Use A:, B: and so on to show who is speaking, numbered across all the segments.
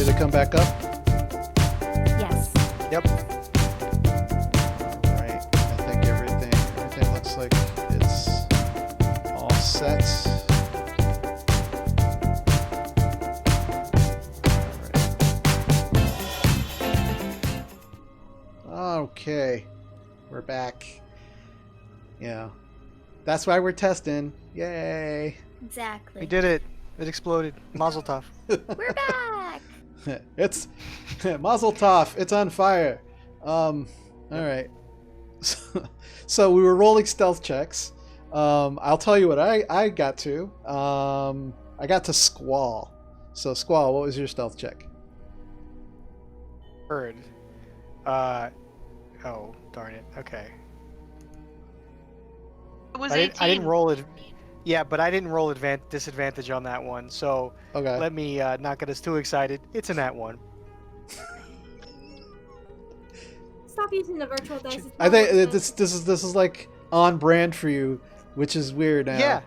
A: Did it come back up?
B: Yes.
C: Yep.
A: All right. I think everything looks like it's all set. All right. Okay. We're back. Yeah. That's why we're testing. Yay.
B: Exactly.
C: We did it. It exploded. Mazel tov.
B: We're back.
A: It's Mazel Tov. It's on fire. All right. So we were rolling stealth checks. I'll tell you what I got to. I got to Squall. So Squall, what was your stealth check?
C: Heard. Oh, darn it. Okay.
D: It was
C: I
D: 18.
C: didn't roll it. Yeah, but I didn't roll disadvantage on that one. So
A: Okay.
C: let me not get us too excited. It's a nat one.
E: Stop using the virtual dice. It's
A: I
E: not
A: think
E: worth it.
A: this is like on brand for you, which is weird now.
C: Yeah.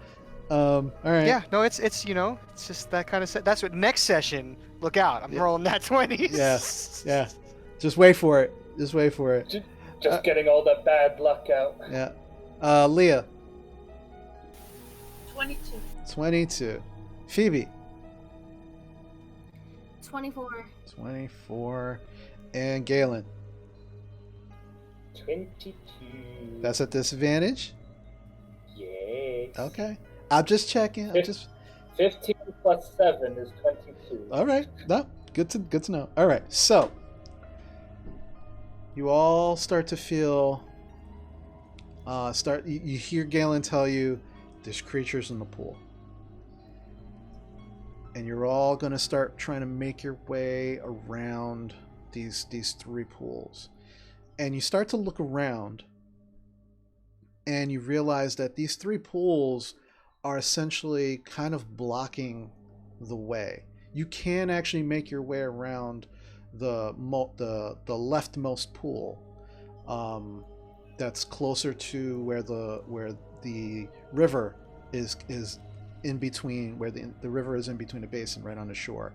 A: All right.
C: Yeah. No, it's it's just that kind of. That's what next session. Look out! I'm rolling nat 20s.
A: Yeah. Yeah. Just wait for it. Just wait for it.
F: Just getting all the bad luck out.
A: Yeah. Leah.
E: 22.
A: 22. Phoebe.
E: 24.
A: 24. And Galen.
F: 22.
A: That's at disadvantage?
F: Yes.
A: Okay. I'm just checking.
F: 15 plus 7 is 22.
A: All right. No. Good to know. All right. So you all start to feel you hear Galen tell you there's creatures in the pool. And you're all going to start trying to make your way around these three pools. And you start to look around and you realize that these three pools are essentially kind of blocking the way. You can actually make your way around the leftmost pool, that's closer to where the river is in between, where the river is in between the basin, right on the shore.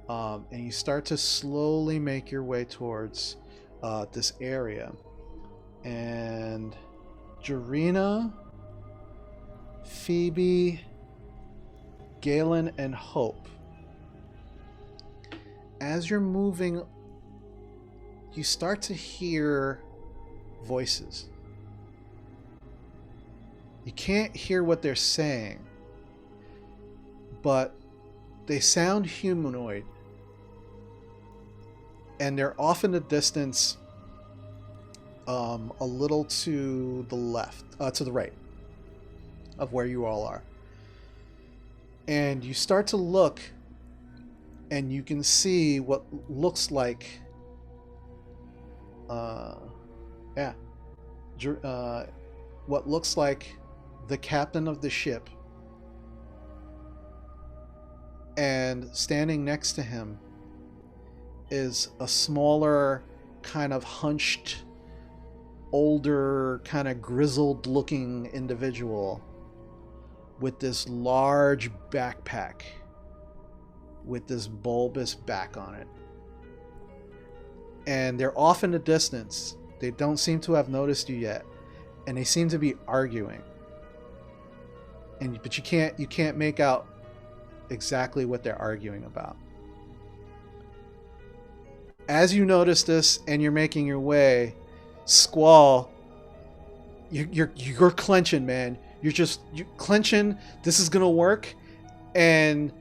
A: And you start to slowly make your way towards this area, and Jarina, Phoebe, Galen, and Hope, as you're moving, you start to hear voices. You can't hear what they're saying, but they sound humanoid, and they're off in the distance, a little to the left, to the right of where you all are. And you start to look, and you can see what looks like, what looks like the captain of the ship, and standing next to him is a smaller, kind of hunched, older, kind of grizzled looking individual with this large backpack with this bulbous back on it. And they're off in the distance. They don't seem to have noticed you yet, and they seem to be arguing. But you can't make out exactly what they're arguing about. As you notice this and you're making your way, Squall, you're clenching, man. You're clenching. This is gonna work, and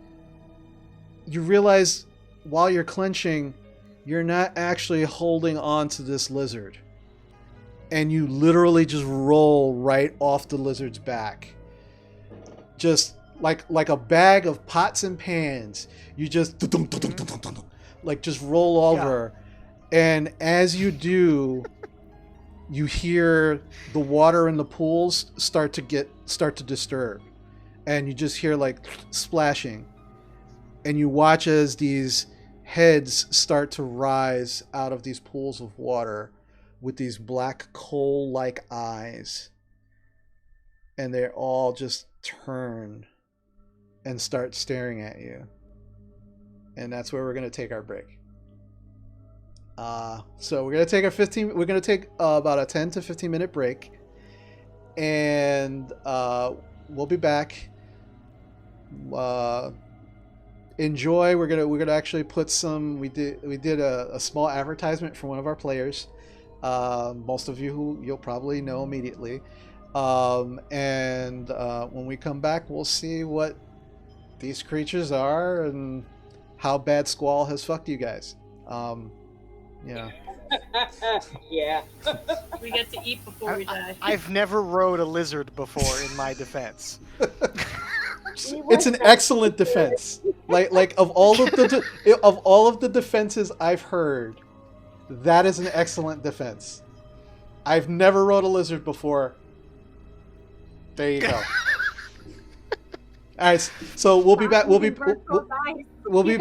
A: you realize while you're clenching, you're not actually holding on to this lizard, and you literally just roll right off the lizard's back, just like a bag of pots and pans. You just like just roll over, and as you do, you hear the water in the pools start to disturb, and you just hear like splashing, and you watch as these heads start to rise out of these pools of water with these black coal-like eyes, and they all just turn and start staring at you. and that's where we're gonna take our break. So we're gonna take a 15. We're gonna take about a 10 to 15 minute break, and we'll be back. Enjoy. We're gonna actually put some. We did a small advertisement for one of our players. Most of you who you'll probably know immediately. And when we come back, we'll see what these creatures are and how bad Squall has fucked you guys. Yeah.
F: Yeah.
D: We get to eat before we die.
C: I've never rode a lizard before in my defense.
A: It's an excellent defense. Like of all of the defenses I've heard, that is an excellent defense. I've never rode a lizard before. There you go. All right, so we'll be back. We'll be back. We'll be,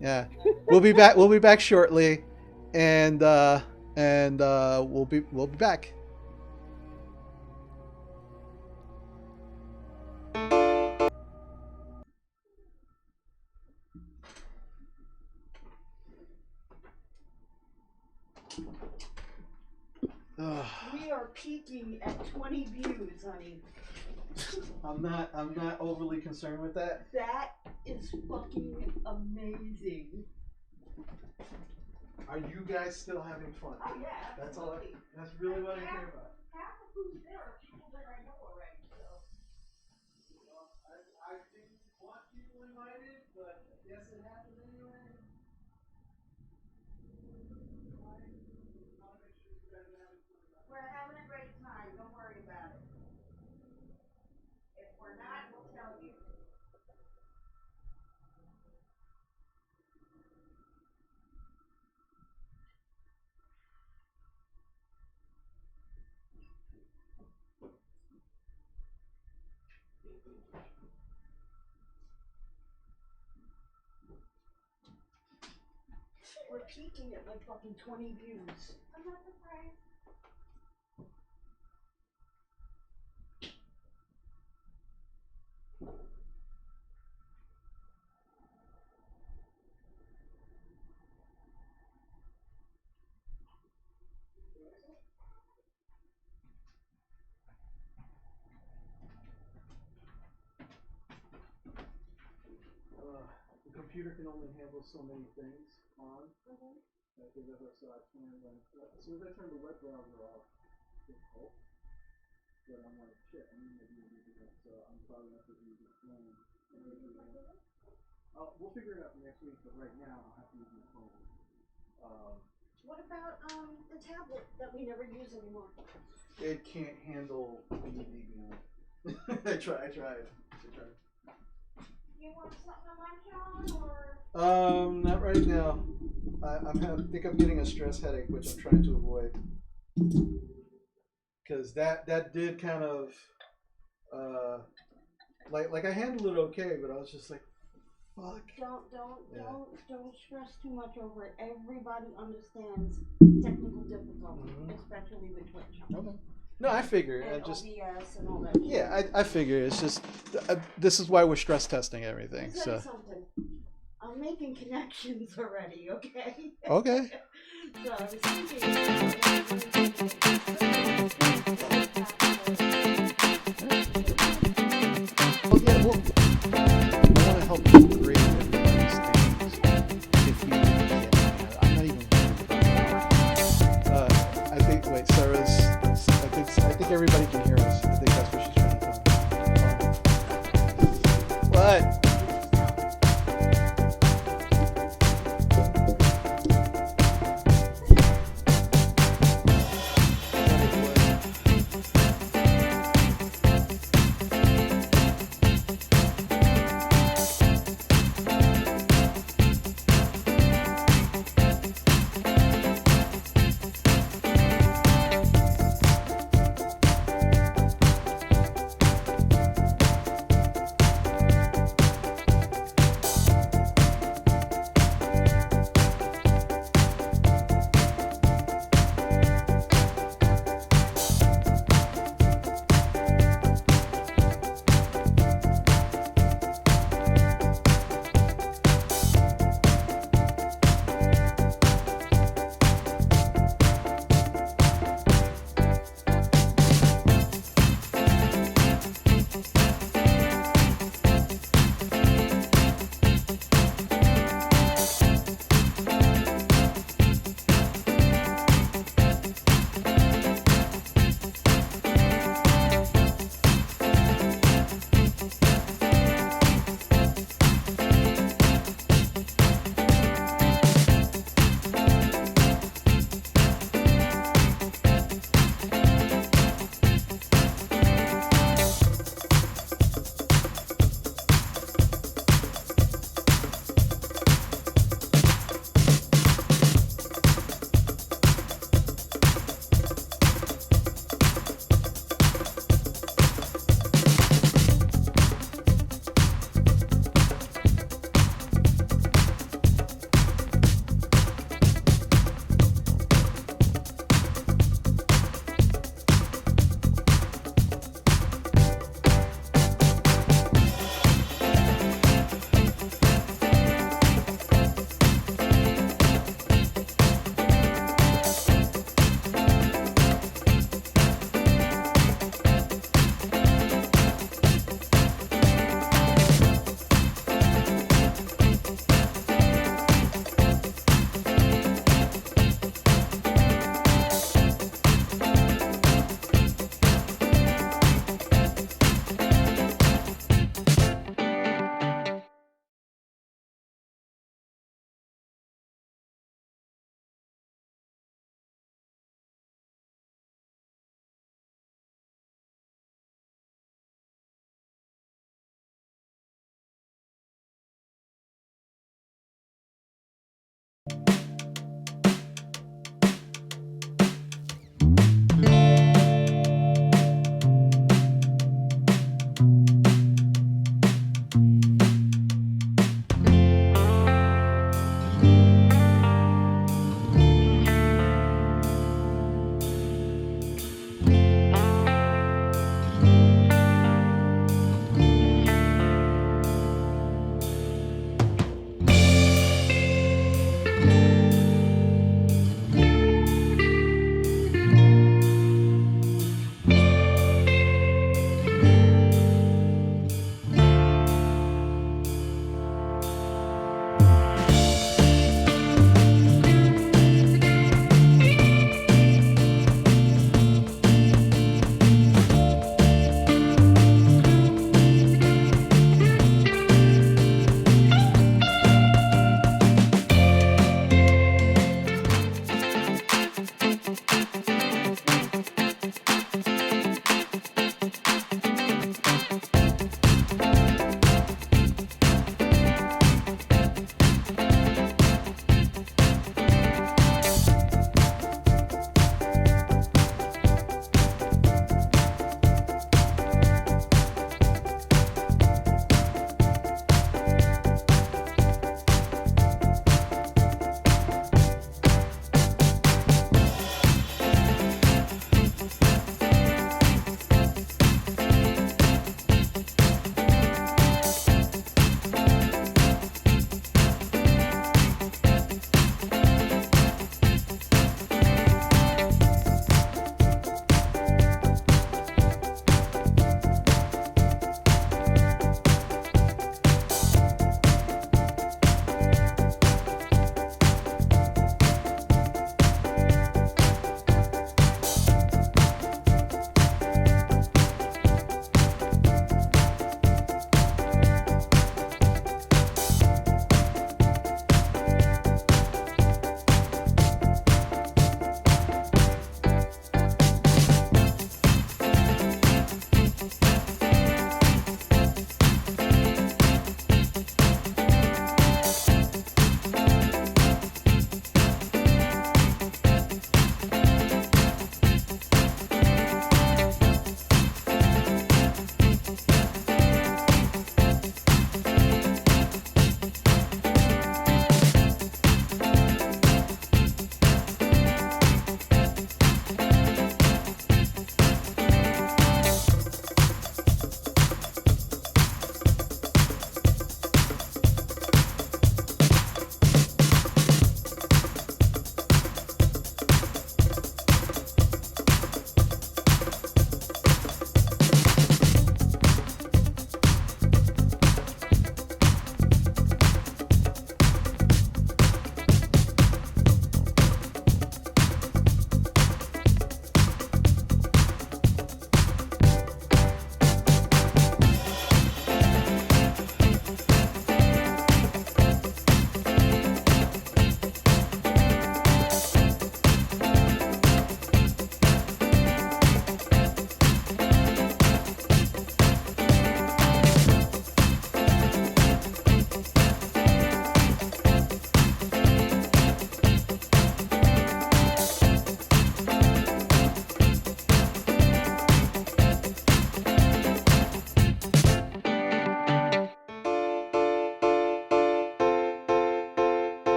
A: yeah. We'll be back. We'll be back shortly, and we'll be back.
G: We are peaking at 20 views, honey.
A: I'm not overly concerned with that.
G: That is fucking amazing.
A: Are you guys still having fun?
G: Oh yeah,
A: That's all. That's really what I care about.
G: Half of who's there are people that I know already, so.
A: I didn't want people invited, but I guess it happened anyway.
G: We're having a great time, don't worry about it. If we're not, we'll tell you. We're peaking at like fucking 20 views. I'm not surprised.
A: The computer can only handle so many things on. As soon as I turn the web browser off, it's cold. But I'm like, shit, I need to do that, so I'm probably going to have to use my phone. We'll figure it out next week, but right now I'll have to use my phone.
G: What about the tablet that we never use anymore?
A: It can't handle BD. I tried.
G: You want something on my calendar or?
A: Not right now. I think I'm getting a stress headache, which I'm trying to avoid. Because that did kind of like I handled it okay, but I was just like, fuck.
G: Don't stress too much over it. Everybody understands technical difficulties, especially with Twitch.
A: Okay. No, I figure.
G: And
A: I just
G: OBS and all that.
A: yeah, I figure it's just this is why we're stress testing everything.
G: Let me tell
A: So
G: you something. I'm making connections already. Okay.
A: okay.
G: So I was thinking.
A: Oh yeah, well, I want to help you grade everybody's things. If you can, I'm not even. I think. Wait, Sarah's. I think everybody can hear us. I think that's what she's trying to tell me. What?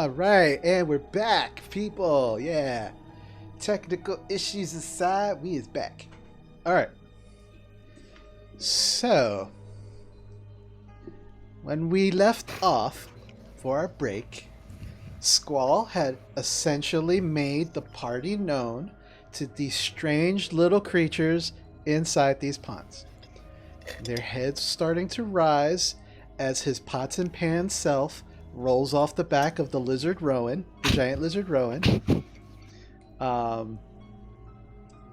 A: All right, and we're back, people. Yeah. Technical issues aside, we is back. All right. So, when we left off for our break, Squall had essentially made the party known to these strange little creatures inside these ponds. Their heads starting to rise as his pots and pans self rolls off the back of the lizard Rowan, the giant lizard Rowan.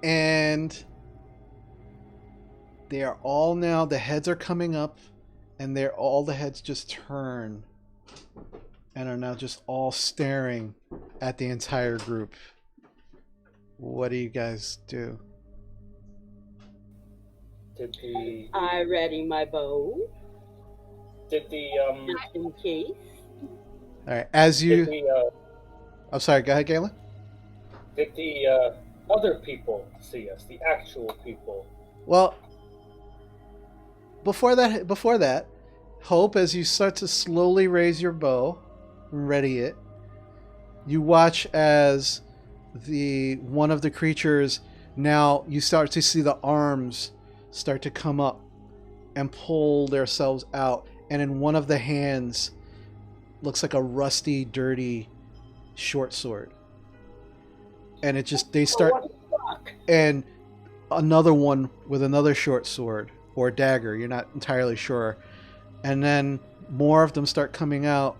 A: And they are all now, the heads are coming up, and all the heads just turn and are now just all staring at the entire group. What do you guys do?
F: Did the
H: I ready my bow
F: did the
H: just in case.
A: All right, as you...
F: did the
A: I'm sorry, go ahead, Galen.
F: did the other people see us? The actual people.
A: Well, before that, Hope, as you start to slowly raise your bow, ready it, you watch as one of the creatures, now you start to see the arms start to come up and pull themselves out, and in one of the hands looks like a rusty, dirty short sword. And it just, they start,
H: What the fuck?
A: and another one with another short sword or dagger, you're not entirely sure. And then more of them start coming out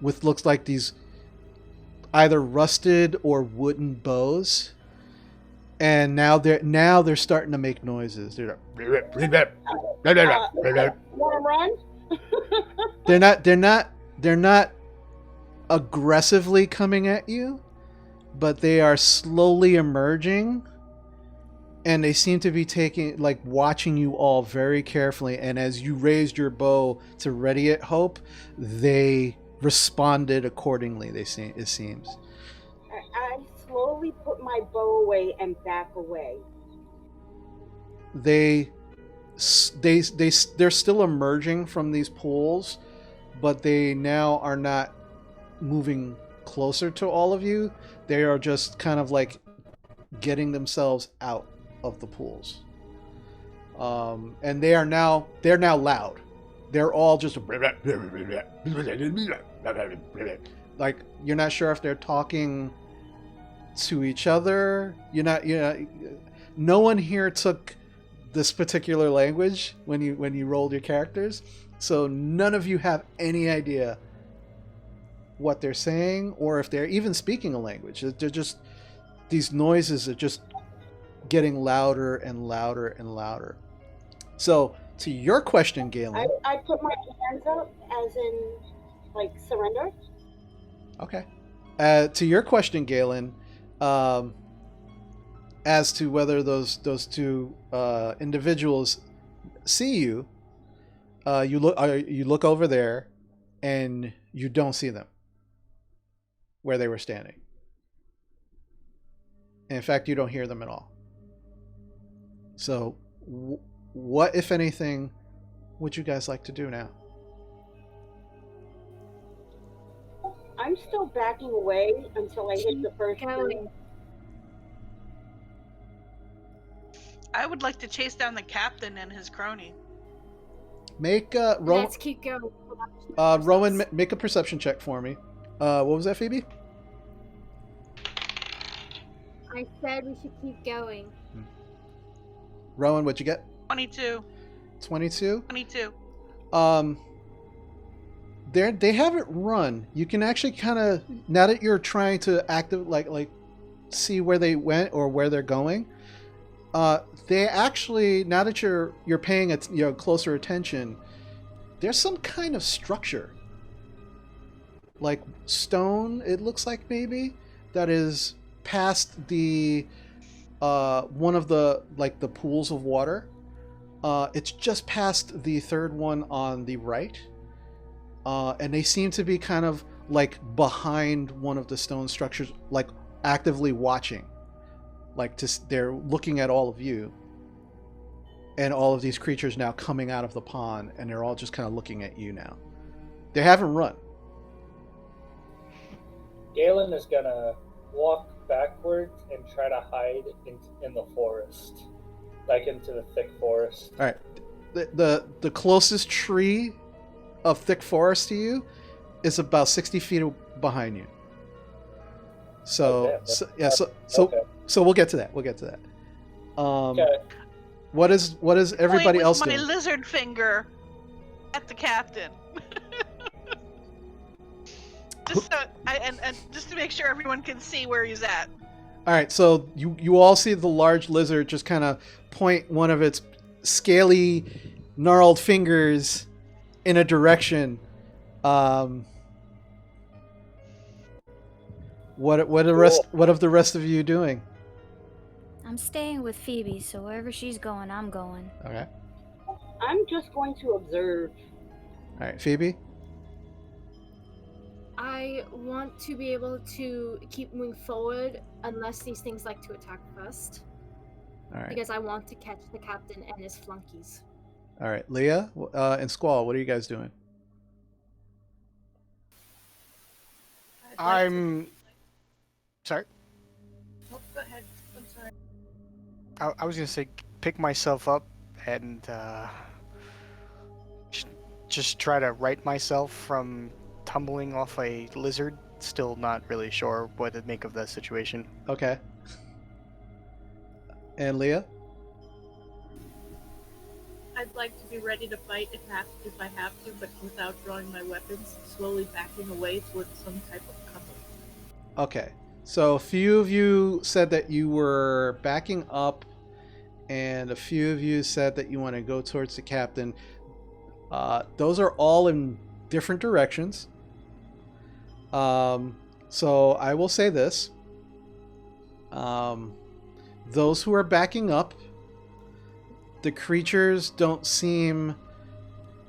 A: with looks like these either rusted or wooden bows. And now they're starting to make noises. They're
H: Wanna run?
A: they're not aggressively coming at you, but they are slowly emerging, and they seem to be watching you all very carefully. And as you raised your bow to ready it, Hope, they responded accordingly. It seems.
H: I slowly put my bow away and back away.
A: They're still emerging from these pools, but they now are not moving closer to all of you. They are just kind of like getting themselves out of the pools. And they're now loud. They're all just like, you're not sure if they're talking to each other. No one here took this particular language when you rolled your characters, so none of you have any idea what they're saying or if they're even speaking a language. They're just, these noises are just getting louder and louder and louder. So to your question, Galen.
H: I put my hands up as in like surrender.
A: Okay. To your question, Galen, as to whether those two individuals see you, you look over there, and you don't see them where they were standing. In fact, you don't hear them at all. So, what, if anything, would you guys like to do now?
H: I'm still backing away until I hit the first
E: Going.
I: I would like to chase down the captain and his crony.
A: Make
E: Let's keep going.
A: Rowan, make a perception check for me. What was that, Phoebe?
E: I said we should keep going.
A: Rowan, what'd you get?
I: 22.
A: 22?
I: 22.
A: They haven't run. You can actually kind of, now that you're trying to like see where they went or where they're going, they actually, now that you're paying closer attention, there's some kind of structure, like stone, it looks like, maybe, that is past the one of the pools of water. It's just past the third one on the right. And they seem to be kind of like behind one of the stone structures, like actively watching. They're looking at all of you. And all of these creatures now coming out of the pond, and they're all just kind of looking at you now. They haven't run.
F: Galen is gonna walk backwards and try to hide in the forest, like into the thick forest.
A: All right. The closest tree of thick forest to you is about 60 feet behind you. So,
F: Okay.
A: so we'll get to that. We'll get to that.
F: Okay.
A: What is everybody
I: Point
A: else
I: with my
A: doing?
I: lizard finger at the captain. Just so, and just to make sure everyone can see where he's at.
A: All right, so you all see the large lizard just kind of point one of its scaly, gnarled fingers in a direction. What of the rest of you doing?
B: I'm staying with Phoebe, so wherever she's going, I'm going.
A: Okay.
H: I'm just going to observe.
A: All right, Phoebe.
E: I want to be able to keep moving forward unless these things like to attack first.
A: All right.
E: Because I want to catch the captain and his flunkies.
A: All right, Leah and Squall. What are you guys doing?
C: I'm sorry.
D: Oh, go ahead. I'm sorry.
C: I was gonna say pick myself up and just try to right myself from tumbling off a lizard. Still not really sure what to make of the situation.
A: Okay. And Leah?
D: I'd like to be ready to fight if I have to, but without drawing my weapons, slowly backing away towards some type of cover.
A: Okay. So a few of you said that you were backing up, and a few of you said that you want to go towards the captain. Those are all in different directions. So I will say this. Those who are backing up, the creatures don't seem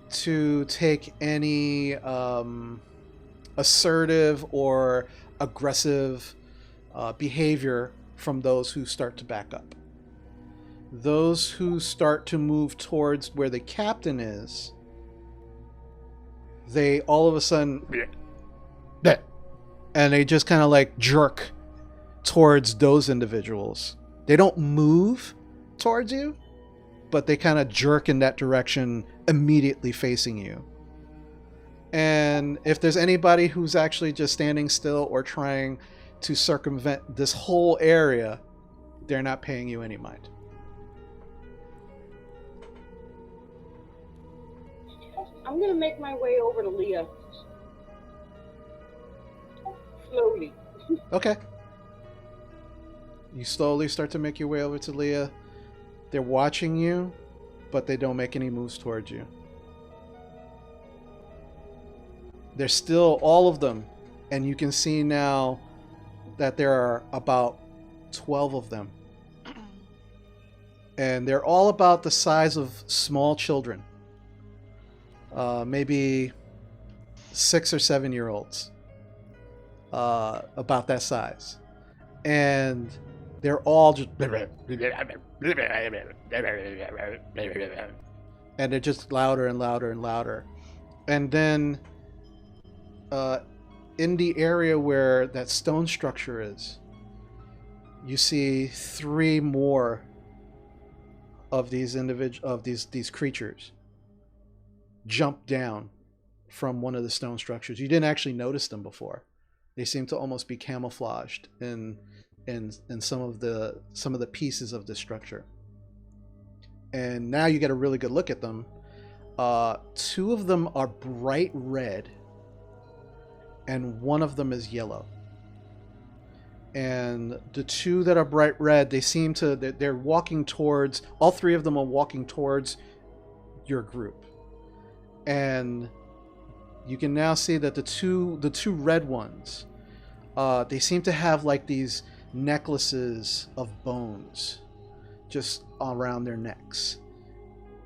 A: to take any assertive or aggressive behavior from those who start to back up. Those who start to move towards where the captain is, they all of a sudden, and they just kind of like jerk towards those individuals. They don't move towards you, but they kind of jerk in that direction immediately facing you. And if there's anybody who's actually just standing still or trying to circumvent this whole area, they're not paying you any mind.
H: I'm gonna make my way over to Leah. Slowly.
A: Okay. You slowly start to make your way over to Leah. They're watching you, but they don't make any moves towards you. They're still, all of them, and you can see now that there are about 12 of them. And they're all about the size of small children. Maybe 6 or 7 year olds. About that size. And they're all just... And they're just louder and louder and louder. And then in the area where that stone structure is, you see 3 more of these these creatures jump down from one of the stone structures. You didn't actually notice them before. They seem to almost be camouflaged in some of the pieces of the structure. And now you get a really good look at them. 2 of them are bright red, and 1 of them is yellow. And the 2 that are bright red, they're walking towards, all 3 of them are walking towards your group. And you can now see that the two red ones, they seem to have like these necklaces of bones just around their necks.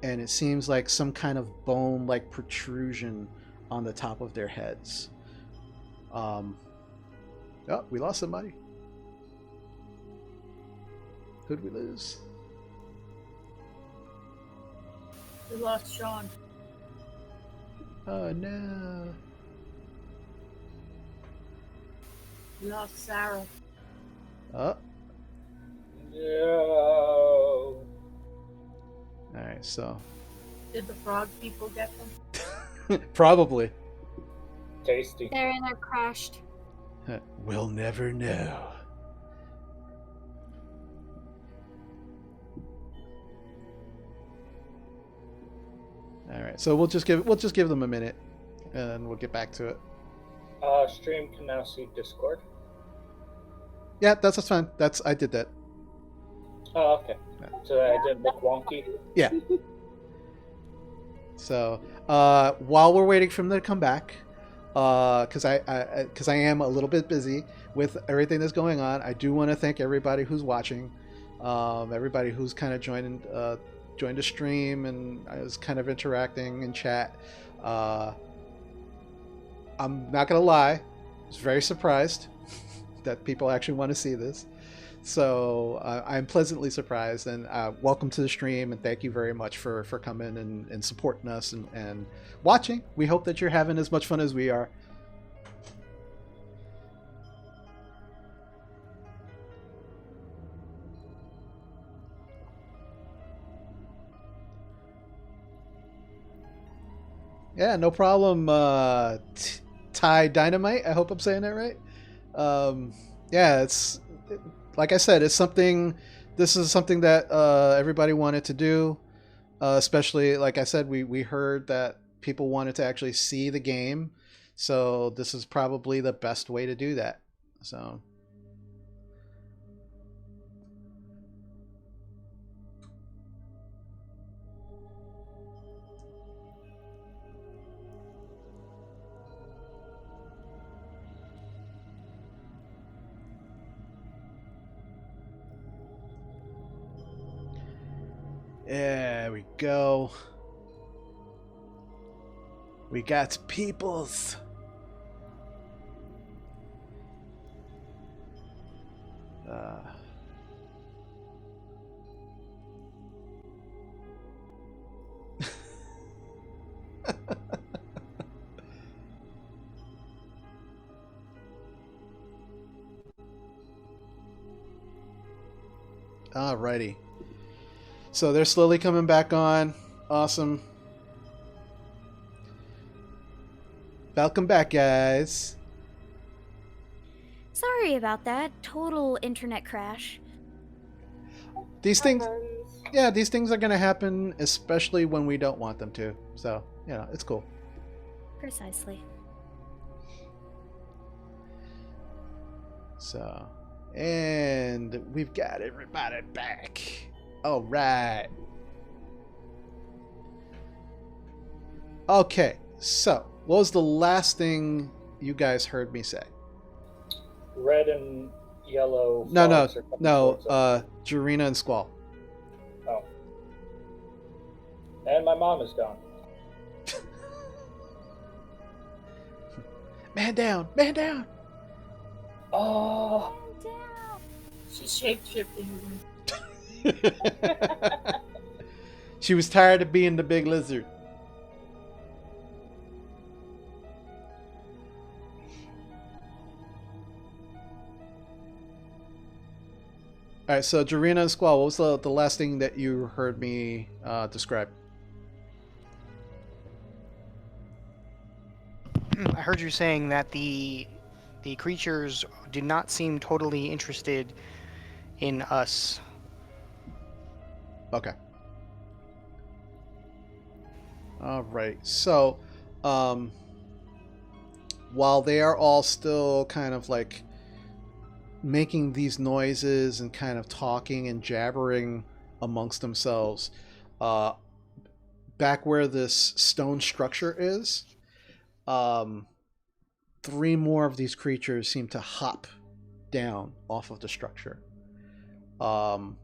A: And it seems like some kind of bone-like protrusion on the top of their heads. Oh, we lost somebody. Who'd we lose?
D: We lost Sean.
A: Oh no.
D: We lost Sarah.
A: Oh,
F: No.
A: alright, so.
D: Did the frog people get them?
A: Probably.
F: Tasty.
E: They're in there crashed.
A: We'll never know. Alright, so we'll just give them a minute and we'll get back to it.
F: Stream can now see Discord.
A: Yeah, that's fine. I did that.
F: Oh, okay. So I didn't look wonky.
A: Yeah. So, while we're waiting for them to come back, because I am a little bit busy with everything that's going on, I do want to thank everybody who's watching, everybody who's kind of joined the stream and is kind of interacting in chat. I'm not gonna lie, I was very surprised that people actually want to see this. So I'm pleasantly surprised, and welcome to the stream, and thank you very much for coming and supporting us and watching. We hope that you're having as much fun as we are. Yeah, no problem. Ty Dynamite, I hope I'm saying that right. Yeah, like I said, it's something. This is something that everybody wanted to do, especially like I said, we heard that people wanted to actually see the game, so this is probably the best way to do that. So. There we go. We got peoples. Alrighty. So they're slowly coming back on. Awesome. Welcome back, guys.
B: Sorry about that. Total internet crash.
A: These things, yeah, these things are going to happen, especially when we don't want them to. So, it's cool.
B: Precisely.
A: So, and we've got everybody back. All right. Okay, so what was the last thing you guys heard me say?
F: Red and yellow.
A: No,
F: towards
A: Jarena and Squall.
F: Oh. And my mom is gone.
A: Man down, man down.
F: Oh.
D: She's shape-shifting.
A: She was tired of being the big lizard. All right, so Jarena and Squall, what was the last thing that you heard me describe?
C: I heard you saying that the creatures did not seem totally interested in us.
A: Okay. All right. So, while they are all still kind of like making these noises and kind of talking and jabbering amongst themselves, back where this stone structure is, 3 more of these creatures seem to hop down off of the structure. 2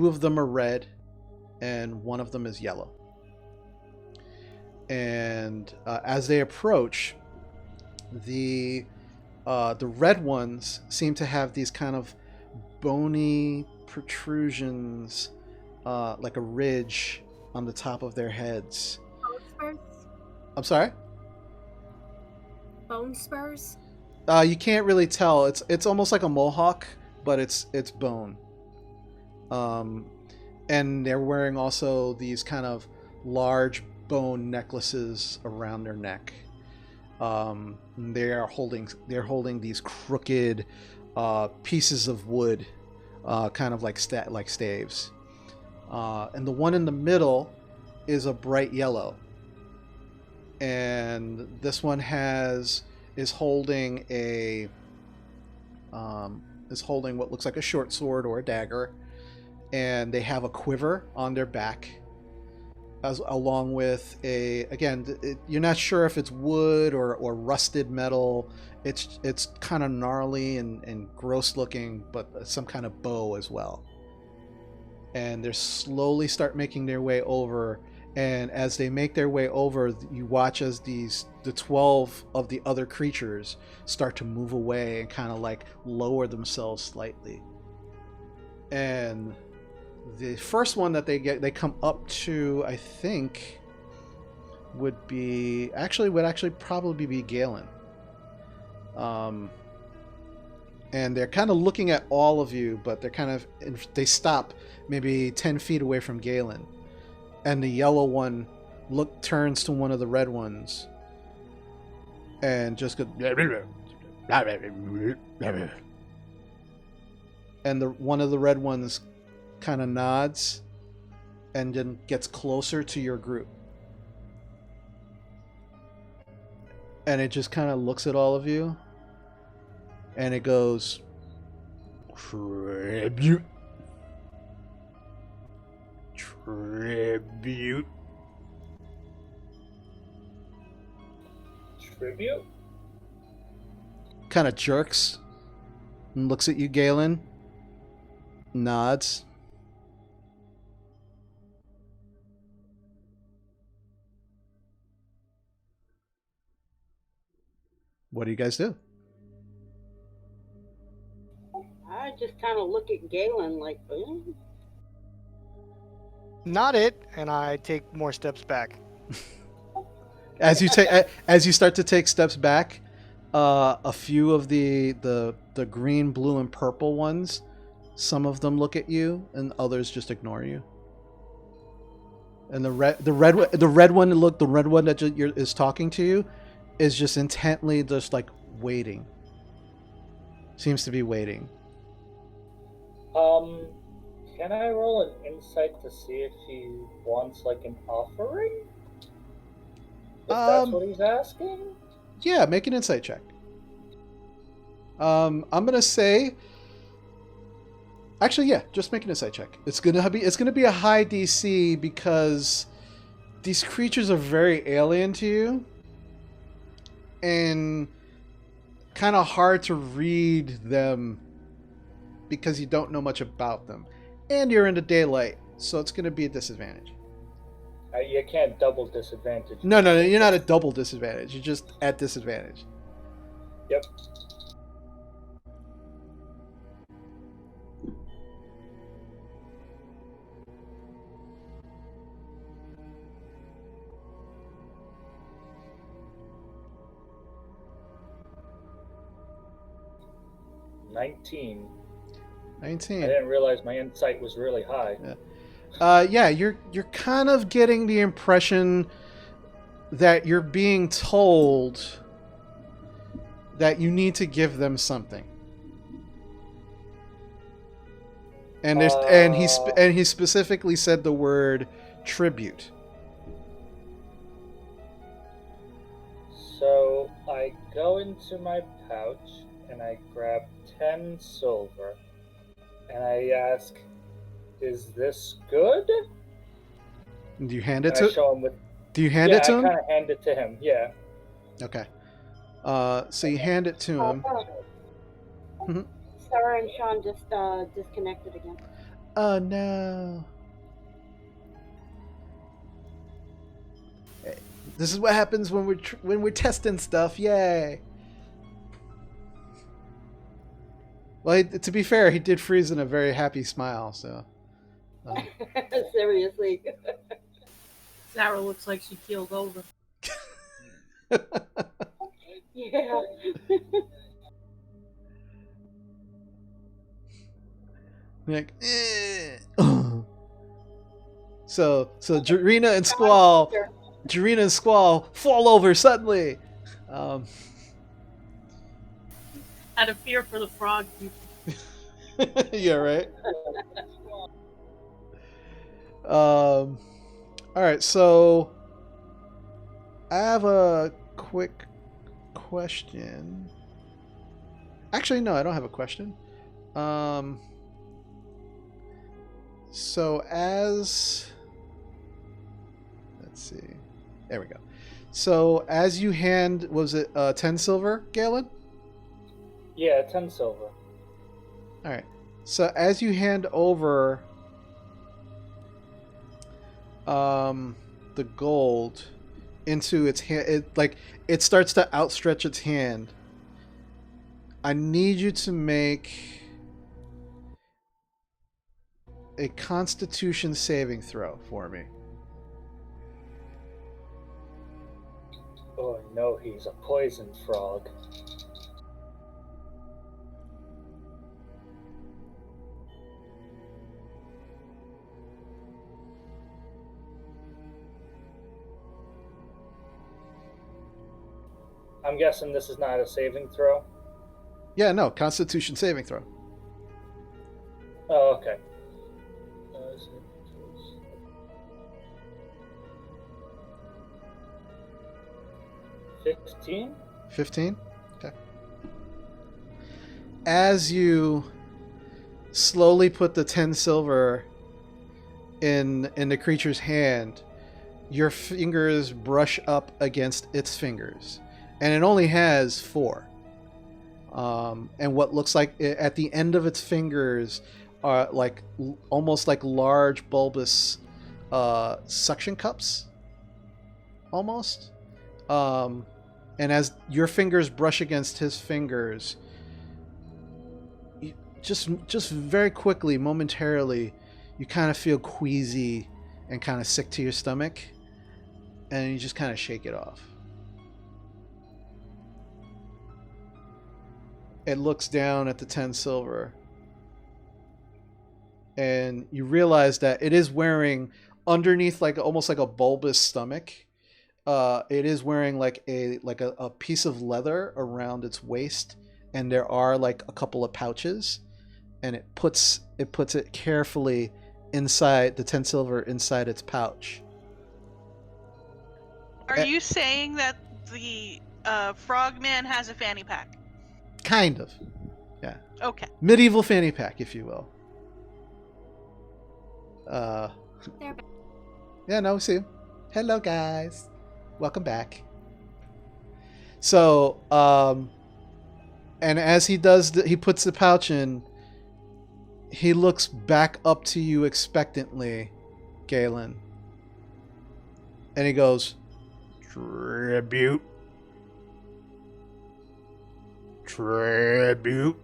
A: of them are red and 1 of them is yellow. And as they approach, the red ones seem to have these kind of bony protrusions, like a ridge on the top of their heads.
E: Bone spurs?
A: I'm sorry?
E: Bone spurs?
A: You can't really tell. It's almost like a mohawk, but it's bone. And they're wearing also these kind of large bone necklaces around their neck. They're holding these crooked pieces of wood, kind of like staves. And the one in the middle is a bright yellow. And this one is holding what looks like a short sword or a dagger, and they have a quiver on their back, along with you're not sure if it's wood or rusted metal. It's kind of gnarly and gross looking, but some kind of bow as well. And they slowly start making their way over. And as they make their way over, you watch as the 12 of the other creatures start to move away and kind of like lower themselves slightly. And the first one that they come up to, I think, would probably be Galen. And they're kind of looking at all of you, but they stop maybe 10 feet away from Galen. And the yellow one turns to one of the red ones and just goes, and one of the red ones kind of nods and then gets closer to your group. And it just kind of looks at all of you and it goes, tribute. Tribute.
F: Tribute?
A: Kind of jerks and looks at you, Galen. Nods. What do you guys do?
H: I just kind of look at Galen like,
C: Not it, and I take more steps back.
A: As you start to take steps back, a few of the green, blue, and purple ones, some of them look at you, and others just ignore you. And the red one that is talking to you is just intently just like waiting. Seems to be waiting.
F: Can I roll an insight to see if he wants like an offering? If that's what he's asking?
A: Yeah, make an insight check. I'm gonna say, actually, yeah, just make an insight check. It's gonna be a high DC because these creatures are very alien to you and kind of hard to read them because you don't know much about them. And you're in the daylight, so it's going to be a disadvantage.
F: You can't double disadvantage.
A: No, you're not at double disadvantage. You're just at disadvantage.
F: Yep. $19.
A: 19.
F: I didn't realize my insight was really high.
A: Yeah, you're kind of getting the impression that you're being told that you need to give them something. And he specifically said the word tribute.
F: So I go into my pouch and I grab 10 silver. And I ask, "Is this good?"
A: Do you hand it
F: and
A: to?
F: I show him with.
A: Do you hand it to him?
F: I kind of hand it to him. Yeah.
A: Okay. So you hand it to him. Mm-hmm.
H: Sarah and Sean just disconnected again.
A: Oh no! Hey, this is what happens when we're testing stuff. Yay! Well, to be fair, he did freeze in a very happy smile. So.
H: Seriously.
D: Sarah looks like she keeled over.
H: Yeah.
A: Like, so Jarena and Squall fall over suddenly.
D: Out of fear for the frog, you
A: Yeah, right. All right, so I have a quick question. Actually, no, I don't have a question. So let's see, there we go. So as you hand, was it 10 silver, Galen?
F: Yeah, 10 silver.
A: All right. So as you hand over the gold into its hand, it starts to outstretch its hand. I need you to make a Constitution saving throw for me.
F: Oh no, he's a poison frog. I'm guessing this is not a saving throw?
A: Yeah, no, Constitution saving throw.
F: Oh, okay. 15?
A: 15? Okay. As you slowly put the 10 silver in the creature's hand, your fingers brush up against its fingers. And it only has 4. And what looks like at the end of its fingers are almost like large bulbous suction cups. Almost. And as your fingers brush against his fingers, just very quickly, momentarily, you kind of feel queasy and kind of sick to your stomach, and you just kind of shake it off. It looks down at the 10 silver, and you realize that it is wearing underneath, almost like a bulbous stomach. It is wearing like a piece of leather around its waist, and there are like a couple of pouches, and it puts it carefully inside the 10 silver inside its pouch.
I: Are you saying that the frogman has a fanny pack?
A: Kind of, yeah.
I: Okay.
A: Medieval fanny pack, if you will.
E: They're back.
A: Yeah, no, we see him. Hello, guys. Welcome back. So, and as he does, he puts the pouch in. He looks back up to you expectantly, Galen, and he goes, "Tribute, tribute,"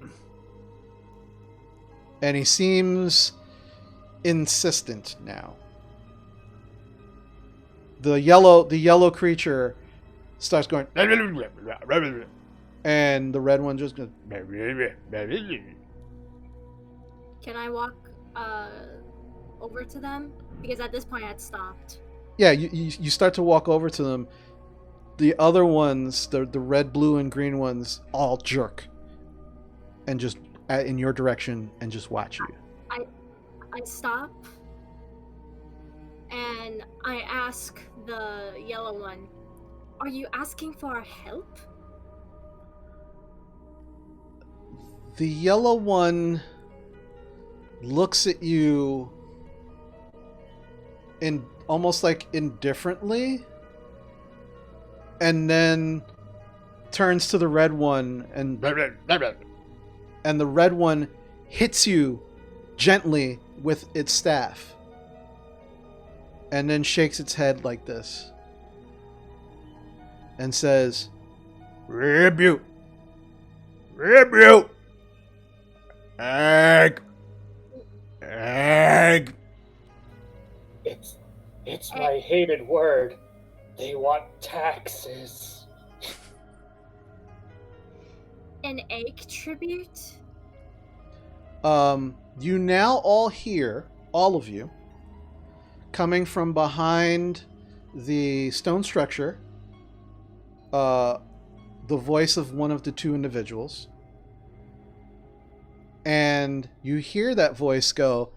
A: and he seems insistent now. The yellow creature starts going, and the red one just goes.
E: Can I walk over to them? Because at this point I had stopped.
A: Yeah, you start to walk over to them. The other ones, the red, blue, and green ones, all jerk and just in your direction and just watch you.
E: I stop and I ask the yellow one, "Are you asking for our help?"
A: The yellow one looks at you in almost like indifferently, and then turns to the red one and the red one hits you gently with its staff and then shakes its head like this and says, "Rebuke, rebuke, egg, egg."
F: It's my hated word. They want taxes.
E: An egg tribute?
A: You now all hear, all of you, coming from behind the stone structure, the voice of one of the two individuals. And you hear that voice go,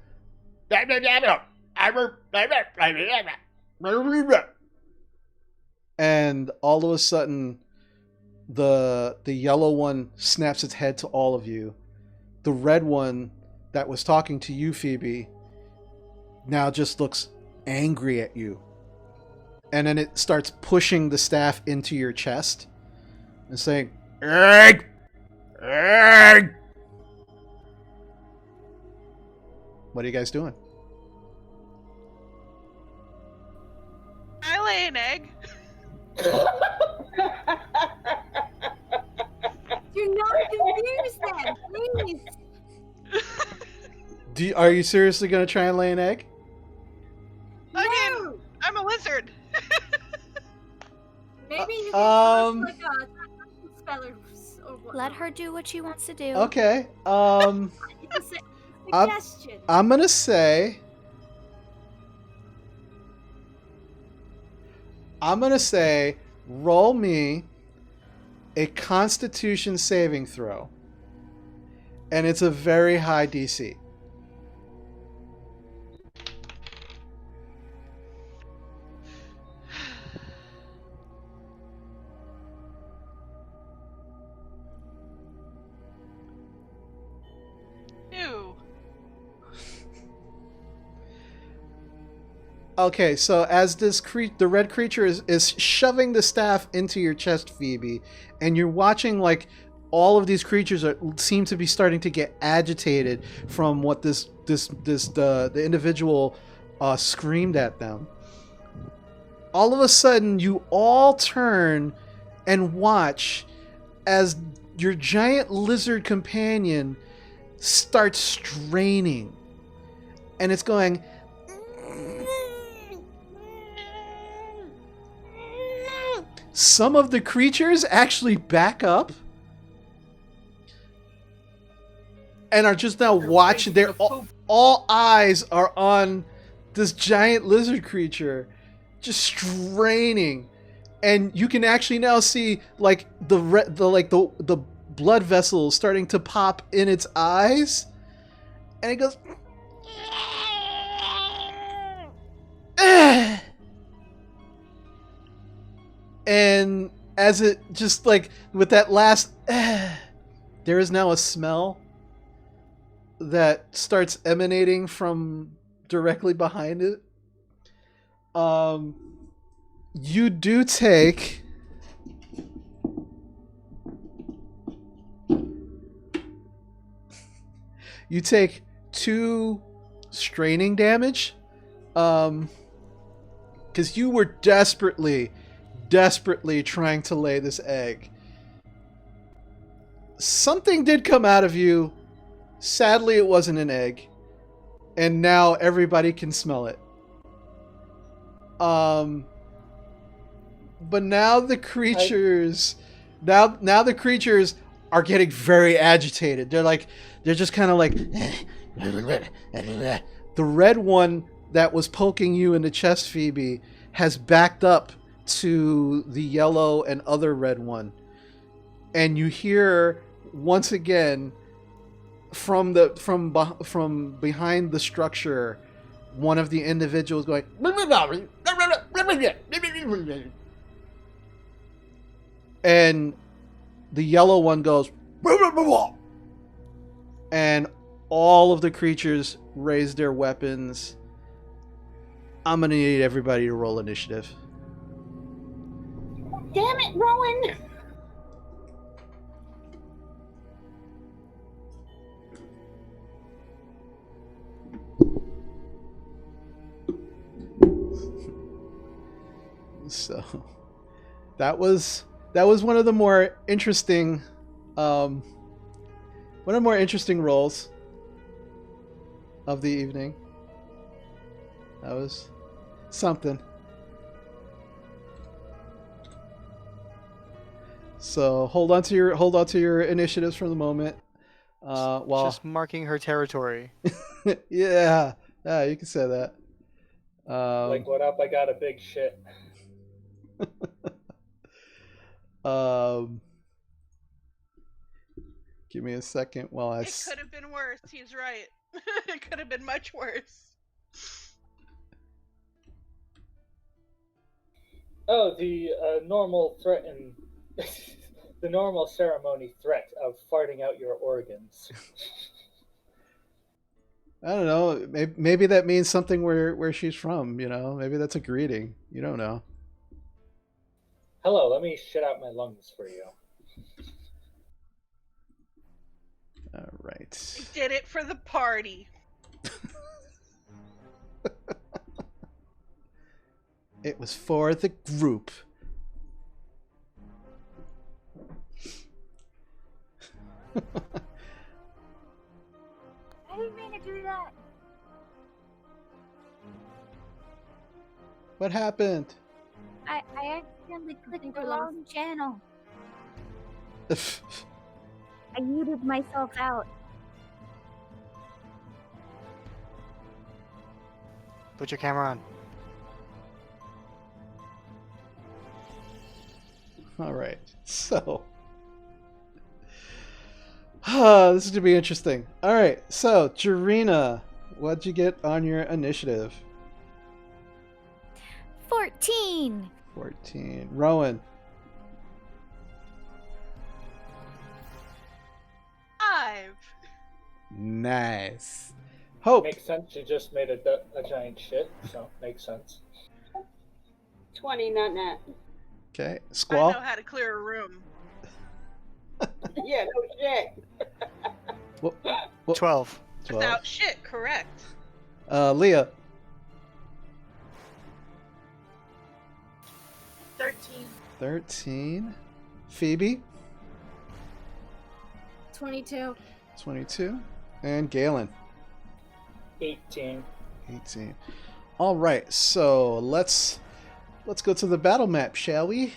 A: and all of a sudden, the yellow one snaps its head to all of you. The red one that was talking to you, Phoebe, now just looks angry at you. And then it starts pushing the staff into your chest and saying, "Egg! Egg!" What are you guys doing?
I: I lay an egg.
E: Do not confuse them, please.
A: Are you seriously going to try and lay an egg?
I: I mean, I'm a lizard.
E: Maybe you can
A: Um,
E: like a spellers or whatnot.
B: Let her do what she wants to do.
A: Okay.
E: It's a suggestion.
A: I'm going to say... roll me a Constitution saving throw. And it's a very high DC.
I: Ew.
A: Okay, so as this the red creature is shoving the staff into your chest, Phoebe, and you're watching like all of these creatures seem to be starting to get agitated from what the individual screamed at them. All of a sudden, you all turn and watch as your giant lizard companion starts straining, and it's going. Some of the creatures actually back up and are just now watching. They're all eyes are on this giant lizard creature just straining, and you can actually now see like the blood vessels starting to pop in its eyes, and it goes. And as it just like with that last, there is now a smell that starts emanating from directly behind it. You do take you take 2 straining damage, because you were desperately trying to lay this egg. Something did come out of you. Sadly, it wasn't an egg. And now everybody can smell it. But now the creatures now the creatures are getting very agitated. They're just kind of like the red one that was poking you in the chest, Phoebe, has backed up to the yellow and other red one, and you hear once again from behind the structure one of the individuals going, and the yellow one goes, and all of the creatures raise their weapons. I'm gonna need everybody to roll initiative.
H: Damn it, Rowan!
A: So that was one of the more interesting rolls of the evening. That was something. So hold on to your initiatives for the moment. Well,
C: Just marking her territory.
A: yeah, you can say that.
F: Like, what up? I got a big shit.
A: Give me a second while I.
I: It could have been worse. He's right. It could have been much worse.
F: Oh, the normal threat and the normal ceremony threat of farting out your organs.
A: I don't know. Maybe that means something where she's from. You know, maybe that's a greeting. You don't know.
F: Hello, let me shit out my lungs for you.
A: All right.
I: I did it for the party.
A: It was for the group.
B: I didn't mean to do that.
A: What happened?
B: I accidentally clicked the wrong channel. I muted myself out.
C: Put your camera on.
A: All right. So, this is gonna be interesting. All right. So, Jarina, what'd you get on your initiative?
B: 14.
A: 14. Rowan.
I: 5.
A: Nice. Hope.
F: Makes sense. You just made a giant shit, so makes sense.
H: 20, not net.
A: Okay.
I: I
A: Squall.
I: know how to clear a room.
H: Yeah, no shit.
A: What?
C: 12.
A: 12.
I: Without shit, correct.
A: Leah.
D: 13.
A: 13. Phoebe.
E: 22.
A: 22. And Galen.
F: 18.
A: 18. All right. So let's go to the battle map, shall we?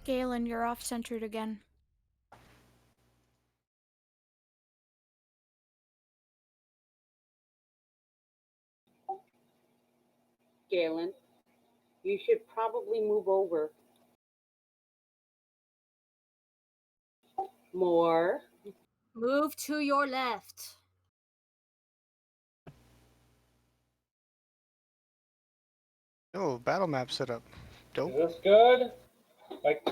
B: Galen, you're off centered again.
H: Galen, you should probably move over. More.
E: Move to your left.
C: Oh, battle map setup.
F: Is
C: Dope.
F: this good? Like,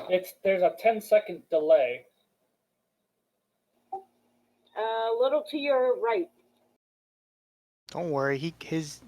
F: there's a 10-second delay.
H: A little to your right.
C: Don't worry, his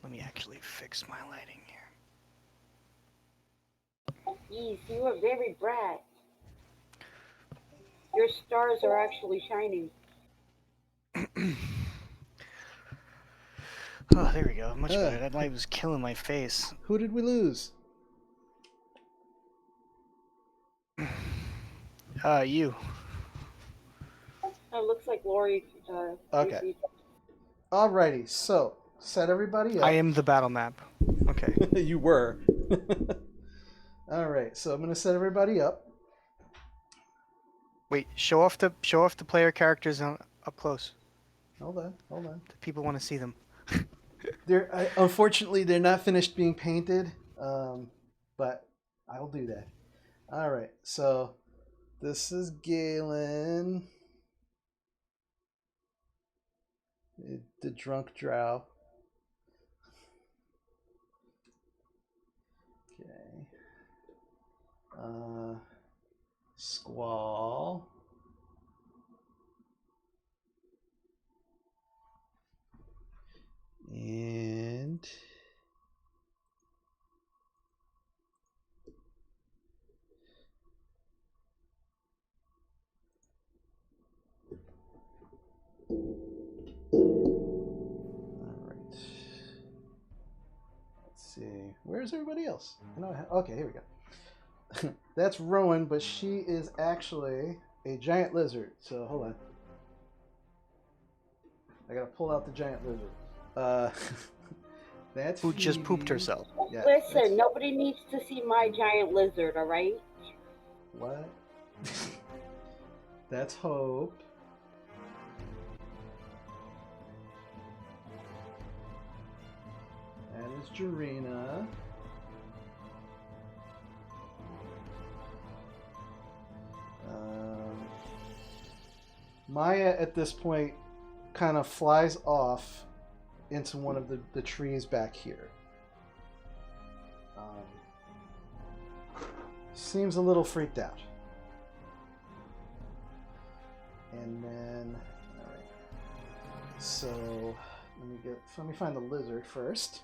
C: Let me actually fix my lighting here.
H: Yes, you are very bright. Your stars are actually shining.
C: Oh, there we go. Much better. That light was killing my face.
A: Who did we lose?
C: You.
H: Oh, looks like Lori.
A: Okay. Alrighty. So set everybody up.
C: I am the battle map. Okay.
A: You were. All right, so I'm gonna set everybody up.
C: Wait, show off the player characters up close.
A: Hold on.
C: The people want to see them.
A: Unfortunately, they're not finished being painted, but I'll do that. All right, so this is Galen, the drunk drow. Okay. Squall. And all right. Let's see. Where's everybody else? Okay, here we go. That's Rowan, but she is actually a giant lizard. So hold on. I gotta pull out the giant lizard. That's
C: Who just pooped
A: Phoebe.
C: herself.
A: Yeah,
H: Listen, nobody needs to see my giant lizard, all right?
A: What? That's Hope. That is Jarena. Maya at this point kind of flies off into one of the trees back here. Seems a little freaked out. And then, all right. So let me find the lizard first.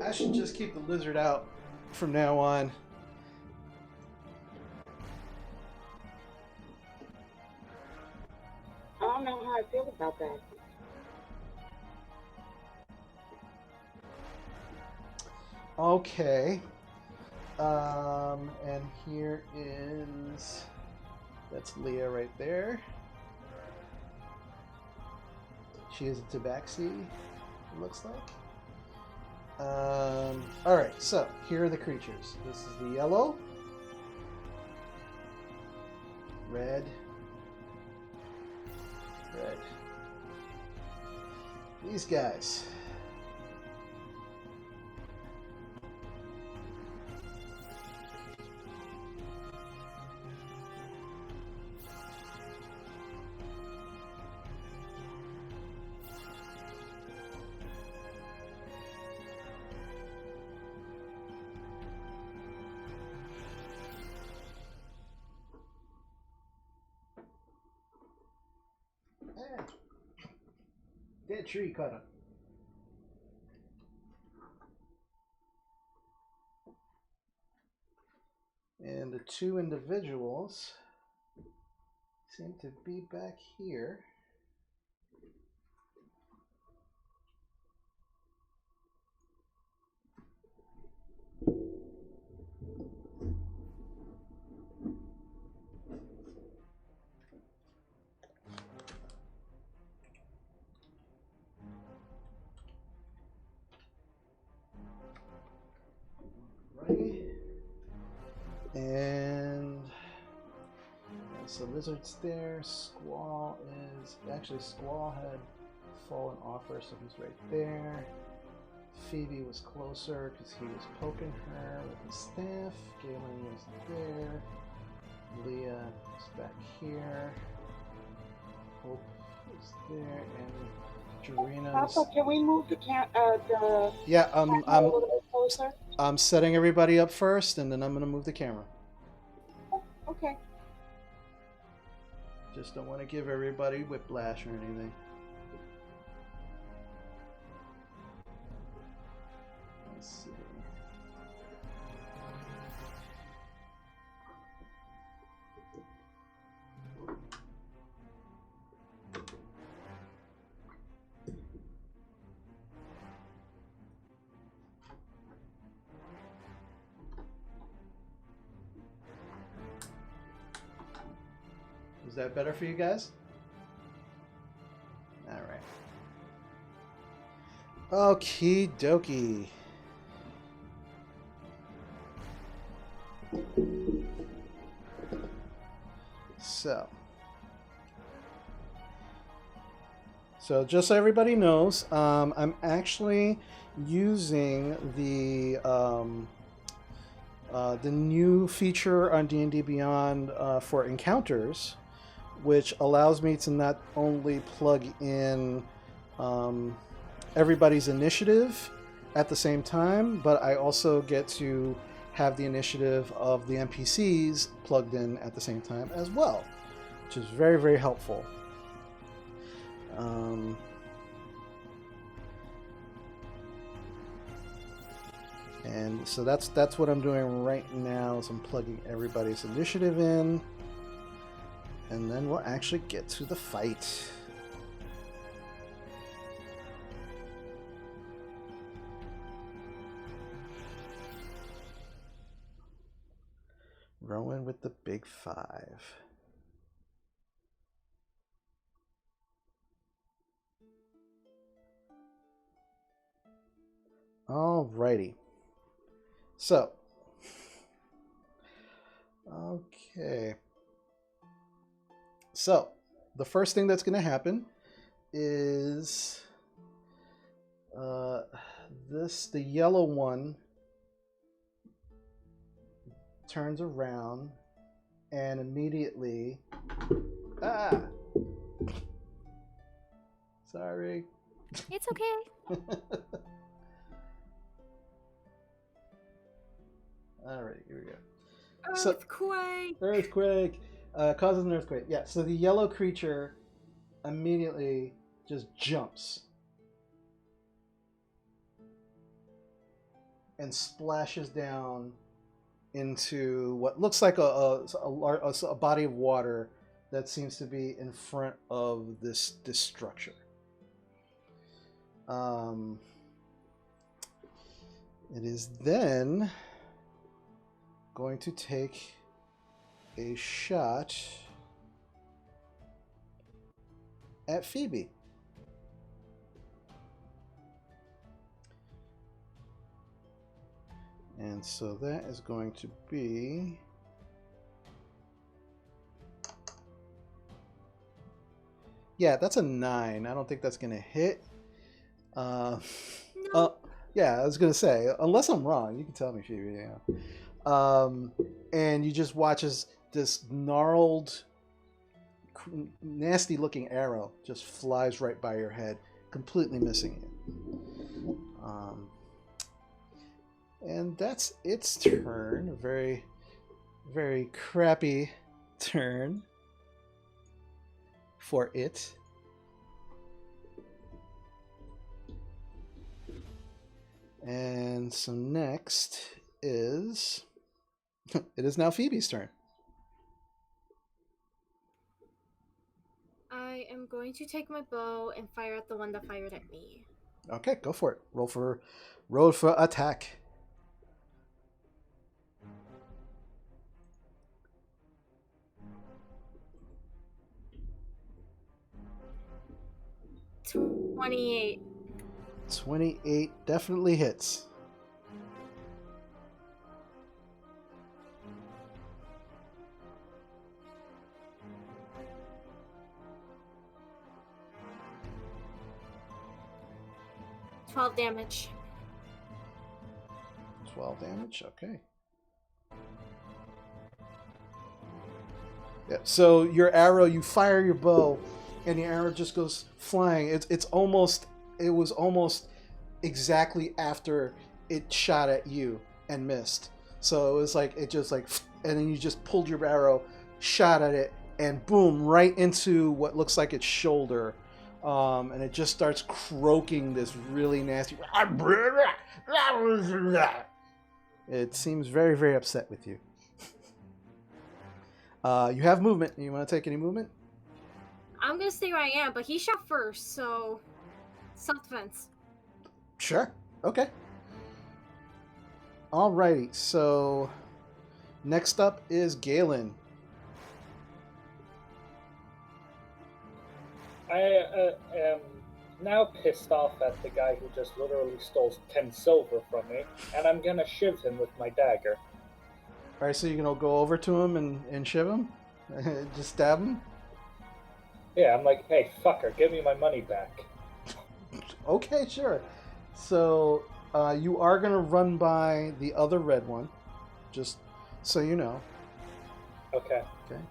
A: I should just keep the lizard out from now on.
H: I don't know how I feel about that.
A: Okay. And here is... That's Leah right there. She is a tabaxi, it looks like. Alright, so here are the creatures. This is the yellow, red, these guys. Dead tree cut up. And the two individuals seem to be back here. And so Lizard's there. Squall is actually Squall had fallen off her, so he's right there. Phoebe was closer because he was poking her with his staff. Galen was there. Leah is back here. Hope is there, and Jarina's.
H: Papa, can we move the
A: Yeah,
H: a little bit closer?
A: I'm setting everybody up first, and then I'm going to move the camera.
H: Okay.
A: Just don't want to give everybody whiplash or anything. Let's see. that better for you guys? All right. Okie dokie. So just so everybody knows, I'm actually using the new feature on D&D Beyond for encounters, which allows me to not only plug in everybody's initiative at the same time, but I also get to have the initiative of the NPCs plugged in at the same time as well, which is very, very helpful. And so that's what I'm doing right now, is I'm plugging everybody's initiative in, and then we'll actually get to the fight. Rowan with the big 5. Alrighty. So, okay. So, the first thing that's going to happen is the yellow one turns around and immediately, sorry.
B: It's okay.
A: All right, here we go.
E: Earthquake!
A: Earthquake causes an earthquake. Yeah, so the yellow creature immediately just jumps and splashes down into what looks like a body of water that seems to be in front of this structure. It is then going to take a shot at Phoebe. And so that is going to be that's a 9. I don't think that's going to hit.
E: No.
A: Yeah, I was going to say, unless I'm wrong, you can tell me, Phoebe. Yeah. And you just watch as this gnarled, nasty-looking arrow just flies right by your head, completely missing you. And that's its turn. A very, very crappy turn for it. And so next is... it is now Phoebe's turn.
E: I am going to take my bow and fire at the one that fired at me.
A: Okay, go for it. Roll for attack.
E: $28.
A: 28 definitely hits.
E: $12 damage.
A: 12 damage, okay. Yeah, so your arrow, you fire your bow, and the arrow just goes flying. It was almost exactly after it shot at you and missed. So it was like, it just like, and then you just pulled your arrow, shot at it, and boom, right into what looks like its shoulder. And it just starts croaking this really nasty. It seems very, very upset with you. You have movement. You want to take any movement?
E: I'm going to stay where I am, but he shot first, so self-defense.
A: Sure. Okay. Alrighty. So next up is Galen.
F: am now pissed off at the guy who just literally stole 10 silver from me, and I'm gonna shiv him with my dagger.
A: All right, so you're gonna go over to him and shiv him, just stab him.
F: Yeah, I'm like, hey, fucker, give me my money back.
A: Okay, sure. So you are gonna run by the other red one, just so you know.
F: Okay.
A: Okay.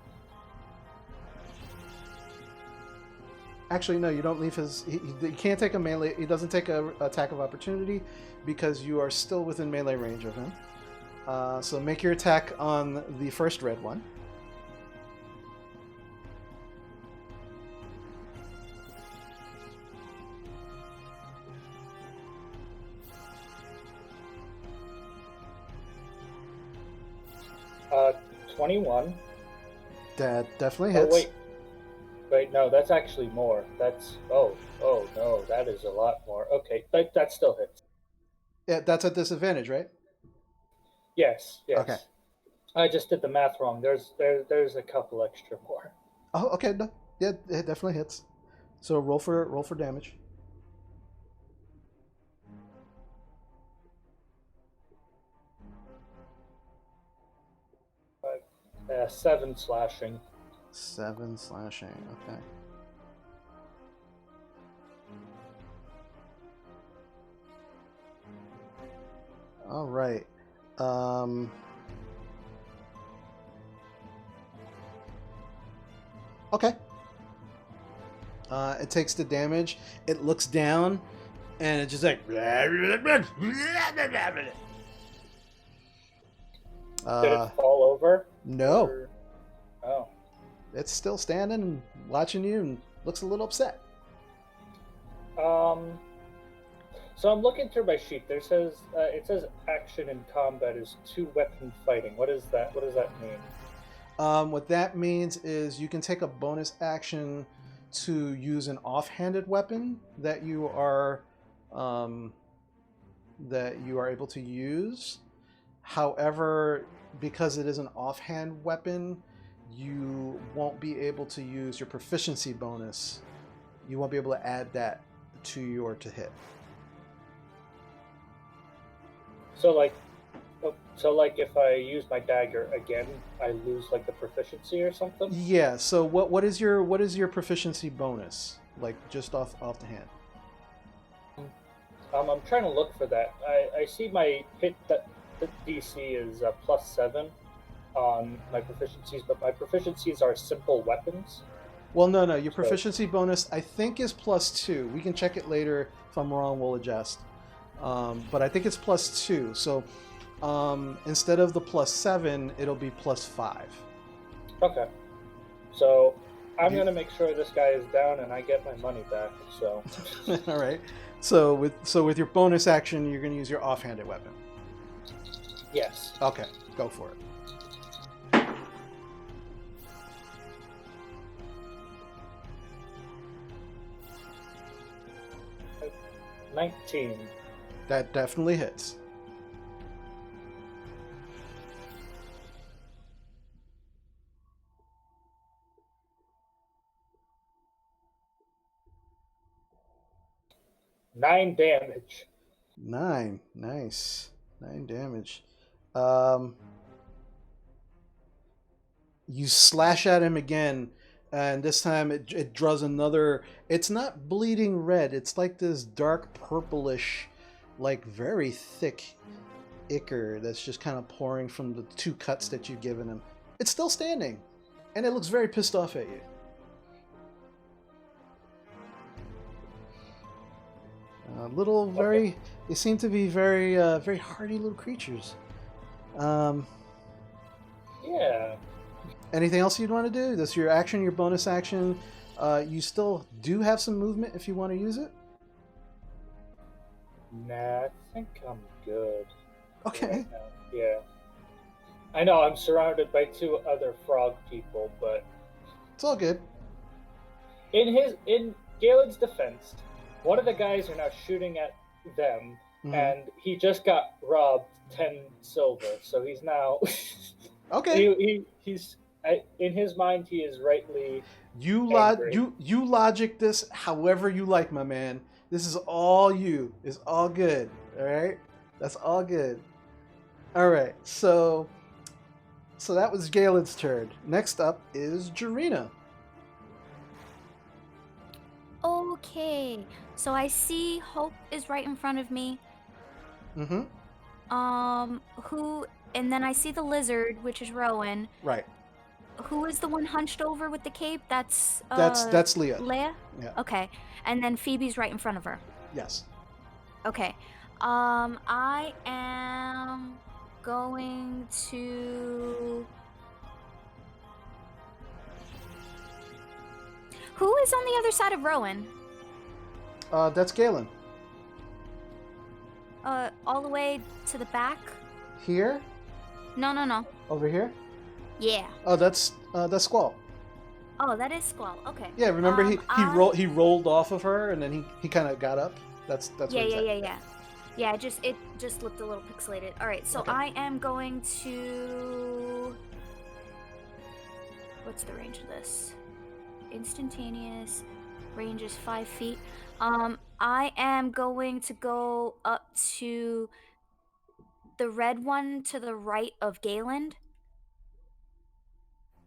A: Actually, no, you don't leave his. He can't take a melee. He doesn't take a attack of opportunity because you are still within melee range of him. So make your attack on the first red one.
F: Uh, 21.
A: That definitely hits.
F: Oh, wait, no, that's actually more. That's, oh no, that is a lot more. Okay, that still hits.
A: Yeah, that's at disadvantage, right?
F: Yes.
A: Okay.
F: I just did the math wrong. There's a couple extra more.
A: Oh, okay. No, yeah, it definitely hits. So roll for damage.
F: 7 slashing.
A: 7 slashing. Okay. All right. Okay. It takes the damage. It looks down, and it just like.
F: Did it fall over?
A: No.
F: Or... Oh.
A: It's still standing and watching you, and looks a little upset.
F: So I'm looking through my sheet. It says action in combat is 2-weapon fighting. What is that? What does that mean?
A: What that means is you can take a bonus action to use an offhanded weapon that you are able to use. However, because it is an offhand weapon, you won't be able to use your proficiency bonus. You won't be able to add that to your to hit.
F: So like if I use my dagger again, I lose like the proficiency or something?
A: Yeah. So what is your proficiency bonus? Like just off the hand.
F: I'm trying to look for that. I see my hit that the DC is +7 on my proficiencies, but my proficiencies are simple weapons.
A: Well, no. Your proficiency bonus I think is +2. We can check it later. If I'm wrong, we'll adjust. But I think it's +2. So instead of the +7, it'll be +5.
F: Okay. So I'm gonna make sure this guy is down and I get my money back. So.
A: All right. So with your bonus action, you're gonna use your offhanded weapon.
F: Yes.
A: Okay. Go for it.
F: 19.
A: That definitely hits.
F: Nine damage.
A: 9. Nice. 9 damage. You slash at him again, and this time it draws another. It's not bleeding red. It's like this dark purplish, like very thick ichor that's just kind of pouring from the 2 cuts that you've given him. It's still standing, and it looks very pissed off at you. They seem to be very hardy little creatures.
F: Yeah.
A: Anything else you'd want to do? That's your action, your bonus action. You still do have some movement if you want to use it.
F: Nah, I think I'm good.
A: Okay.
F: Right now. Yeah. I know I'm surrounded by 2 other frog people, but
A: It's all good.
F: in Galen's defense, one of the guys are now shooting at them, and he just got robbed 10 silver, so he's now
A: Okay.
F: In his mind, he is rightly
A: You
F: angry.
A: you logic this however you like, my man. This is all you. It's all good. All right, that's all good. All right, so that was Galen's turn. Next up is Jarena.
B: Okay, so I see Hope is right in front of me.
A: Mm-hmm.
B: And then I see the lizard, which is Rowan.
A: Right.
B: Who is the one hunched over with the cape? That's
A: Leah.
B: Leia?
A: Yeah.
B: Okay. And then Phoebe's right in front of her.
A: Yes.
B: Okay. I am going to... Who is on the other side of Rowan?
A: That's Galen.
B: All the way to the back?
A: Here?
B: No.
A: Over here?
B: Yeah.
A: Oh, that's Squall.
B: Oh, that is Squall. Okay.
A: Yeah, remember he rolled off of her and then he kind of got up. That's
B: Yeah. Yeah, it just looked a little pixelated. All right, so
A: Okay.
B: I am going to... What's the range of this? Instantaneous. Range is 5 feet. I am going to go up to the red one to the right of Galen.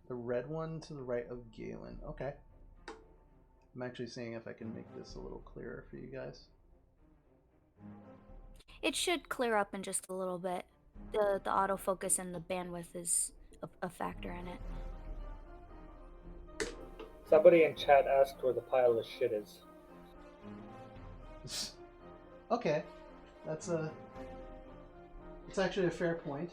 A: The red one to the right of Galen. Okay. I'm actually seeing if I can make this a little clearer for you guys.
B: It should clear up in just a little bit. The autofocus and the bandwidth is a factor in it.
F: Somebody in chat asked where the pile of shit is.
A: Okay, it's actually a fair point.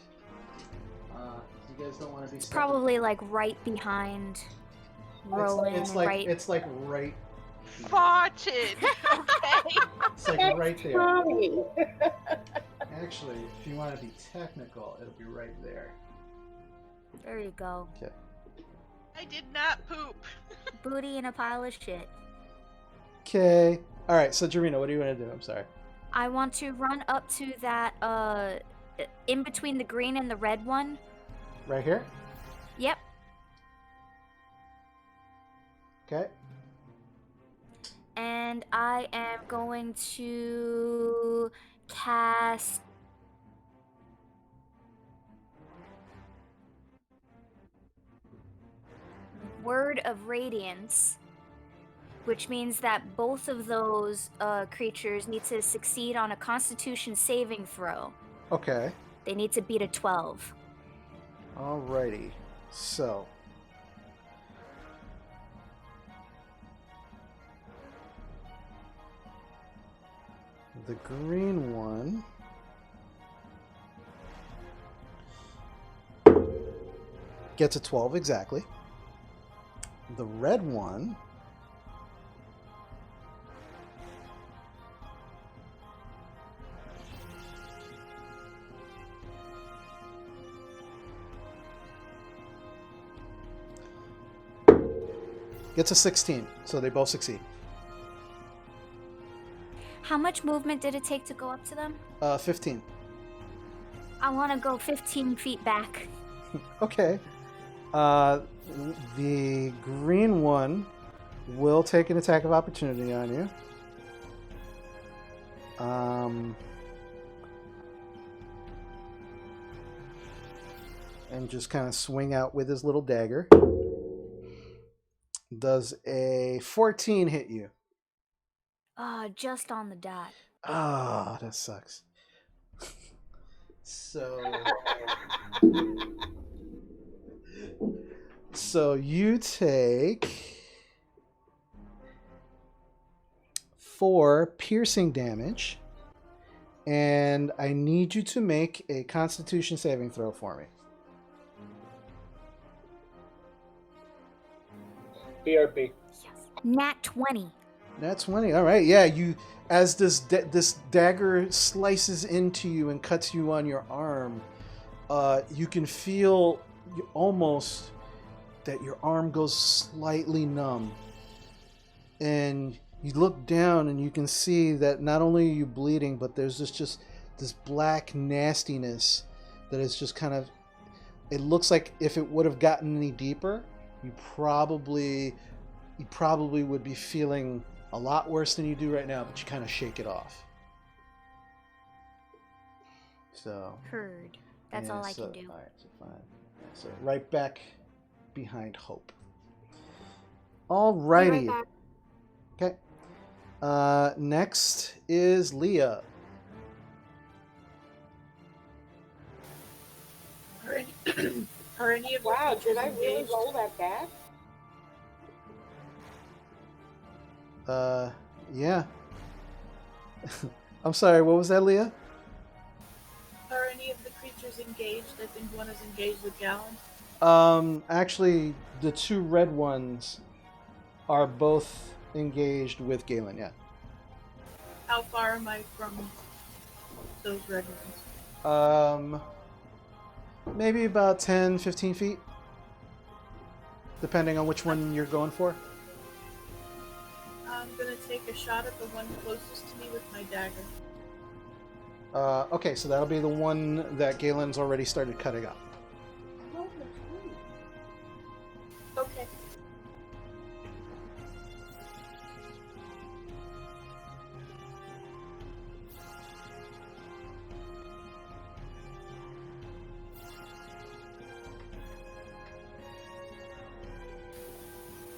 A: You guys don't want to be.
B: It's probably like right behind Rowan.
A: It's like right.
I: Spotted. Okay.
A: It's like right there.
H: Tommy.
A: Actually, if you want to be technical, it'll be right there.
B: There you go.
A: Okay.
I: I did not poop.
B: Booty in a pile of shit.
A: Okay. All right. So, Jarena, what do you want to do? I'm sorry.
B: I want to run up to that in between the green and the red one.
A: Right here.
B: Yep.
A: Okay.
B: And I am going to cast Word of Radiance, which means that both of those creatures need to succeed on a Constitution saving throw.
A: Okay.
B: They need to beat a 12.
A: Alrighty. So. The green one gets a 12 exactly. The red one gets a 16, so they both succeed.
B: How much movement did it take to go up to them?
A: 15.
B: I want to go 15 feet back.
A: Okay. The green one will take an attack of opportunity on you. And just kind of swing out with his little dagger. Does a 14 hit you?
B: Just on the dot.
A: Ah, that sucks. So you take 4 piercing damage, and I need you to make a Constitution saving throw for me.
F: BRB.
B: Nat 20.
A: Nat 20. All right. Yeah, you as this dagger slices into you and cuts you on your arm, you can feel almost that your arm goes slightly numb. And you look down and you can see that not only are you bleeding, but there's just this black nastiness that is just kind of It looks like if it would have gotten any deeper, you probably would be feeling a lot worse than you do right now, but you kind of shake it off. So
B: Heard. That's all I can do.
A: All right, so fine. So right back behind Hope. All
E: Be
A: righty.
E: right back.
A: Okay. Next is Leah.
D: Are any of the
H: Wow,
D: creatures
H: did I really
D: engaged?
H: roll that bad?
A: Yeah. I'm sorry, what was that, Leah?
D: Are any of the creatures engaged? I think one is engaged with Gallon.
A: Actually, the two red ones are both engaged with Galen, yeah.
D: How far am I from those red ones?
A: Maybe about 10, 15 feet. Depending on which one you're going for.
D: I'm gonna take a shot at the one closest to me with my dagger.
A: Okay, so that'll be the one that Galen's already started cutting up.
D: Okay.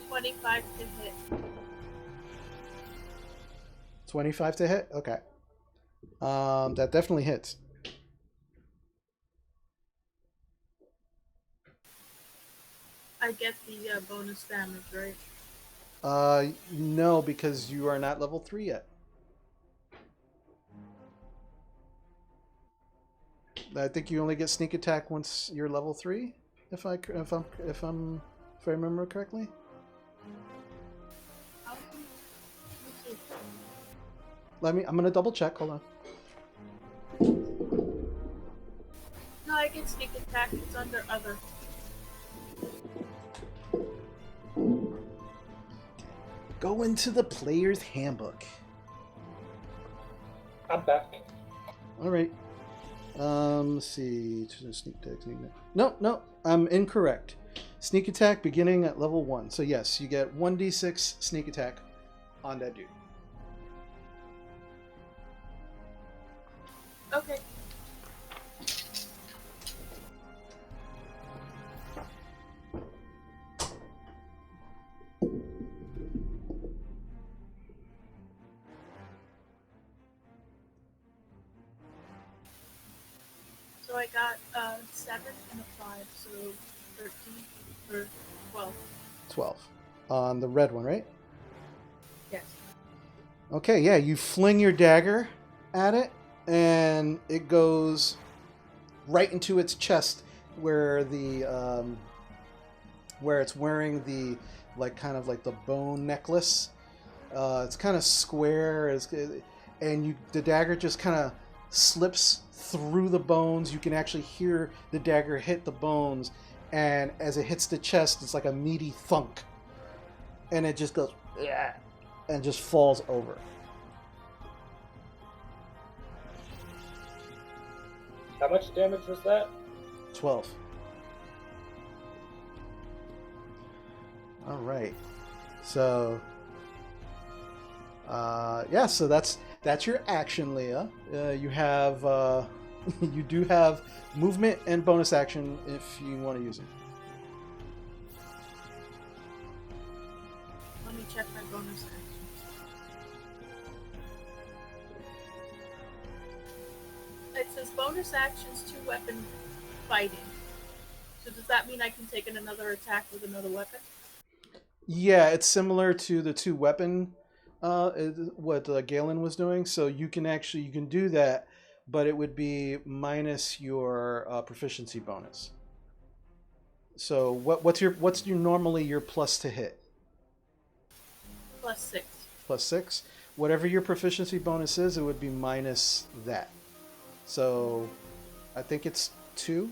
D: $25 to hit.
A: 25 to hit? Okay. That definitely hits.
D: I get the bonus damage, right?
A: No, because you are not level 3 yet. I think you only get sneak attack once you're level 3, if I remember correctly. I'm gonna double check. Hold on.
D: No, I get sneak attack. It's under other.
A: Go into the player's handbook.
F: I'm back.
A: All right. Let's see. Sneak attack. No, I'm incorrect. Sneak attack beginning at level 1. So yes, you get 1d6 sneak attack on that dude.
D: Okay. So I got 7 and a 5, so 13 or 12.
A: 12 on the red one, right?
D: Yes.
A: Okay, yeah, you fling your dagger at it, and it goes right into its chest, where the where it's wearing the kind of the bone necklace. It's kind of square, and the dagger just kind of slips through the bones. You can actually hear the dagger hit the bones, and as it hits the chest, it's like a meaty thunk, and it just goes, yeah, and just falls over.
F: How much damage was that?
A: 12. All right. So, yeah. So that's your action, Leah. You have you do have movement and bonus action if you want to use it.
D: Let me check my bonus actions. It says bonus actions 2 weapon fighting. So does that mean I can take another attack with another weapon?
A: Yeah, it's similar to the 2 weapon. What Galen was doing. So you can do that, but it would be minus your proficiency bonus. So what's your normally your plus to hit?
D: +6.
A: +6. Whatever your proficiency bonus is, it would be minus that. So I think it's 2.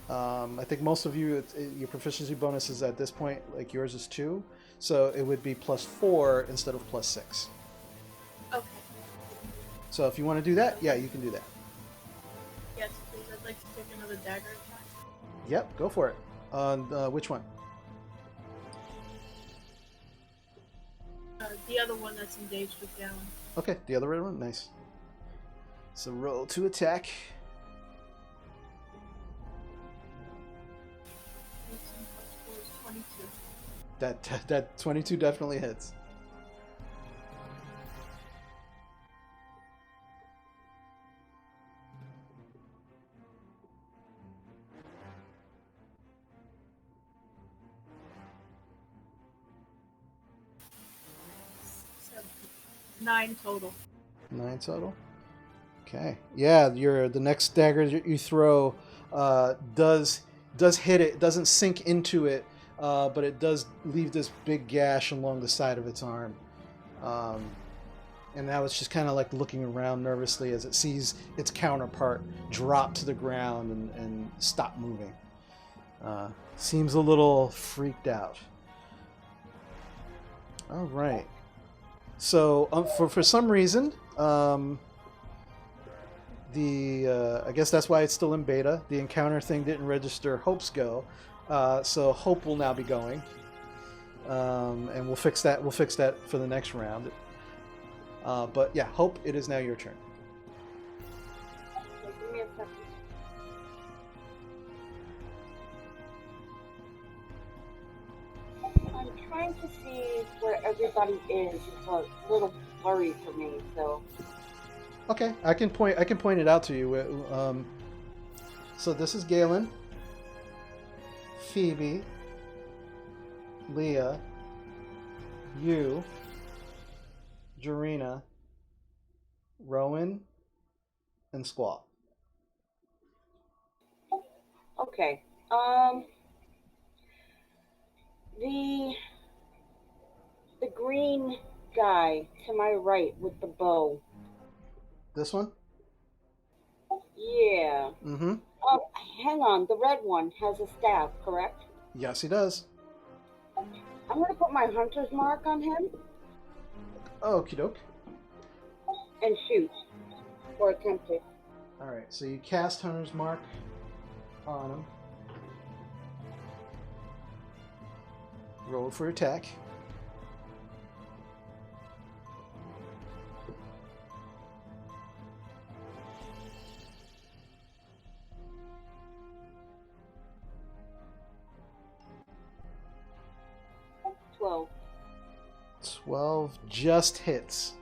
A: I think most of you, your proficiency bonus is at this point, like yours is 2. So it would be +4 instead of +6.
D: Okay.
A: So if you want to do that, yeah, you can do that.
D: Yes, please. I'd like to take another dagger attack.
A: Yep, go for it. On which one?
D: The other one that's engaged with Galen.
A: Okay, the other red one. Nice. So roll to attack.
D: 18 plus 4 is 22.
A: That 22 definitely hits.
D: So, 9 total.
A: 9 total. Okay. Yeah, the next dagger you throw does hit it. It doesn't sink into it, but it does leave this big gash along the side of its arm. And now it's just kind of like looking around nervously as it sees its counterpart drop to the ground and stop moving. Seems a little freaked out. All right. So for some reason, I guess that's why it's still in beta. The encounter thing didn't register Hope's go, so Hope will now be going, and we'll fix that. We'll fix that for the next round. But yeah, Hope, it is now your turn.
H: Give me a second. I'm trying to see where everybody is. It's a little blurry for me, so.
A: Okay, I can point it out to you. So this is Galen, Phoebe, Leah, you, Jarena, Rowan, and Squall.
H: Okay. The green guy to my right with the bow.
A: This one?
H: Yeah.
A: Mm-hmm.
H: Oh, hang on. The red one has a staff, correct?
A: Yes, he does.
H: I'm gonna put my hunter's mark on him
A: Okie doke.
H: and shoot, or attempt to.
A: All right, so you cast Hunter's Mark on him. Roll for attack.
H: Twelve.
A: 12 just hits.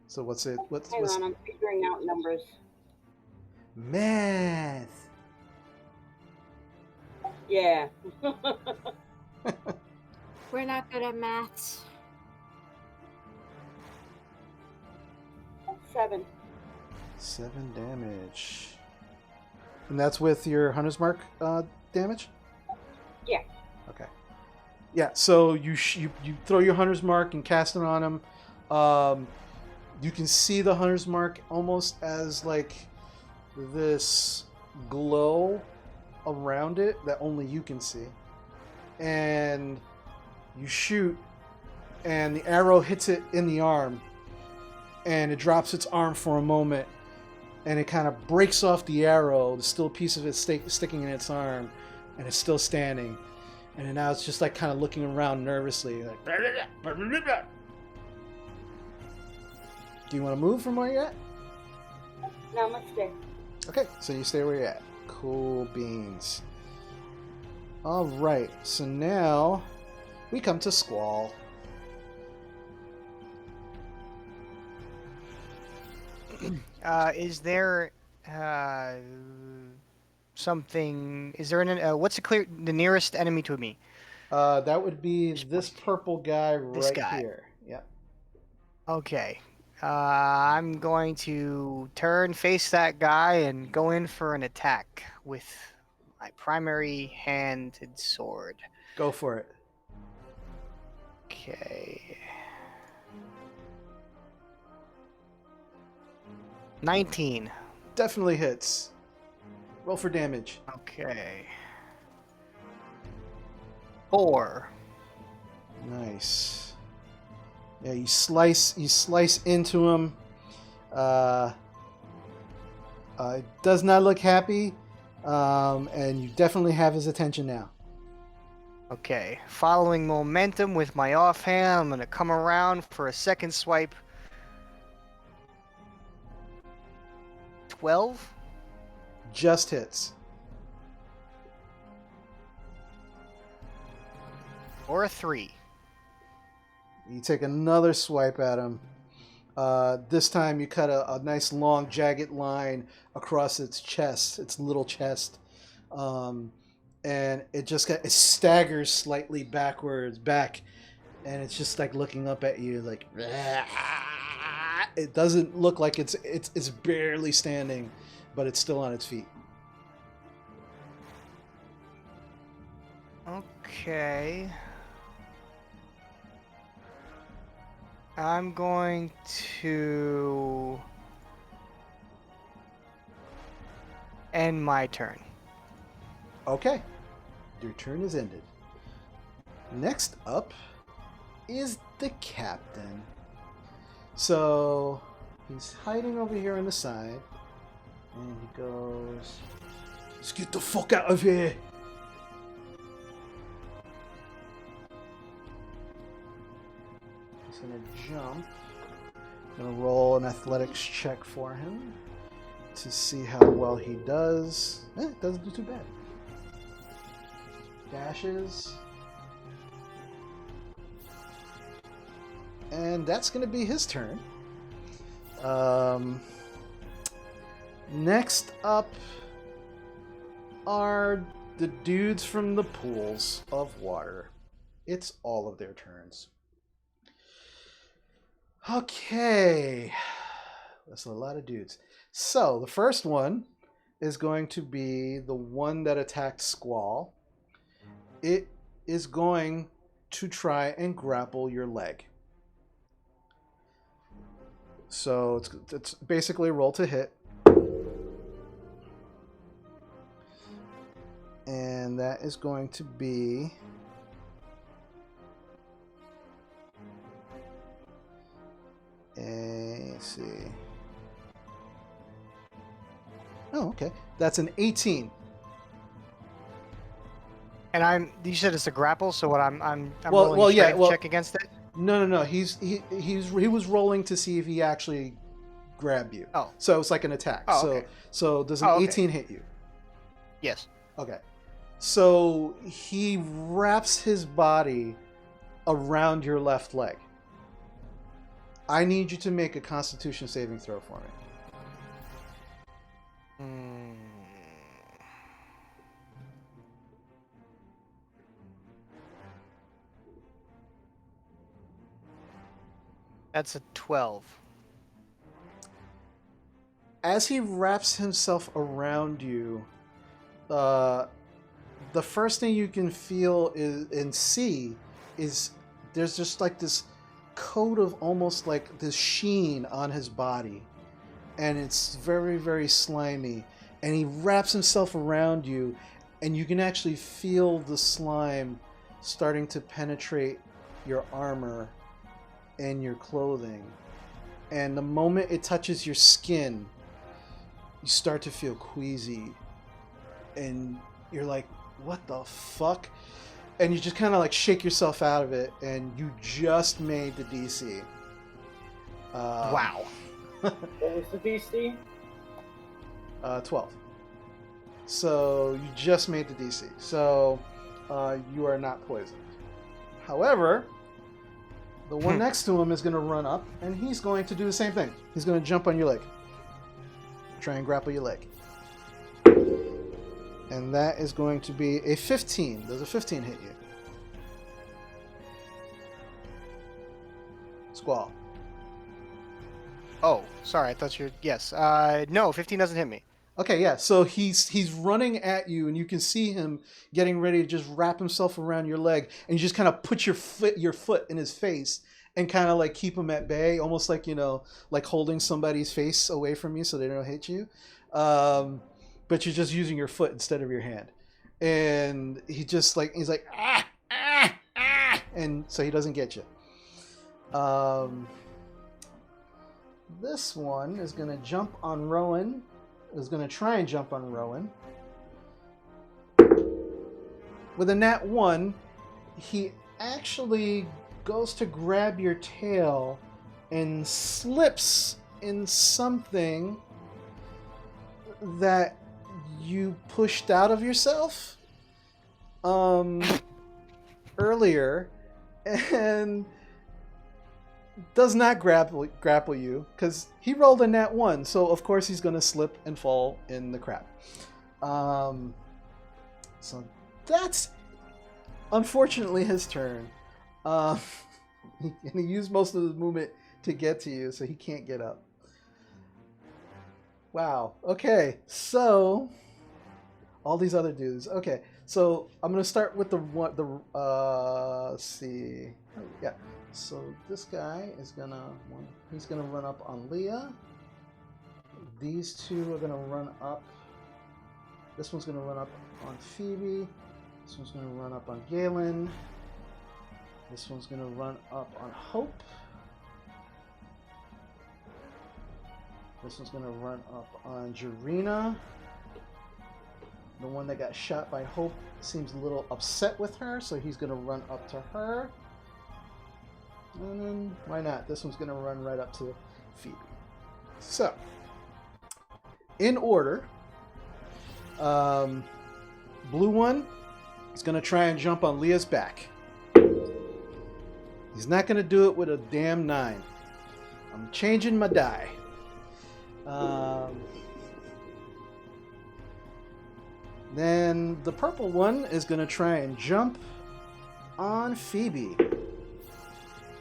A: So what's it?
H: Hang on, I'm figuring out numbers.
A: Math.
H: Yeah.
E: We're not good at maths.
H: 7.
A: 7 damage. And that's with your Hunter's Mark damage?
H: Yeah.
A: Okay. Yeah, so you throw your Hunter's Mark and cast it on him. You can see the Hunter's Mark almost as like this glow around it that only you can see. And you shoot, and the arrow hits it in the arm, and it drops its arm for a moment, and it kind of breaks off the arrow. There's still a piece of it sticking in its arm, and it's still standing. And now it's just like kind of looking around nervously, like. Do you want to move from where you're at?
H: No, I'm gonna stay.
A: Okay, so you stay where you're at. Cool beans. All right, so now we come to Squall.
C: Is there something? Is there what's the nearest enemy to me?
A: That would be this purple guy
C: This
A: right
C: guy.
A: here. Yep.
C: Okay. I'm going to face that guy and go in for an attack with my primary handed sword.
A: Go for it.
C: Okay. 19.
A: Definitely hits. Roll for damage.
C: Okay. 4.
A: Nice. Yeah, you slice into him. It does not look happy, and you definitely have his attention now.
C: Okay. Following momentum with my offhand, I'm going to come around for a second swipe. 12?
A: Just hits.
C: Or a 3.
A: You take another swipe at him. This time you cut a nice long jagged line across its chest, its little chest. And it staggers slightly back, and it's just like looking up at you like it doesn't look like it's barely standing, but it's still on its feet.
C: Okay. I'm going to end my turn.
A: Okay. Your turn is ended. Next up is the captain. So he's hiding over here on the side. And he goes, "Let's get the fuck out of here." He's gonna jump. Gonna roll an athletics check for him to see how well he does. Doesn't do too bad. Dashes. And that's going to be his turn. Next up are the dudes from the pools of water. It's all of their turns. Okay. That's a lot of dudes. So the first one is going to be the one that attacked Squall. It is going to try and grapple your leg. So it's basically a roll to hit. And that is going to be let's see. Oh, okay. That's an 18.
C: And you said it's a grapple, so what I'm rolling check against it?
A: No. He was rolling to see if he actually grabbed you.
C: Oh.
A: So it's like an attack.
C: Okay.
A: So does an 18 hit you?
C: Yes.
A: Okay. So he wraps his body around your left leg. I need you to make a Constitution saving throw for me.
C: That's a 12.
A: As he wraps himself around you, the first thing you can feel is there's just like this coat of almost like this sheen on his body, and it's very, very slimy. And he wraps himself around you, and you can actually feel the slime starting to penetrate your armor and your clothing. And the moment it touches your skin, you start to feel queasy, and you're like, what the fuck? And you just kind of like shake yourself out of it, and you just made the DC.
C: Wow.
F: What was the DC?
A: 12. So you just made the DC. So you are not poisoned. However, the one next to him is going to run up, and he's going to do the same thing. He's going to jump on your leg. Try and grapple your leg. And that is going to be a 15. Does a 15 hit you? Squall.
C: Oh, sorry. I thought you're... Yes. No, 15 doesn't hit me.
A: Okay, yeah. So he's running at you, and you can see him getting ready to just wrap himself around your leg, and you just kind of put your foot in his face, and kind of like keep them at bay, almost like, like holding somebody's face away from you so they don't hit you. But you're just using your foot instead of your hand. And he's like, ah, ah, ah, and so he doesn't get you. This one is going to jump on Rowan. Is going to try and jump on Rowan. With a nat 1, he actually goes to grab your tail and slips in something that you pushed out of yourself earlier, and does not grapple you because he rolled a nat 1, so of course he's going to slip and fall in the crap. So that's unfortunately his turn. And he used most of his movement to get to you, so he can't get up. Wow. Okay, so all these other dudes. Okay, so I'm gonna start with let's see. Yeah. So this guy is he's gonna run up on Leah. These two are gonna run up. This one's gonna run up on Phoebe. This one's gonna run up on Galen. This one's gonna run up on Hope. This one's gonna run up on Jarena. The one that got shot by Hope seems a little upset with her, so he's gonna run up to her. And then, why not? This one's gonna run right up to Phoebe. So, in order, blue one is gonna try and jump on Leah's back. He's not gonna do it with a damn 9. I'm changing my die. Then the purple one is going to try and jump on Phoebe.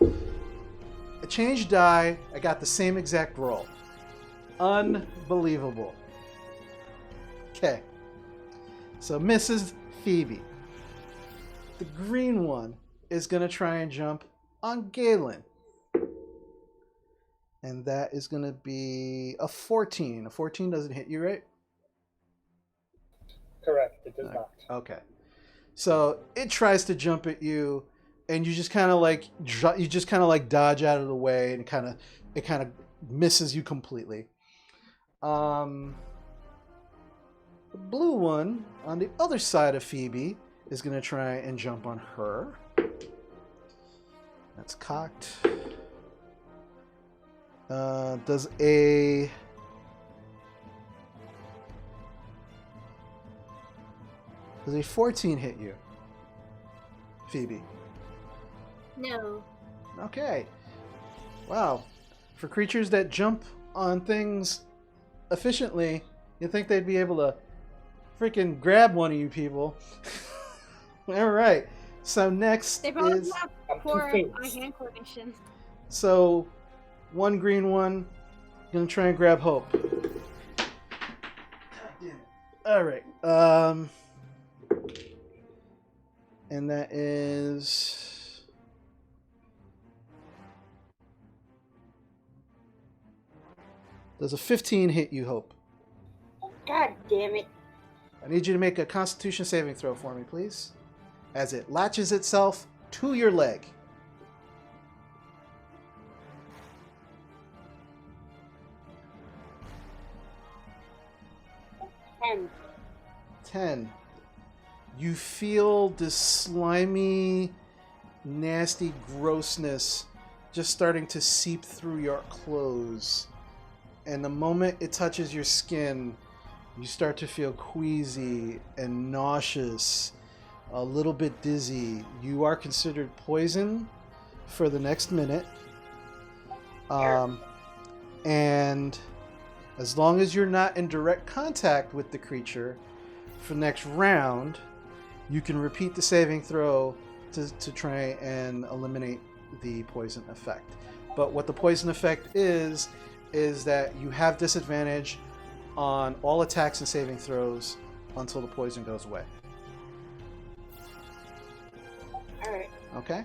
A: I changed die. I got the same exact roll. Unbelievable. Okay. So Mrs. Phoebe. The green one is going to try and jump on Galen. And that is going to be a 14. A 14 doesn't hit you, right?
F: Correct. It does not.
A: Okay. So it tries to jump at you, and you just kind of like dodge out of the way, and it kind of misses you completely. The blue one on the other side of Phoebe is going to try and jump on her. That's cocked. Does a 14 hit you, Phoebe?
E: No.
A: Okay. Wow. For creatures that jump on things efficiently, you'd think they'd be able to freaking grab one of you people. All right. So next
E: They probably
A: is...
E: have poor hand coordination.
A: So, one green one. Gonna try and grab Hope. God damn it. Alright. And that is... Does a 15 hit you, Hope?
H: God damn it.
A: I need you to make a Constitution saving throw for me, please. As it latches itself to your leg. 10. You feel this slimy, nasty grossness just starting to seep through your clothes. And the moment it touches your skin, you start to feel queasy and nauseous, a little bit dizzy. You are considered poison for the next minute. And as long as you're not in direct contact with the creature for the next round, you can repeat the saving throw to try and eliminate the poison effect. But what the poison effect is that you have disadvantage on all attacks and saving throws until the poison goes away.
H: Alright.
A: Okay?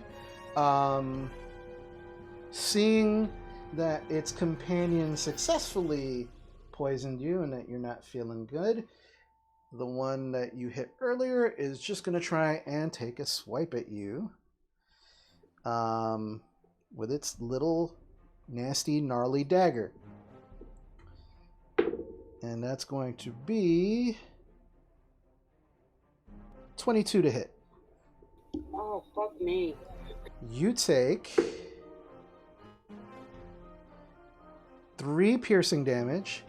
A: seeing that its companion successfully poisoned you and that you're not feeling good, the one that you hit earlier is just going to try and take a swipe at you with its little nasty, gnarly dagger. And that's going to be 22 to hit.
H: Oh, fuck me.
A: You take 3 piercing damage,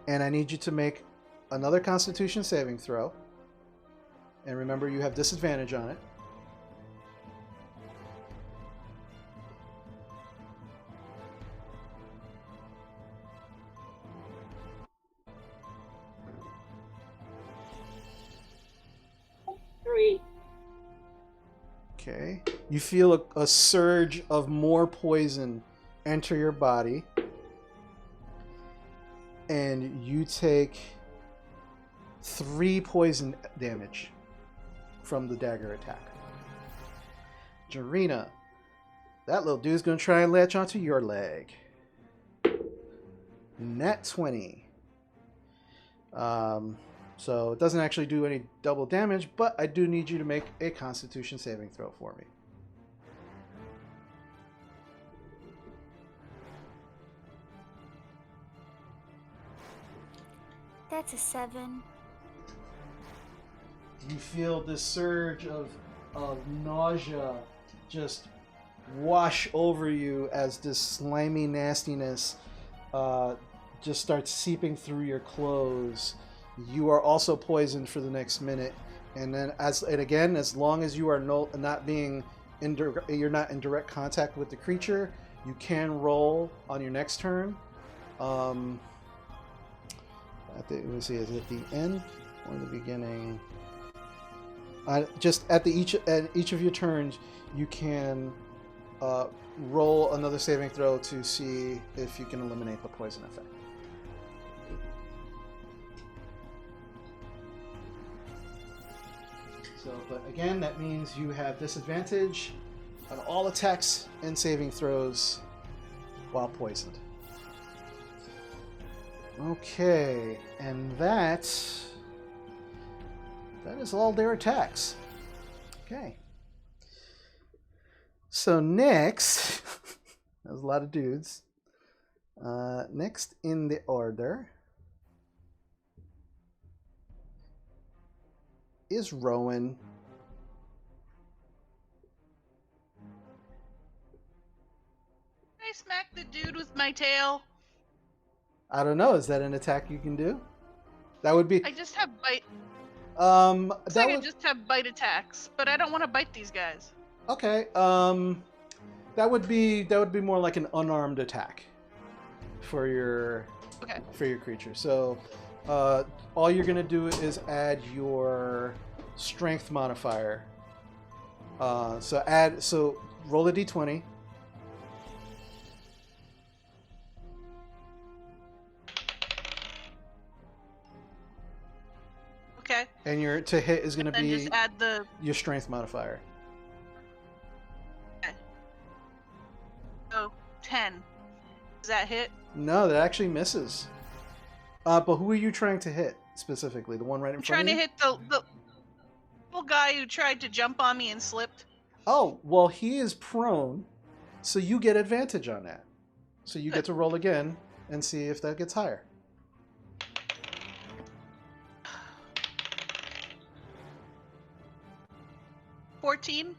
A: and I need you to make another Constitution saving throw. And remember, you have disadvantage on it. Okay. You feel a surge of more poison enter your body. And you take 3 poison damage from the dagger attack. Jarina, that little dude's going to try and latch onto your leg. Nat 20. So it doesn't actually do any double damage, but I do need you to make a Constitution saving throw for me.
B: That's a 7.
A: You feel this surge of nausea just wash over you as this slimy nastiness just starts seeping through your clothes. You are also poisoned for the next minute, and then as long as you are not being you're not in direct contact with the creature, you can roll on your next turn. Let me see, is it the end or the beginning? Just at each of your turns, you can roll another saving throw to see if you can eliminate the poison effect. So, but again, that means you have disadvantage on all attacks and saving throws while poisoned. Okay, and that is all their attacks. Okay. So next, there's a lot of dudes. Next in the order is Rowan.
I: Can I smack the dude with my tail?
A: I don't know. Is that an attack you can do? That would be.
I: I just have bite.
A: That
I: I
A: would
I: just have bite attacks, but I don't want to bite these guys.
A: okay. That would be more like an unarmed attack for your creature. So, all you're gonna do is add your strength modifier. So roll a d20.
I: Okay.
A: And your to hit is going to
I: Then
A: be
I: just add
A: your strength modifier.
I: Okay. So 10. Does that hit?
A: No, that actually misses. But who are you trying to hit specifically? The one right in
I: I'm
A: front
I: trying
A: of you?
I: to hit the little guy who tried to jump on me and slipped.
A: Oh, well, he is prone, so you get advantage on that. So you get to roll again and see if that gets higher.
I: $14.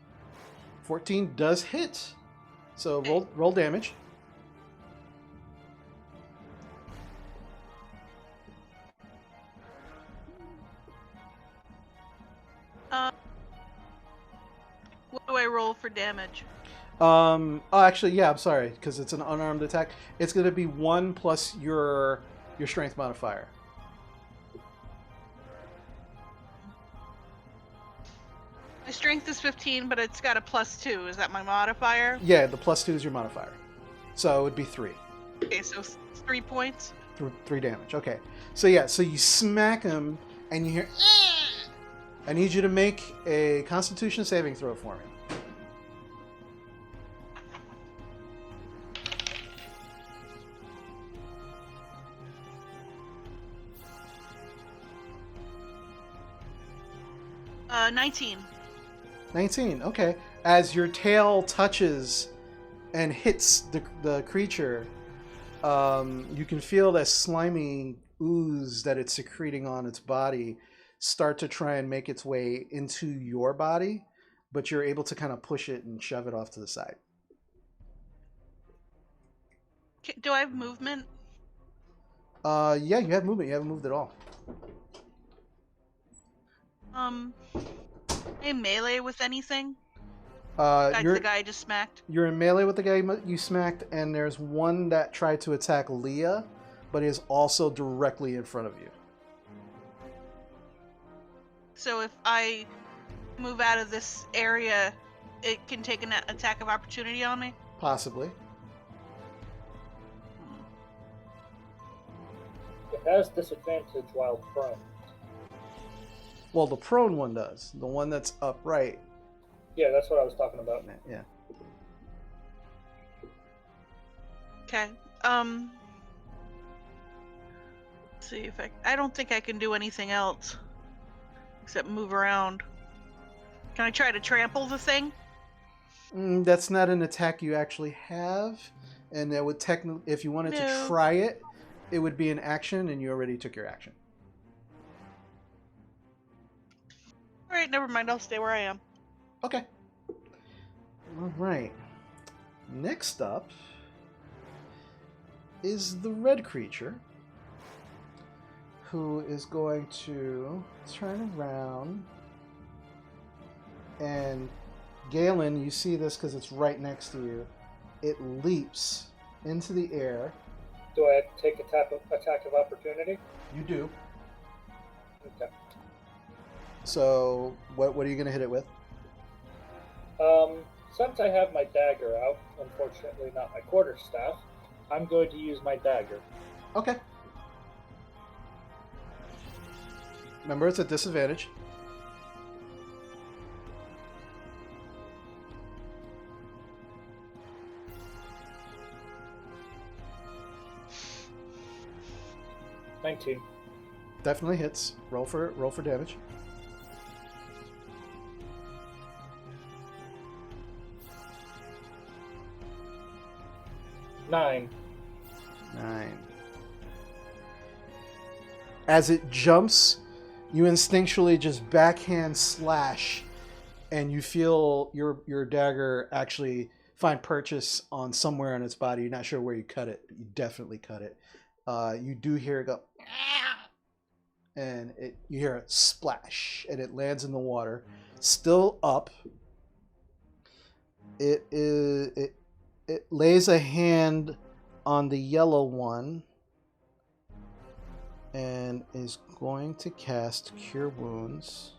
A: 14 does hit. So roll damage.
I: What do I roll for damage?
A: Oh, actually, yeah, I'm sorry, because it's an unarmed attack. It's going to be 1 plus your strength modifier.
I: My strength is 15, but it's got a +2. Is that my modifier?
A: Yeah, the +2 is your modifier. So it would be 3.
I: Okay, so 3 points.
A: 3 damage. Okay. So yeah, so you smack him and you hear "Ah!" I need you to make a Constitution saving throw for me.
I: 19.
A: 19. Okay. As your tail touches and hits the creature, you can feel that slimy ooze that it's secreting on its body start to try and make its way into your body, but you're able to kind of push it and shove it off to the side.
I: Do I have movement?
A: Yeah, you have movement. You haven't moved at all.
I: A melee with anything?
A: You're
I: The guy I just smacked.
A: You're in melee with the guy you smacked, and there's one that tried to attack Leah, but is also directly in front of you.
I: So if I move out of this area, it can take an attack of opportunity on me?
A: Possibly.
F: It has disadvantage while prone.
A: Well, the prone one does. The one that's upright.
F: Yeah, that's what I was talking about.
A: Yeah.
I: Okay. Let's see if I don't think I can do anything else except move around. Can I try to trample the thing?
A: That's not an attack you actually have, and that would technically, if you wanted to try it, it would be an action, and you already took your action.
I: All right, never mind. I'll stay where I am.
A: Okay. All right. Next up is the red creature, who is going to turn around. And Galen, you see this because it's right next to you. It leaps into the air.
F: Do I take attack of opportunity?
A: You do.
F: Okay.
A: So, what are you going to hit it with?
F: Since I have my dagger out, unfortunately not my quarterstaff, I'm going to use my dagger.
A: Okay. Remember, it's a disadvantage.
F: $19.
A: Definitely hits. Roll for damage.
F: $9.
A: 9. As it jumps, you instinctually just backhand slash, and you feel your dagger actually find purchase on somewhere on its body. You're not sure where you cut it, but you definitely cut it. You do hear it go, and you hear a splash, and it lands in the water, still up. It lays a hand on the yellow one and is going to cast Cure Wounds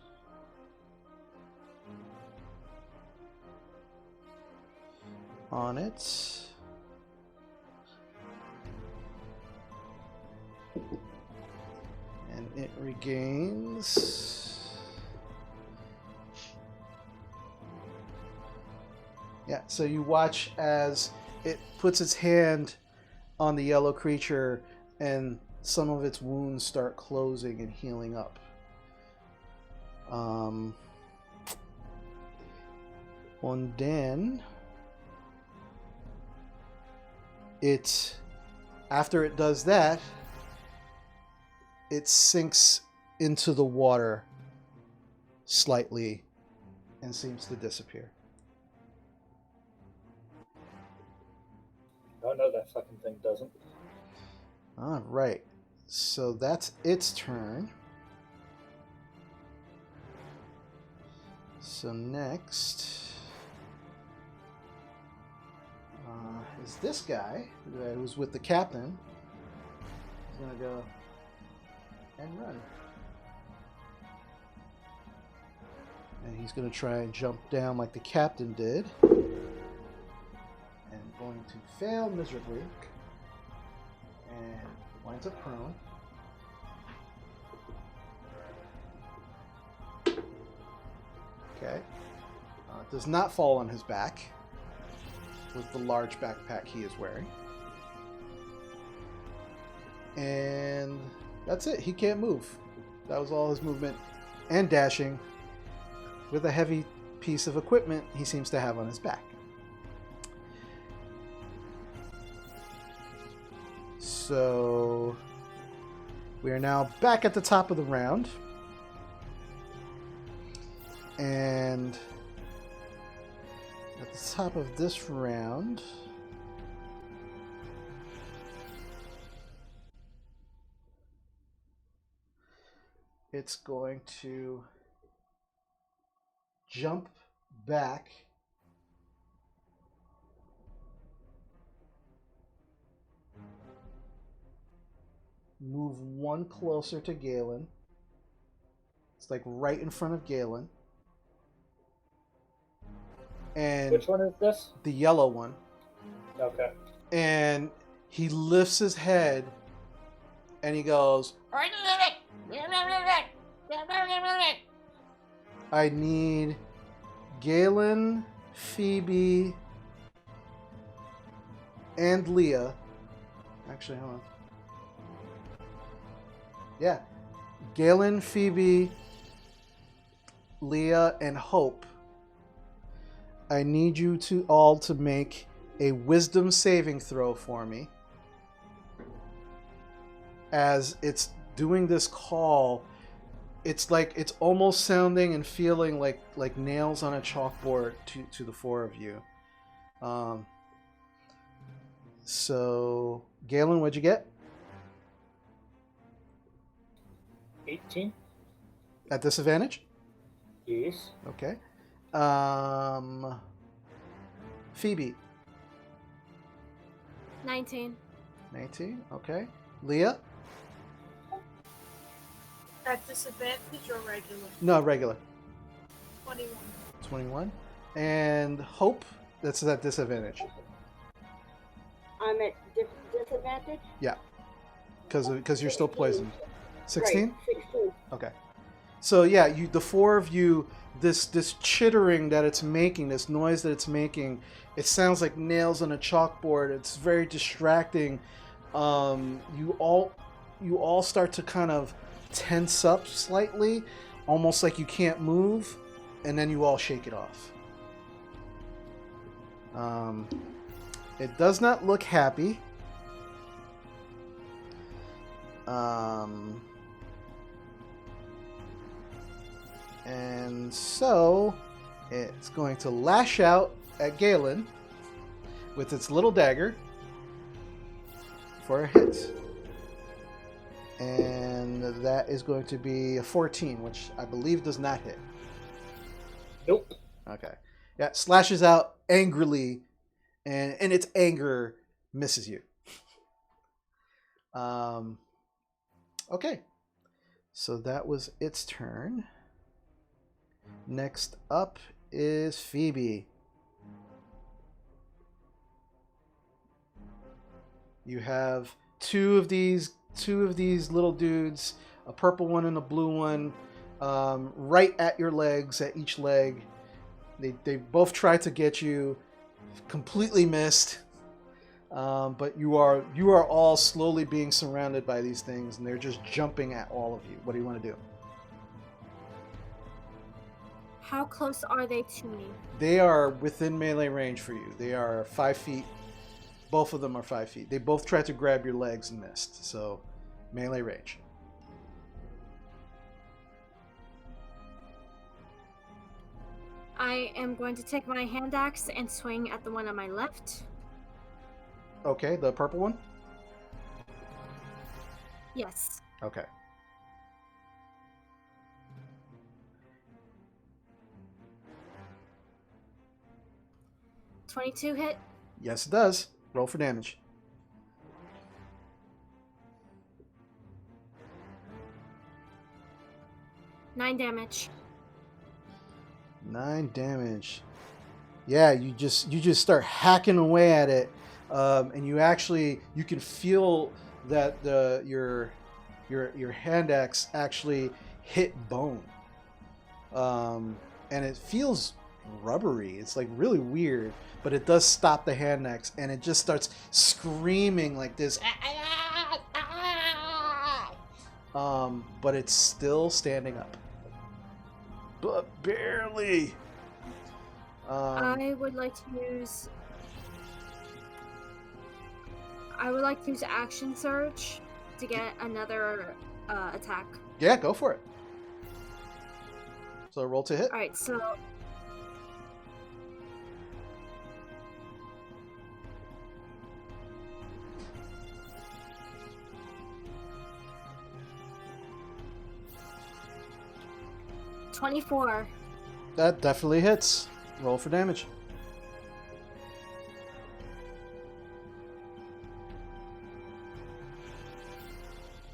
A: on it. And it regains... Yeah, so you watch as it puts its hand on the yellow creature and some of its wounds start closing and healing up. And then after it does that, it sinks into the water slightly and seems to disappear.
F: Oh no, that fucking thing doesn't.
A: All right. So that's its turn. So next is this guy who's with the captain. He's going to go and run. And he's going to try and jump down like the captain did. And going to fail miserably. And winds up prone. Okay. Does not fall on his back with the large backpack he is wearing. And that's it. He can't move. That was all his movement and dashing. with a heavy piece of equipment he seems to have on his back. So we are now back at the top of the round. And at the top of this round, it's going to jump back move one closer to Galen. It's like right in front of Galen. And
F: which one is this?
A: the yellow one.
F: Okay.
A: And he lifts his head and he goes, I need Galen, Phoebe, and Leah. Actually, hold on. Yeah. Galen, Phoebe, Leah, and Hope. I need you to all to make a wisdom saving throw for me. As it's doing this call, it's like it's almost sounding and feeling like nails on a chalkboard to the four of you. So Galen, what'd you get?
F: 18.
A: At disadvantage?
F: Yes.
A: Okay. Phoebe.
E: 19.
A: 19. Okay. Leah?
D: At disadvantage or regular?
A: No, regular.
D: 21.
A: 21. And Hope? That's at disadvantage.
H: I'm at disadvantage?
A: Yeah. Because you're still poisoned. 16?
H: Right, 16.
A: Okay. So yeah, the four of you, this chittering that it's making, this noise that it's making, it sounds like nails on a chalkboard. It's very distracting. You all start to kind of tense up slightly, almost like you can't move, and then you all shake it off. It does not look happy. And so it's going to lash out at Galen with its little dagger for a hit. And that is going to be a 14, which I believe does not hit.
F: Nope.
A: Okay. Yeah, slashes out angrily, and its anger misses you. Okay. So that was its turn. Next up is Phoebe. You have two of these little dudes, a purple one and a blue one, right at your legs, at each leg. They both try to get you, completely missed. But you are all slowly being surrounded by these things, and they're just jumping at all of you. What do you want to do?
E: How close are they to me?
A: They are within melee range for you. They are 5 feet. Both of them are 5 feet. They both tried to grab your legs and missed. So, melee range.
E: I am going to take my hand axe and swing at the one on my left.
A: Okay, the purple one?
E: Yes.
A: Okay.
E: $22 hit.
A: Yes, it does. Roll for damage.
E: $9 damage.
A: 9 damage. Yeah, you just start hacking away at it, and you can feel that your hand axe actually hit bone, and it feels rubbery. It's like really weird, but it does stop the hand axe, and it just starts screaming like this. But it's still standing up. but barely.
E: I would like to use action surge to get another attack.
A: Yeah, go for it. So roll to hit.
E: All right, so 24.
A: That definitely hits. Roll for damage.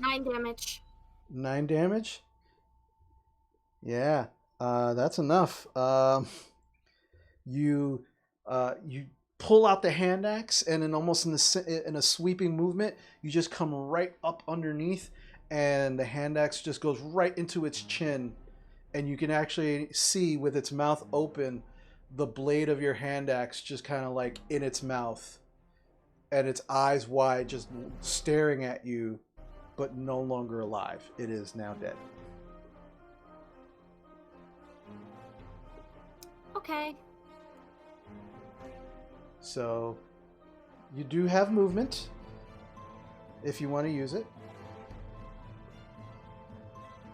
E: Nine damage.
A: 9 damage. Yeah, that's enough. You pull out the hand axe, and then almost in a sweeping movement, you just come right up underneath, and the hand axe just goes right into its chin, and you can actually see with its mouth open, the blade of your hand axe just kind of like in its mouth, and its eyes wide, just staring at you, but no longer alive. It is now dead.
E: Okay.
A: So you do have movement if you want to use it,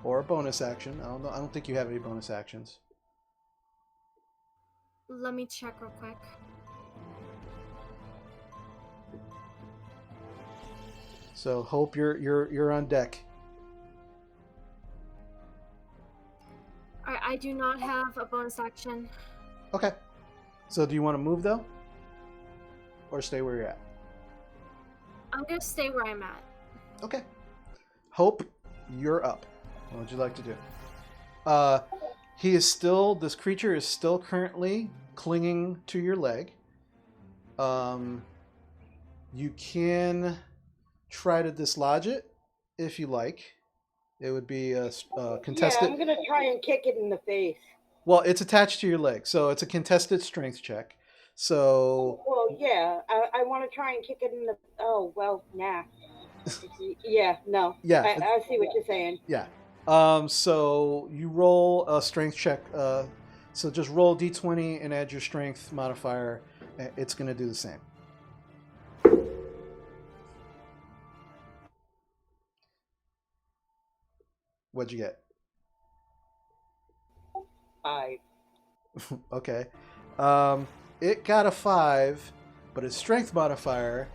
A: or a bonus action. I don't think you have any bonus actions.
E: Let me check real quick.
A: So Hope, you're on deck.
E: I do not have a bonus action.
A: Okay. So do you want to move though, or stay where you're at?
E: I'm gonna stay where I'm at.
A: Okay. Hope, you're up. What would you like to do? This creature is still currently clinging to your leg. You can try to dislodge it if you like. It would be a contested.
H: Yeah, I'm gonna try and kick it in the face.
A: Well, it's attached to your leg, so it's a contested strength check. So.
H: Well, yeah, I want to try and kick it in the. Oh well, nah. Yeah, no.
A: Yeah.
H: I see what you're saying.
A: Yeah. So you roll a strength check. So just roll d20 and add your strength modifier. It's going to do the same. What'd you get?
H: 5.
A: Okay. It got a 5, but its strength modifier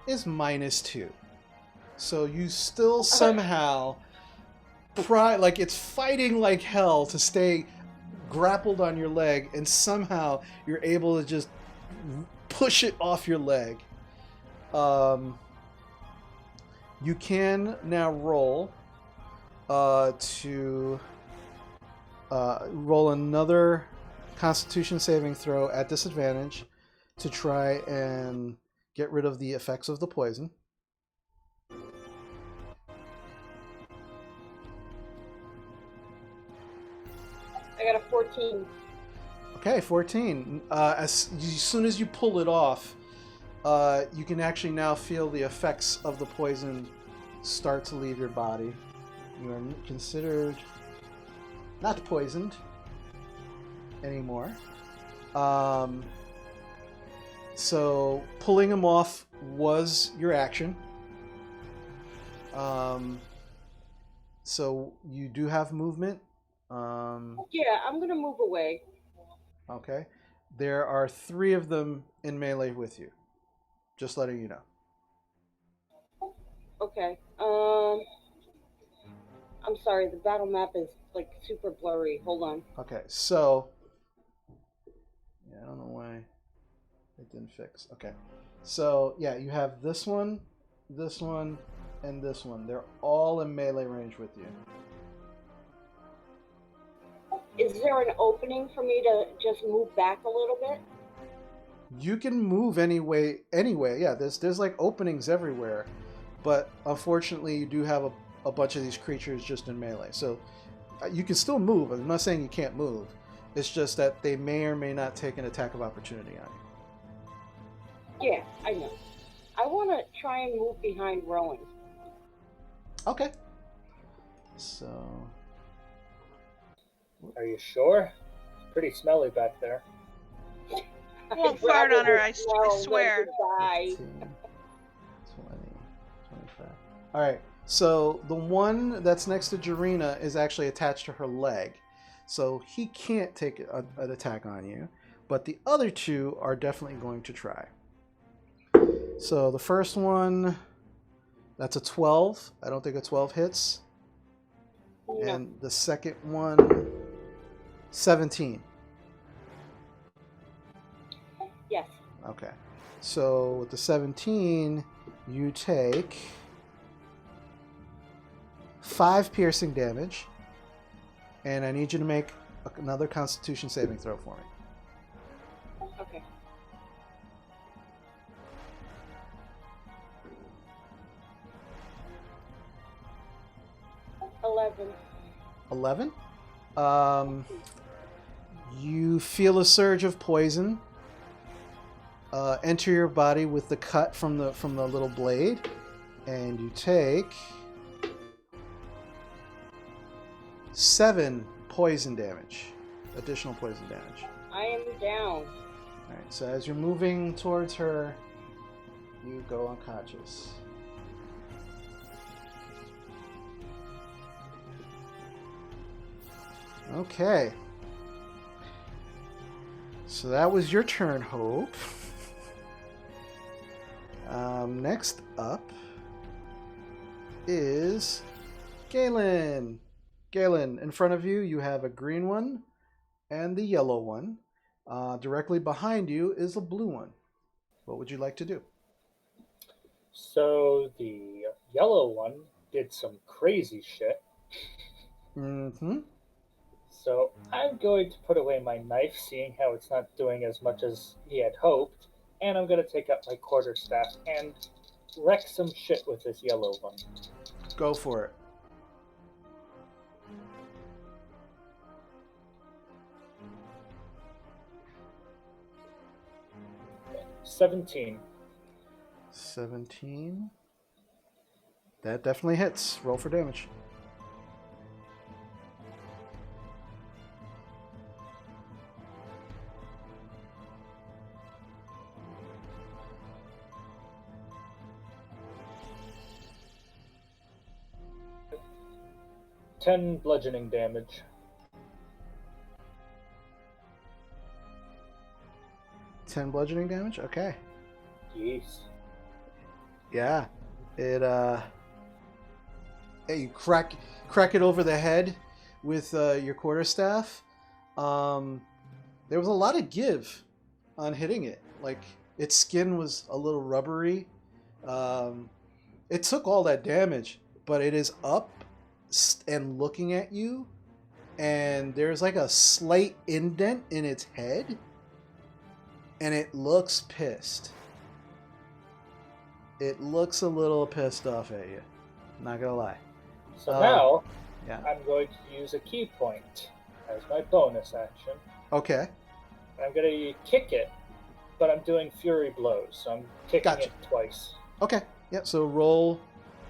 A: is -2. So you still somehow like it's fighting like hell to stay grappled on your leg, and somehow you're able to just push it off your leg. You can now roll to roll another Constitution saving throw at disadvantage to try and get rid of the effects of the poison.
H: I got a 14.
A: Okay, 14. As soon as you pull it off, you can actually now feel the effects of the poison start to leave your body. You are considered not poisoned anymore. So pulling him off was your action. So you do have movement.
H: Yeah, I'm gonna move away.
A: Okay. There are 3 of them in melee with you. Just letting you know.
H: Okay. I'm sorry, the battle map is like super blurry. Hold on.
A: Okay, so yeah, I don't know why it didn't fix. Okay. So yeah, you have this one, and this one. They're all in melee range with you.
H: Is there an opening for me to just move back a little bit?
A: You can move anyway. Yeah, there's like openings everywhere, but unfortunately, you do have a bunch of these creatures just in melee. So you can still move. I'm not saying you can't move. It's just that they may or may not take an attack of opportunity on you.
H: Yeah, I know. I want to try and move behind Rowan.
A: Okay. So
F: Are you sure? It's pretty smelly back there.
I: Won't
H: I'd
I: fart
H: rather
I: on her,
H: the
I: I
H: smell than
I: swear.
H: to die.
A: 15, 20, 25. All right. So the one that's next to Jarena is actually attached to her leg. So he can't take an attack on you. But the other two are definitely going to try. So the first one, that's a 12. I don't think a 12 hits.
H: No.
A: And the second one, 17.
H: Yes.
A: Okay. So with the 17, you take 5 piercing damage. And I need you to make another Constitution saving throw for me.
H: Okay. 11.
A: 11. You feel a surge of poison enter your body with the cut from the little blade, and you take 7 poison damage, additional poison damage.
H: I am down.
A: All right. So as you're moving towards her, you go unconscious. Okay. So that was your turn, Hope. Next up is Galen. Galen, in front of you, you have a green one and the yellow one. Directly behind you is a blue one. What would you like to do?
F: So the yellow one did some crazy shit.
A: Mm-hmm.
F: So I'm going to put away my knife, seeing how it's not doing as much as he had hoped, and I'm going to take up my quarterstaff and wreck some shit with this yellow one.
A: Go for it.
F: $17.
A: 17. That definitely hits. Roll for damage.
F: $10 bludgeoning damage.
A: 10 bludgeoning damage? Okay.
F: Jeez.
A: Yeah. It hey, you crack it over the head with your quarterstaff. There was a lot of give on hitting it. Like, its skin was a little rubbery. It took all that damage, but it is up and looking at you, and there's like a slight indent in its head, and it looks pissed. It looks a little pissed off at you. Not gonna lie.
F: So now,
A: yeah.
F: I'm going to use a key point as my bonus action.
A: Okay.
F: I'm going to kick it, but I'm doing fury blows, so I'm kicking
A: Gotcha.
F: it twice.
A: Okay. Yep. So roll.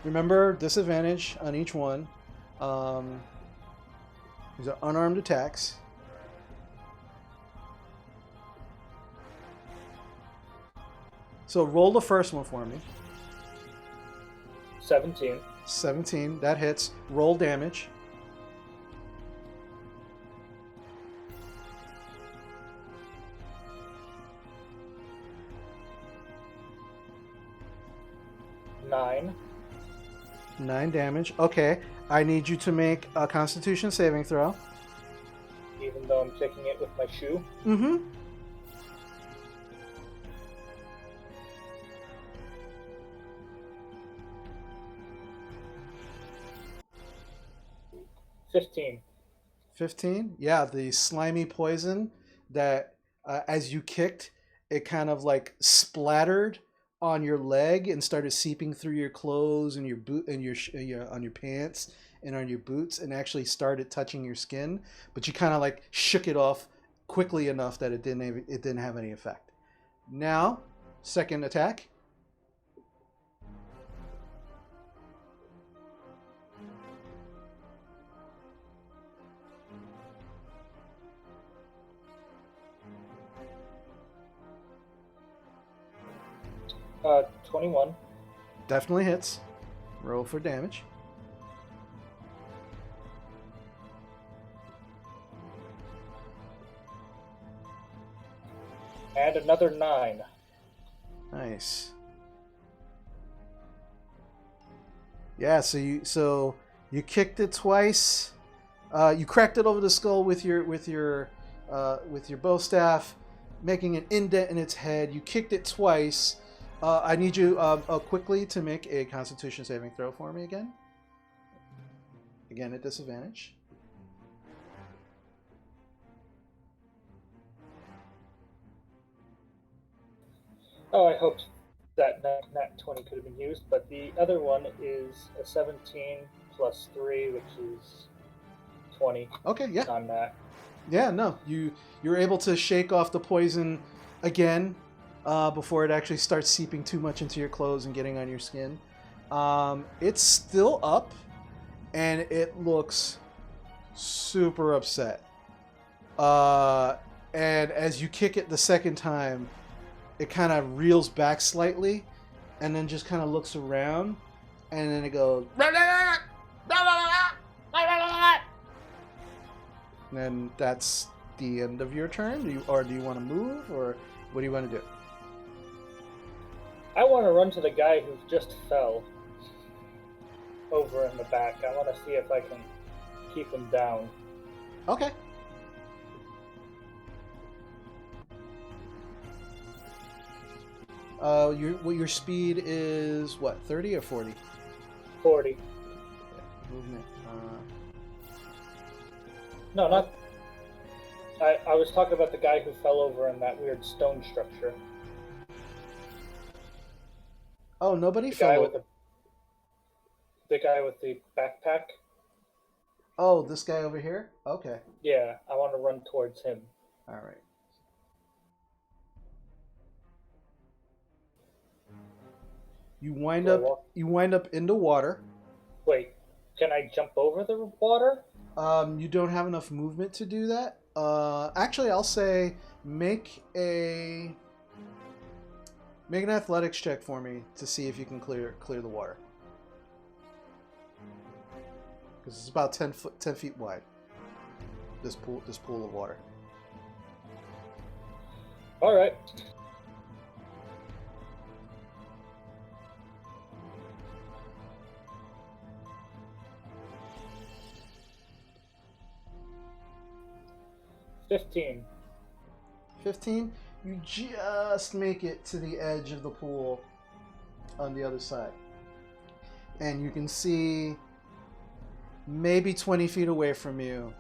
A: Remember, disadvantage on each one. These are unarmed attacks. So roll the first one for me.
F: 17.
A: 17. That hits. Roll damage.
F: $9.
A: 9 damage. Okay. I need you to make a Constitution saving throw.
F: Even though I'm kicking it with my shoe.
A: Mm-hmm.
F: $15.
A: 15. Yeah, the slimy poison that as you kicked, it kind of like splattered on your leg and started seeping through your clothes and your boot and your on your pants and on your boots, and actually started touching your skin, but you kind of like shook it off quickly enough that it didn't have any effect. Now, second attack.
F: 21.
A: Definitely hits. Roll for damage.
F: And another 9.
A: Nice. Yeah, so you kicked it twice. You cracked it over the skull with your bow staff, making an indent in its head. You kicked it twice. I need you quickly to make a Constitution saving throw for me again. Again at disadvantage.
F: Oh, I hoped that nat 20 could have been used, but the other one is a 17 plus 3, which is 20.
A: Okay, yeah.
F: On that.
A: Yeah, no. You're able to shake off the poison again before it actually starts seeping too much into your clothes and getting on your skin. It's still up, and it looks super upset. And as you kick it the second time, it kind of reels back slightly, and then just kind of looks around, and then it goes. And that's the end of your turn. Do you want to move, or what do you want to do?
F: I want to run to the guy who just fell over in the back. I want to see if I can keep him down.
A: Okay. Your speed is what? 30 or 40?
F: 40.
A: Yeah, movement.
F: No, not. I was talking about the guy who fell over in that weird stone structure.
A: Oh, nobody
F: The
A: fell
F: guy
A: over.
F: with the guy with the backpack.
A: Oh, this guy over here? Okay.
F: Yeah, I want to run towards him.
A: All right. You wind up in the water.
F: Wait, can I jump over the water?
A: You don't have enough movement to do that. Actually, I'll say make an athletics check for me to see if you can clear the water. Because it's about 10 feet wide. This pool of water.
F: All right. $15.
A: 15. You just make it to the edge of the pool on the other side. And you can see maybe 20 feet away from you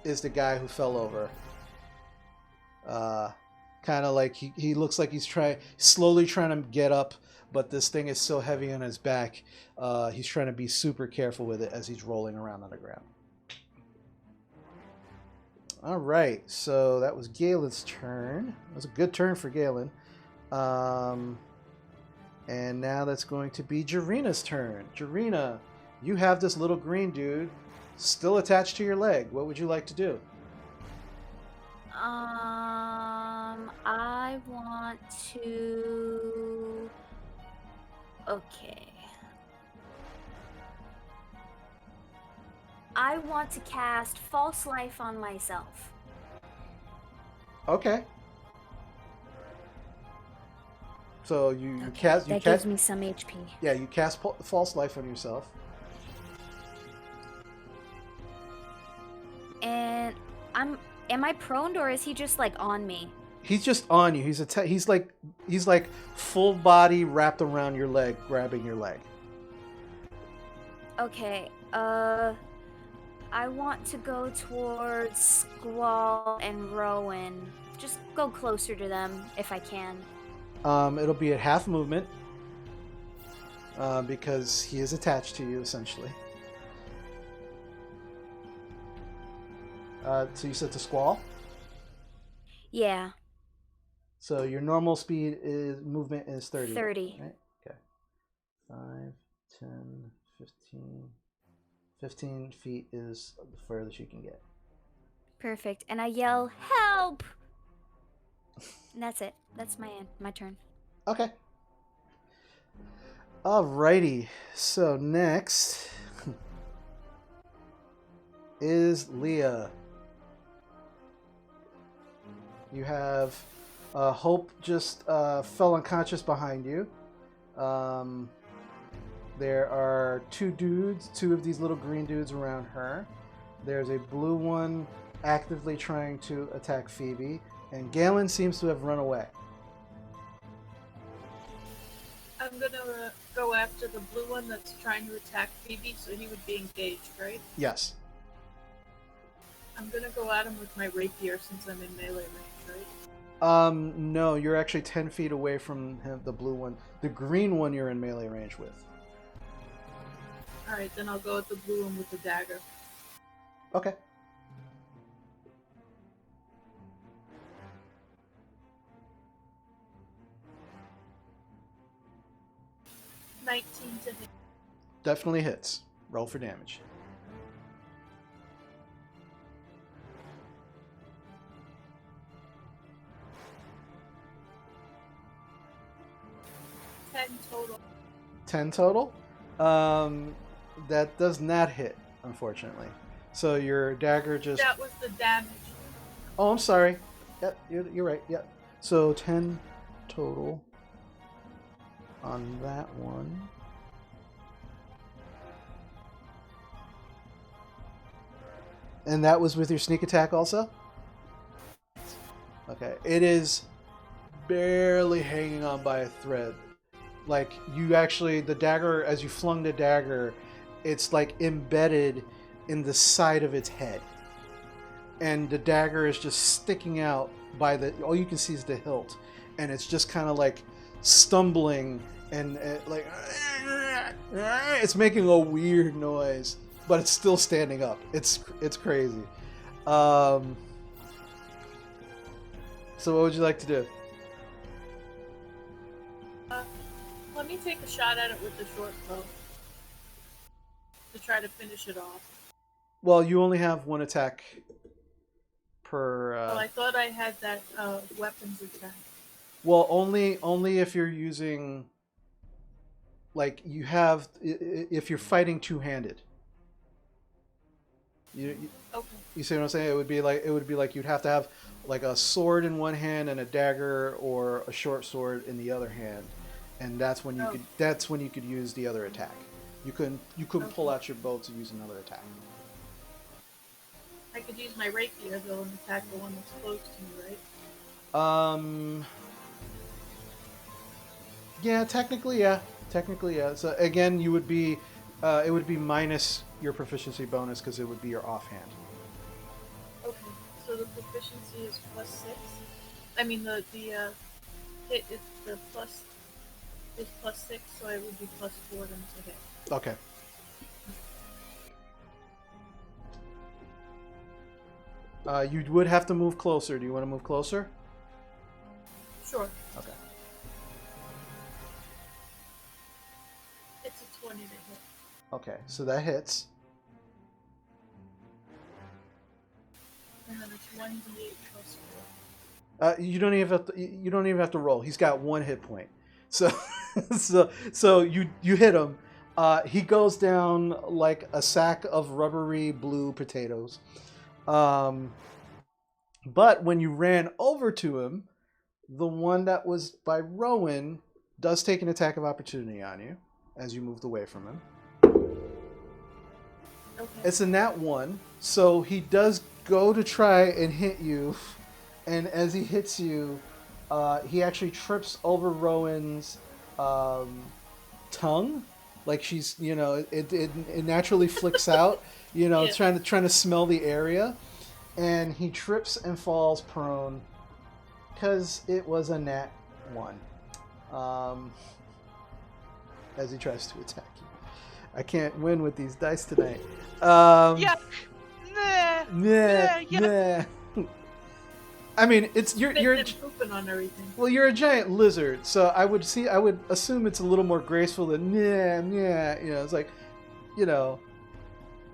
A: is the guy who fell over. Kind of like he looks like he's slowly trying to get up, but this thing is so heavy on his back. He's trying to be super careful with it as he's rolling around on the ground. All right, so that was Galen's turn. It was a good turn for Galen. And now that's going to be Jarina's turn. Jarina, you have this little green dude still attached to your leg. What would you like to do?
B: I want to. Okay. I want to cast False Life on myself.
A: Okay. So you cast.
B: That gives me some HP.
A: Yeah, you cast False Life on yourself.
B: And am I prone, or is he just like on me?
A: He's just on you. He's like full body wrapped around your leg, grabbing your leg.
B: Okay. I want to go towards Squall and Rowan. Just go closer to them if I can.
A: It'll be at half movement because he is attached to you essentially. So you said to Squall?
B: Yeah.
A: So your normal movement is 30.
B: 30.
A: Right? Okay. 5, 10, 15. 15 feet is the furthest you can get.
B: Perfect. And I yell, "Help!" And that's it. That's my turn.
A: Okay. Alrighty. So next is Leah. You have Hope just fell unconscious behind you. There are two of these little green dudes around her. There's a blue one actively trying to attack Phoebe, and Galen seems to have run away.
D: I'm gonna go after the blue one that's trying to attack Phoebe, so he would be engaged, right?
A: Yes.
D: I'm gonna go at him with my rapier since I'm in melee range, right?
A: No, you're actually 10 feet away from him, the blue one. The green one you're in melee range with.
D: Alright, then I'll go with the blue one with the dagger.
A: Okay.
D: $19 to hit.
A: Definitely hits. Roll for damage.
D: Total.
A: 10 total? That does not hit, unfortunately. So your dagger just...
D: That was the damage.
A: Oh, I'm sorry. Yep, you're right. Yep. So 10 total on that one. And that was with your sneak attack also? Okay. It is barely hanging on by a thread. Like, you actually, the dagger, as you flung the dagger, it's like embedded in the side of its head. And the dagger is just sticking out by the, all you can see is the hilt. And it's just kind of like stumbling and like, it's making a weird noise, but it's still standing up. It's crazy. So what would you like to do?
D: Let me take a shot at it with the short bow to try to finish it off.
A: Well, you only have one attack per...
D: Well, I thought I had that weapons attack.
A: Well, only if you're using... Like, you have... If you're fighting two-handed. Okay. You see what I'm saying? It would be like you'd have to have like a sword in one hand and a dagger, or a short sword in the other hand. And that's when you could use the other attack. You couldn't pull out your bow to use another attack.
D: I could use my rapier though and attack the one that's close to me, right?
A: Yeah, technically, yeah. So again, you would be, it would be minus your proficiency bonus because it would be your offhand.
D: Okay, so the proficiency is +6. I mean the hit is the plus. Is +6, so I would be +4 then to hit.
A: Okay. You would have to move closer. Do you want to move closer?
D: Sure.
A: Okay.
D: It's a 20 to hit.
A: Okay, so that hits.
D: And then it's 1d8 +4.
A: You don't even have to roll. He's got 1 hit point. So so you hit him. He goes down like a sack of rubbery blue potatoes. But when you ran over to him, the one that was by Rowan does take an attack of opportunity on you as you moved away from him.
D: Okay.
A: It's a nat 1, so he does go to try and hit you, and as he hits you, he actually trips over Rowan's tongue, like she's, it naturally flicks out,
D: Yeah.
A: trying to smell the area, and he trips and falls prone because it was a nat 1. As he tries to attack you. I can't win with these dice tonight.
I: Yuck.
A: Nah. I mean, you're
D: pooping on everything.
A: Well, you're a giant lizard, so I would assume it's a little more graceful than yeah. It's like,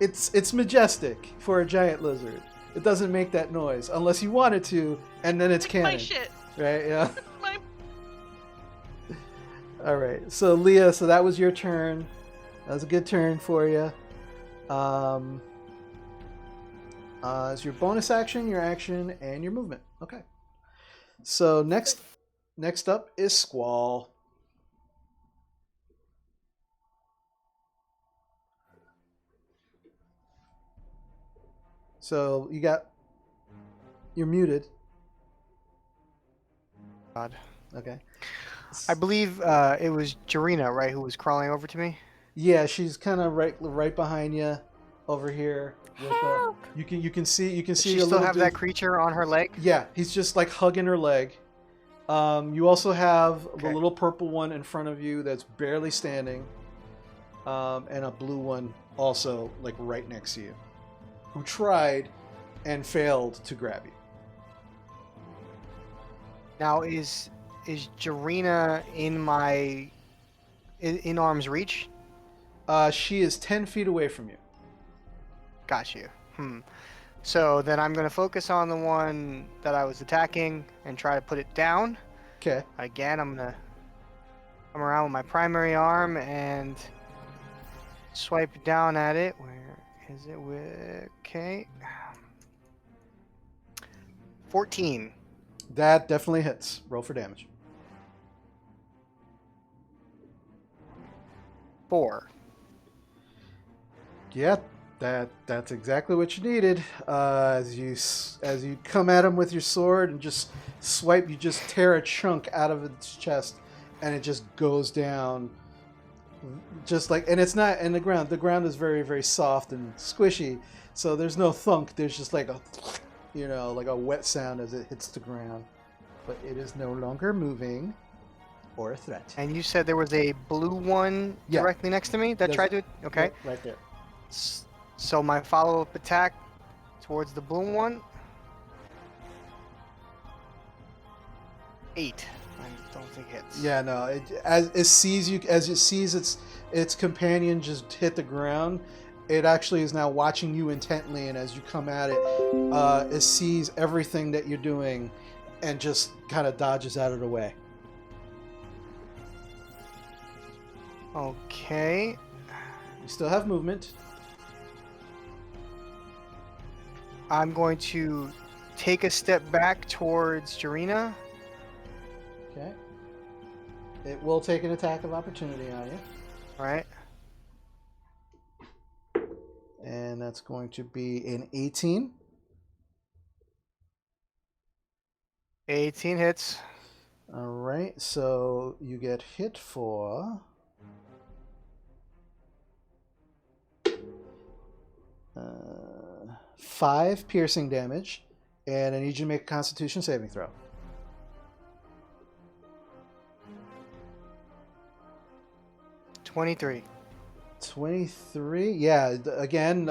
A: it's majestic for a giant lizard. It doesn't make that noise unless you want it to, and then it's canon.
I: My shit.
A: Right? Yeah. All right. So Leah, so that was your turn. That was a good turn for you. It's your bonus action, your action, and your movement. Okay. So next up is Squall. So you're muted.
C: God.
A: Okay.
C: I believe it was Jarina, right, who was crawling over to me.
A: Yeah, she's kind of right behind you, over here.
B: Help!
A: You can see
C: Does she
A: the
C: still
A: little
C: have
A: dude.
C: that creature on her leg?
A: Yeah, he's just like hugging her leg. You also have the
C: Okay.
A: little purple one in front of you that's barely standing, and a blue one also like right next to you, who tried and failed to grab you.
C: Now is Jarina in arm's reach?
A: She is 10 feet away from you.
C: Got you. So then I'm gonna focus on the one that I was attacking and try to put it down.
A: Okay.
C: Again, I'm gonna come around with my primary arm and swipe down at it. Where is it? Okay. 14.
A: That definitely hits. Roll for damage.
C: 4.
A: Yeah, that's exactly what you needed. As you come at him with your sword and just swipe, you just tear a chunk out of its chest, and it just goes down. Just like, and it's not in the ground. The ground is very, very soft and squishy, so there's no thunk. There's just like a, like a wet sound as it hits the ground. But it is no longer moving or a threat.
C: And you said there was a blue one
A: Yeah.
C: directly next to me that
A: There's-
C: tried to. Okay.
A: Right there.
C: So my follow-up attack towards the blue one. 8. I don't think hits.
A: Yeah, no. As it sees its companion just hit the ground, it actually is now watching you intently, and as you come at it, it sees everything that you're doing, and just kind of dodges out of the way.
C: Okay.
A: You still have movement.
C: I'm going to take a step back towards Jarina.
A: Okay. It will take an attack of opportunity on you,
C: All right.
A: and that's going to be an 18.
C: 18 hits.
A: All right, so you get hit for 5 piercing damage, and I need you to make a Constitution saving throw.
C: 23.
A: 23. Yeah, again,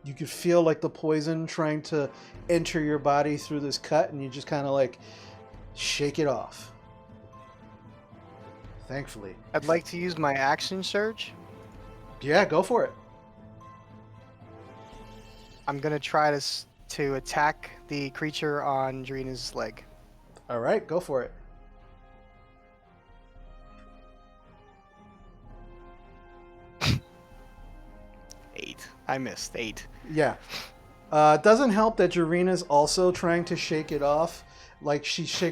A: you could feel like the poison trying to enter your body through this cut, and you just kind of like shake it off. Thankfully.
C: I'd like to use my action surge.
A: Yeah, go for it.
C: I'm gonna try to attack the creature on Jarina's leg.
A: All right, go for it.
C: I missed 8.
A: Yeah. It doesn't help that Jarina's also trying to shake it off. Like she's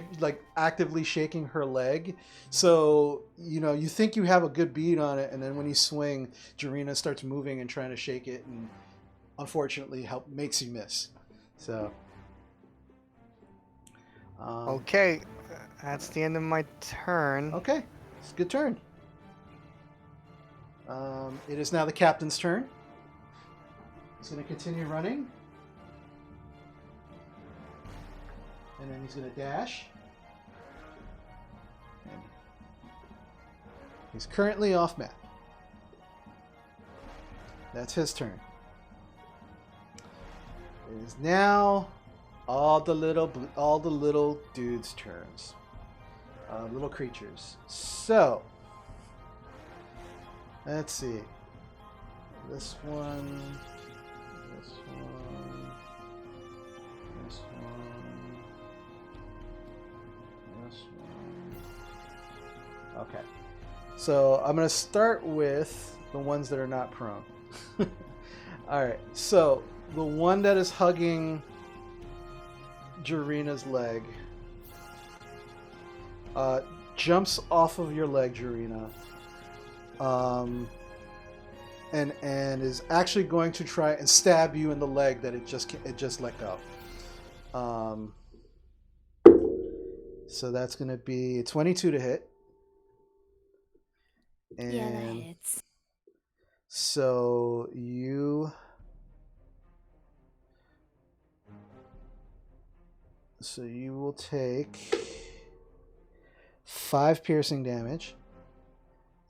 A: actively shaking her leg. So, you think you have a good bead on it, and then when you swing, Jarina starts moving and trying to shake it, and unfortunately makes you miss. So.
C: Okay, that's the end of my turn.
A: Okay, it's a good turn. It is now the captain's turn. He's going to continue running. And then he's going to dash. And he's currently off map. That's his turn. It is now all the little dudes' turns. Little creatures. So, let's see. This one. This one. This one. This Okay. So I'm going to start with the ones that are not prone. Alright, so the one that is hugging Jarina's leg jumps off of your leg, Jarina, and is actually going to try and stab you in the leg that it just let go. So that's going to be 22 to hit. And
B: Yeah, that hits.
A: so you will take 5 piercing damage,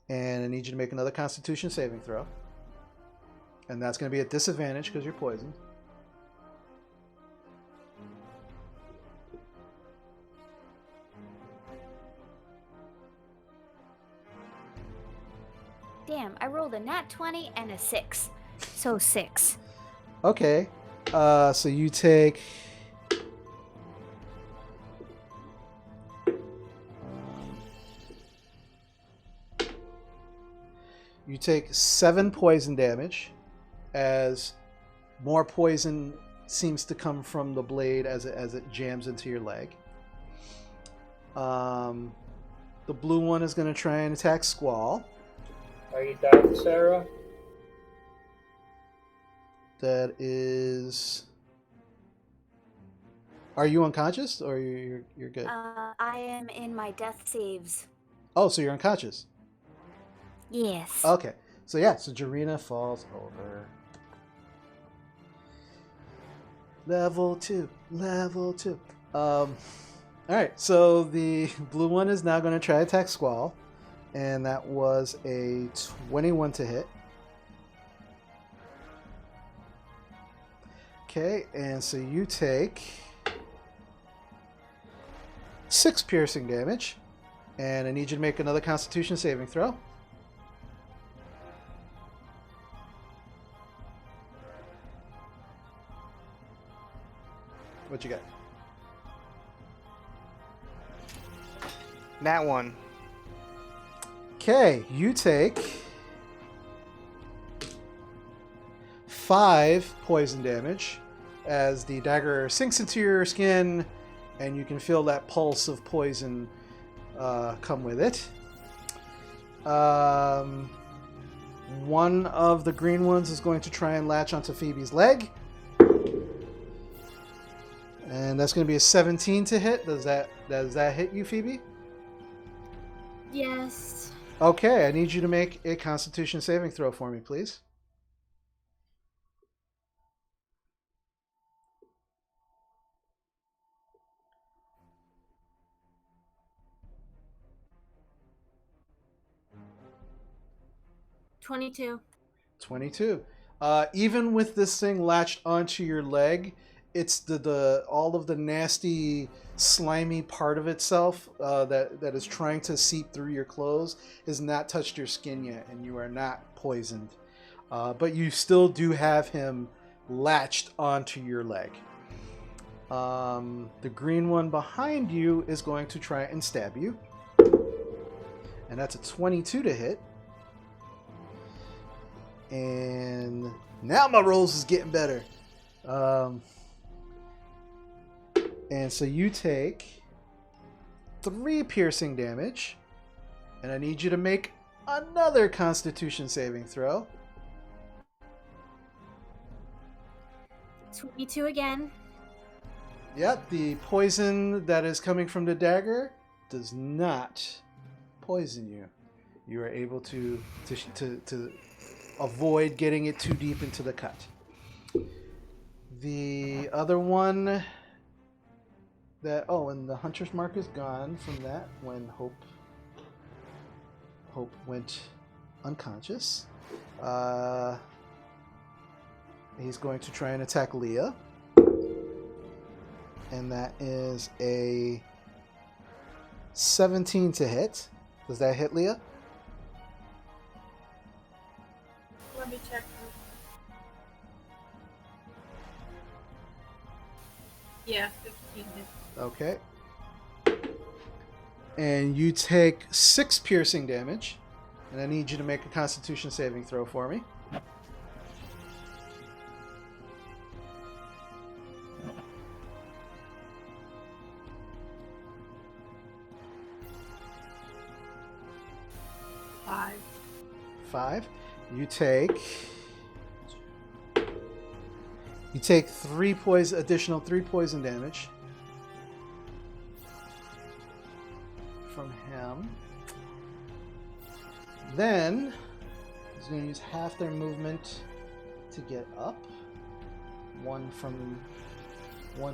A: and I need you to make another Constitution saving throw, and that's going to be at disadvantage because you're poisoned.
B: Damn, I rolled a nat 20 and a 6. So 6.
A: Okay, so you take you take 7 poison damage, as more poison seems to come from the blade as it jams into your leg. The blue one is going to try and attack Squall.
F: Are you down, Sarah?
A: That is. Are you unconscious, or you're good?
B: I am in my death saves.
A: Oh, so you're unconscious.
B: Yes.
A: Okay, so yeah, so Jarina falls over. Level 2. All right, so the blue one is now going to try to attack Squall, and that was a 21 to hit. Okay, and so you take 6 piercing damage, and I need you to make another Constitution saving throw. What you got?
C: That one.
A: Okay, you take 5 poison damage as the dagger sinks into your skin, and you can feel that pulse of poison come with it. One of the green ones is going to try and latch onto Phoebe's leg. And that's going to be a 17 to hit. Does that hit you, Phoebe?
E: Yes.
A: Okay, I need you to make a Constitution saving throw for me, please.
E: $22.
A: 22. Even with this thing latched onto your leg, it's the all of the nasty, slimy part of itself that is trying to seep through your clothes has not touched your skin yet, and you are not poisoned. But you still do have him latched onto your leg. The green one behind you is going to try and stab you. And that's a 22 to hit. And now my rolls is getting better. And so you take 3 piercing damage. And I need you to make another Constitution saving throw.
E: 22 again.
A: Yep, the poison that is coming from the dagger does not poison you. You are able to avoid getting it too deep into the cut. The other one and the hunter's mark is gone from that when Hope went unconscious. He's going to try and attack Leah. And that is a 17 to hit. Does that hit Leah?
D: Let me check. Yeah, 15 hits.
A: Okay. And you take 6 piercing damage. And I need you to make a Constitution saving throw for me.
D: Five.
A: 5. You take 3 poison damage from him. Then he's going to use half their movement to get up. One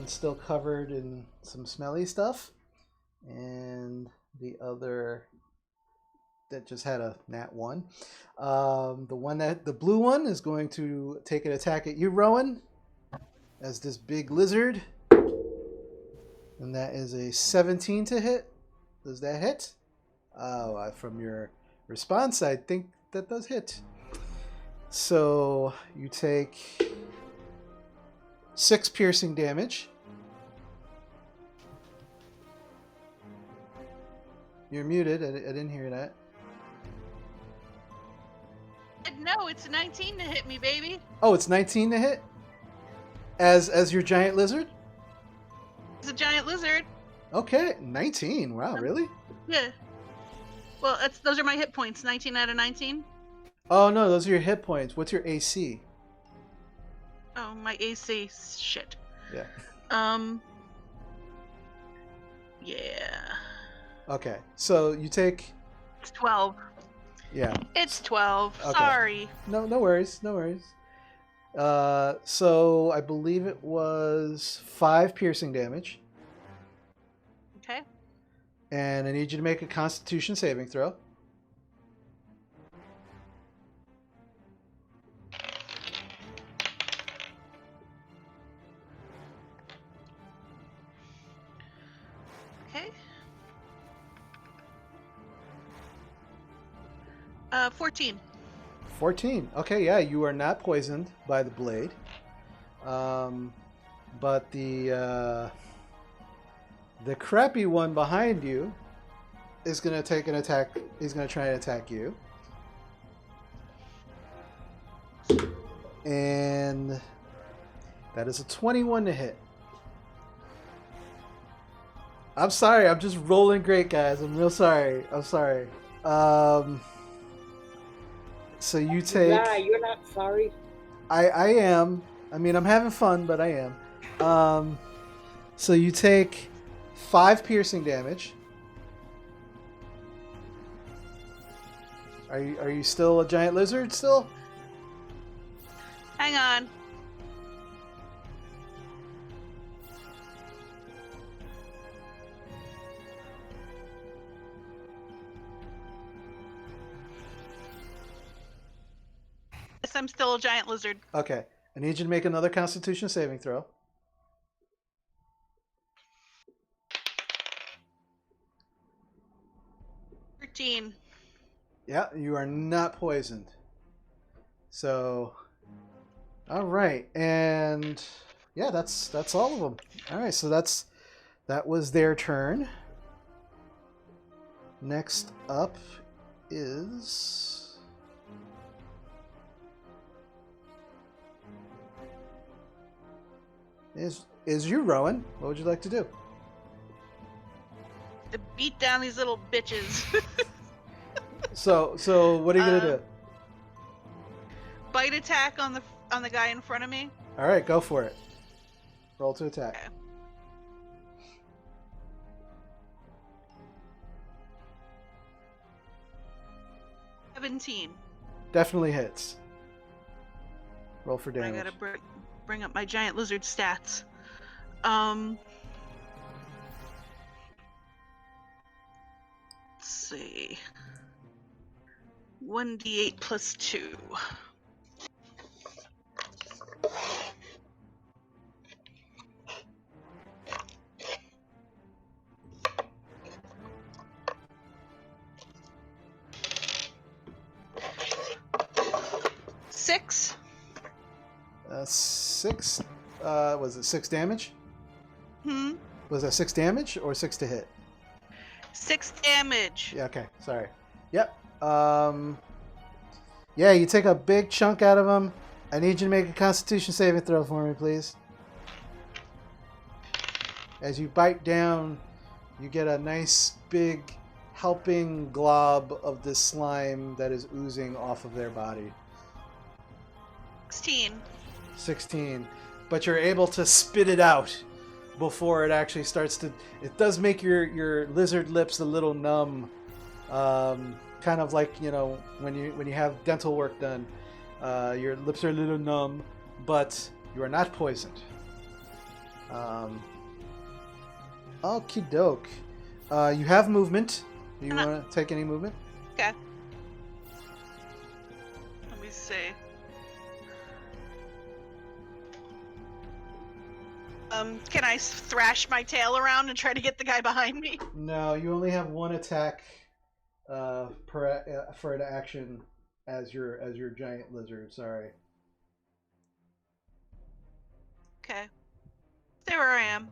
A: still covered in some smelly stuff, and the other that just had a nat 1. The blue one is going to take an attack at you, Rowan, as this big lizard, and that is a 17 to hit. Does that hit? Oh, from your response, I think that does hit. So you take 6 piercing damage. You're muted. I didn't hear that.
I: No, it's 19 to hit me, baby.
A: Oh, it's 19 to hit? As your giant lizard?
I: It's a giant lizard.
A: Okay, 19. Wow, really?
I: Yeah. Well, those are my hit points. 19 out of 19.
A: Oh, no, those are your hit points. What's your AC?
I: Oh, my AC. Shit.
A: Yeah.
I: Yeah.
A: Okay, so you take...
I: It's 12.
A: Yeah.
I: It's 12.
A: Okay.
I: Sorry.
A: No worries. So I believe it was 5 piercing damage.
I: Okay.
A: And I need you to make a Constitution saving throw.
I: Okay. 14.
A: 14. Okay, yeah, you are not poisoned by the blade. But the crappy one behind you is going to take an attack. He's going to try and attack you. And that is a 21 to hit. I'm sorry. I'm just rolling great, guys. I'm real sorry. I'm sorry. So you take...
H: Yeah, you're not sorry.
A: I am. I mean, I'm having fun, but I am. So you take 5 piercing damage. Are you still a giant lizard still?
I: Hang on. Yes, I'm still a giant lizard.
A: Okay. I need you to make another Constitution saving throw. Yeah, you are not poisoned. So, all right, and yeah, that's all of them. All right, so that was their turn. Next up is you, Rowan. What would you like to do?
I: To beat down these little bitches.
A: So what are you gonna do?
I: Bite attack on the guy in front of me.
A: All right, go for it. Roll to attack.
I: Okay. 17.
A: Definitely hits. Roll for damage.
I: I gotta bring up my giant lizard stats. Let's see. 1d8 plus 2. Six.
A: 6. Was it 6 damage?
I: Hmm.
A: Was that 6 damage or 6 to hit?
I: 6 damage.
A: Yeah, okay, sorry. Yep. Yeah, you take a big chunk out of him. I need you to make a Constitution saving throw for me, please. As you bite down, you get a nice big helping glob of this slime that is oozing off of their body.
I: 16.
A: 16. But you're able to spit it out before it actually starts to... It does make your lizard lips a little numb. Kind of like, you know, when you have dental work done. Your lips are a little numb, but you are not poisoned. Okie doke. You have movement. Do you want to take any movement?
I: Okay. Let me see. Can I thrash my tail around and try to get the guy behind me?
A: No, you only have one attack for an action as your giant lizard. Sorry.
I: Okay. There I am.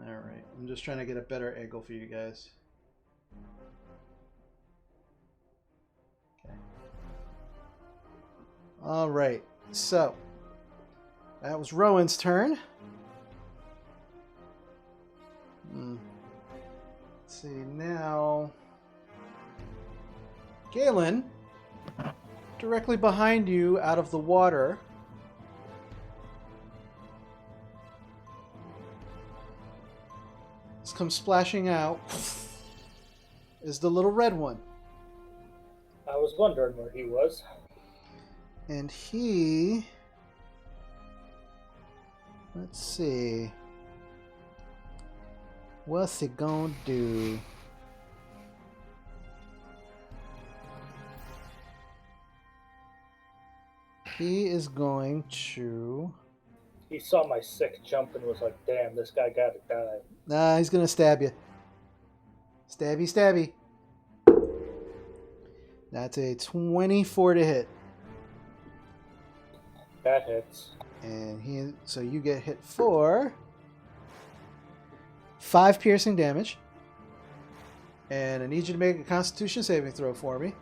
A: All right. I'm just trying to get a better angle for you guys. Okay. All right. So that was Rowan's turn. Let's see now. Galen, directly behind you, out of the water. Comes splashing out is the little red one.
F: I was wondering where he was.
A: And he... Let's see. What's he gonna do? He is going to...
F: He saw my sick jump and was like, damn, this guy gotta die.
A: Nah, he's gonna stab you. Stabby, stabby. That's a 24 to hit.
F: That hits.
A: And so you get hit for 5 piercing damage. And I need you to make a Constitution saving throw for me.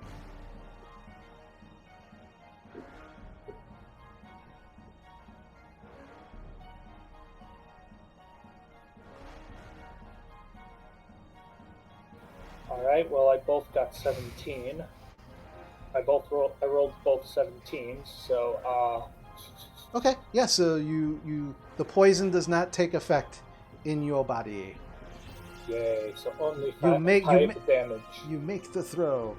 F: Alright, well, I both got 17. I rolled both 17s, so,
A: Okay, yeah, so the poison does not take effect in your body.
F: Yay, so only 5 damage.
A: You make the throw.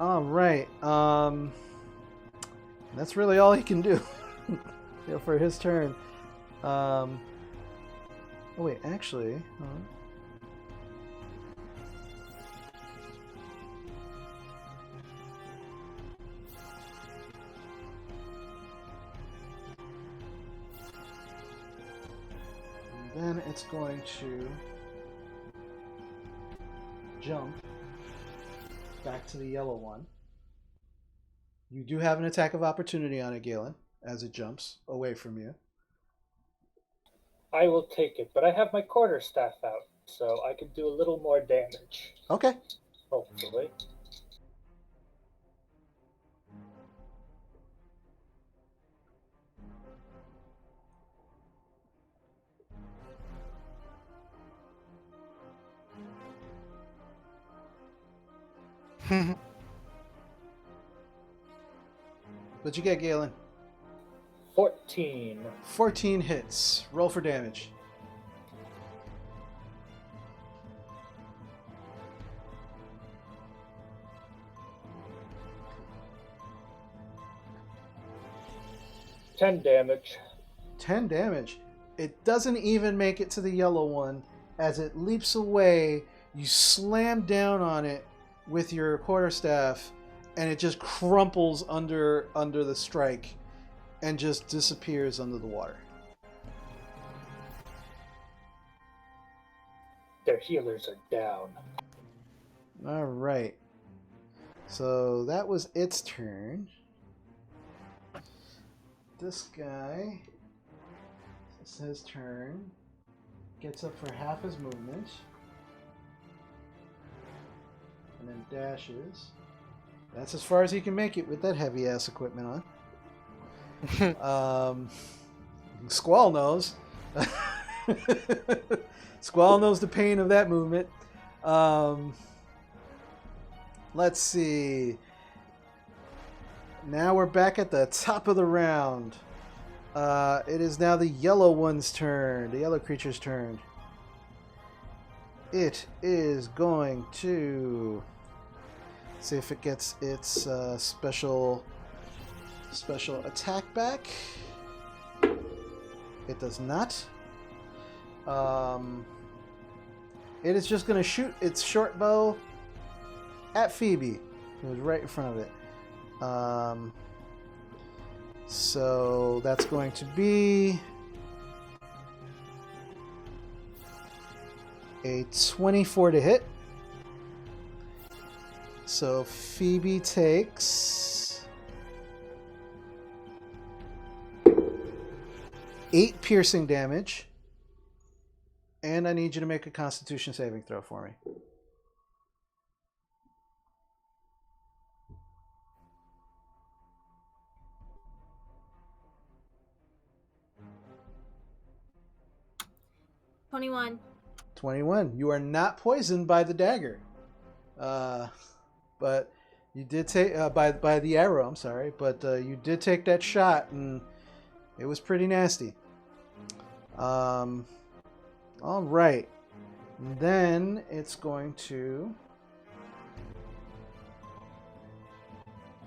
A: Alright, that's really all he can do for his turn. Oh wait, actually... Then it's going to jump back to the yellow one. You do have an attack of opportunity on it, Galen, as it jumps away from you.
F: I will take it, but I have my quarterstaff out, so I can do a little more damage.
A: Okay.
F: Hopefully.
A: What'd you get, Galen?
F: 14.
A: 14 hits. Roll for damage.
F: Ten damage.
A: 10 damage. It doesn't even make it to the yellow one. As it leaps away, you slam down on it with your quarterstaff, and it just crumples under the strike and just disappears under the water.
F: Their healers are down.
A: All right. So that was its turn. This guy, it's his turn. gets up for half his movement. And then dashes. That's as far as he can make it with that heavy ass equipment on. Squall knows. Squall knows the pain of that movement. Let's see. Now we're back at the top of the round. It is now the yellow one's turn. The yellow creature's turn. It is going to see if it gets its special attack back. It does not. It is just going to shoot its short bow at Phoebe, who was right in front of it. So that's going to be a 24 to hit. So Phoebe takes 8 piercing damage. And I need you to make a Constitution saving throw for me.
E: $21.
A: 21. You are not poisoned by the dagger. But you did take by the arrow, I'm sorry, but you did take that shot and it was pretty nasty. All right. Then it's going to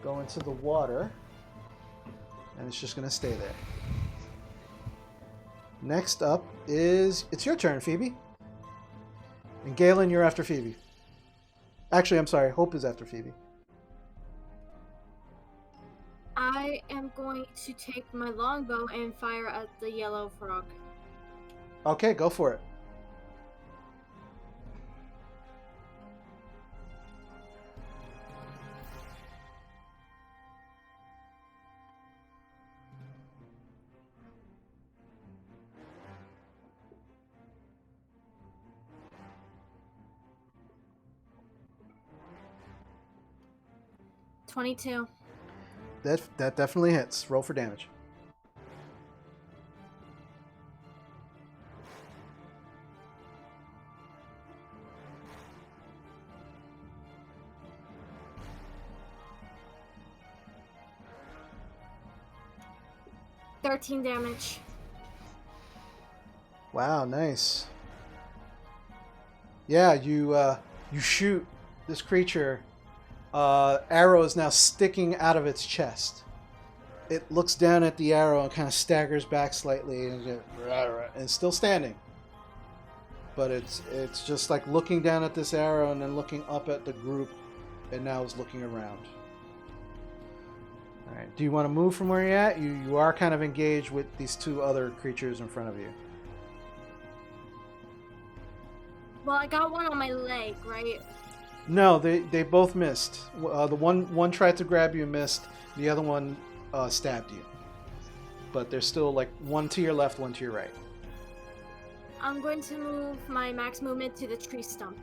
A: go into the water and it's just going to stay there. Next up is... It's your turn, Phoebe. And Galen, you're after Phoebe. Actually, I'm sorry. Hope is after Phoebe.
E: I am going to take my longbow and fire at the yellow frog.
A: Okay, go for it.
E: $22.
A: That definitely hits. Roll for damage.
E: $13 damage.
A: Wow, nice. Yeah, you shoot this creature. Arrow is now sticking out of its chest. It looks down at the arrow and kind of staggers back slightly, and it's still standing. But it's just like looking down at this arrow and then looking up at the group, and now is looking around. All right. Do you want to move from where you're at? You are kind of engaged with these two other creatures in front of you.
E: Well, I got one on my leg, right?
A: No, they both missed. The one tried to grab you and missed. The other one stabbed you. But there's still like one to your left, one to your right.
E: I'm going to move my max movement to the tree stump.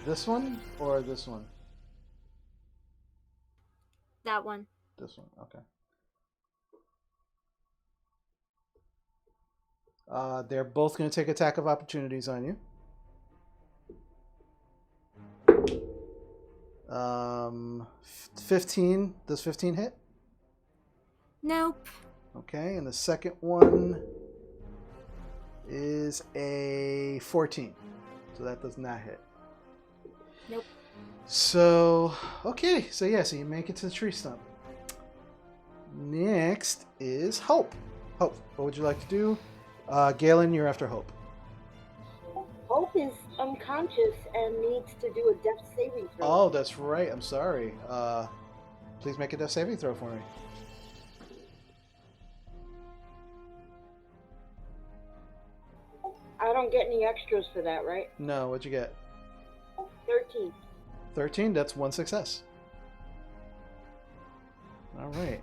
A: This one or this one?
E: That one.
A: This one, okay. They're both going to take attack of opportunities on you. 15. Does 15 hit?
E: Nope.
A: Okay, and the second one is a 14. So that does not hit.
E: Nope.
A: So, okay. So you make it to the tree stump. Next is Hope. Hope, what would you like to do? Galen, you're after Hope.
H: Hope is unconscious and needs to do a death saving throw.
A: Oh, that's right. I'm sorry. Please make a death saving throw for me.
H: I don't get any extras for that, right?
A: No, what'd you get?
H: 13.
A: 13, that's one success. All right.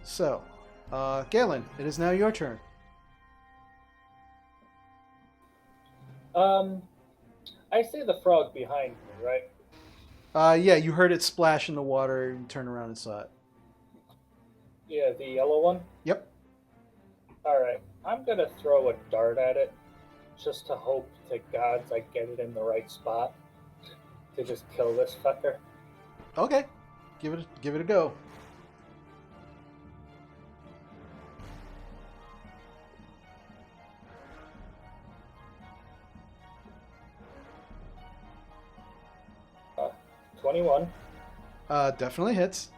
A: So, Galen, it is now your turn.
F: I see the frog behind me, right?
A: Yeah, you heard it splash in the water and turn around and saw it.
F: Yeah, the yellow one?
A: Yep.
F: Alright, I'm gonna throw a dart at it, just to hope to gods I get it in the right spot to just kill this fucker.
A: Okay. Give it a go.
F: Uh, 21.
A: Definitely hits.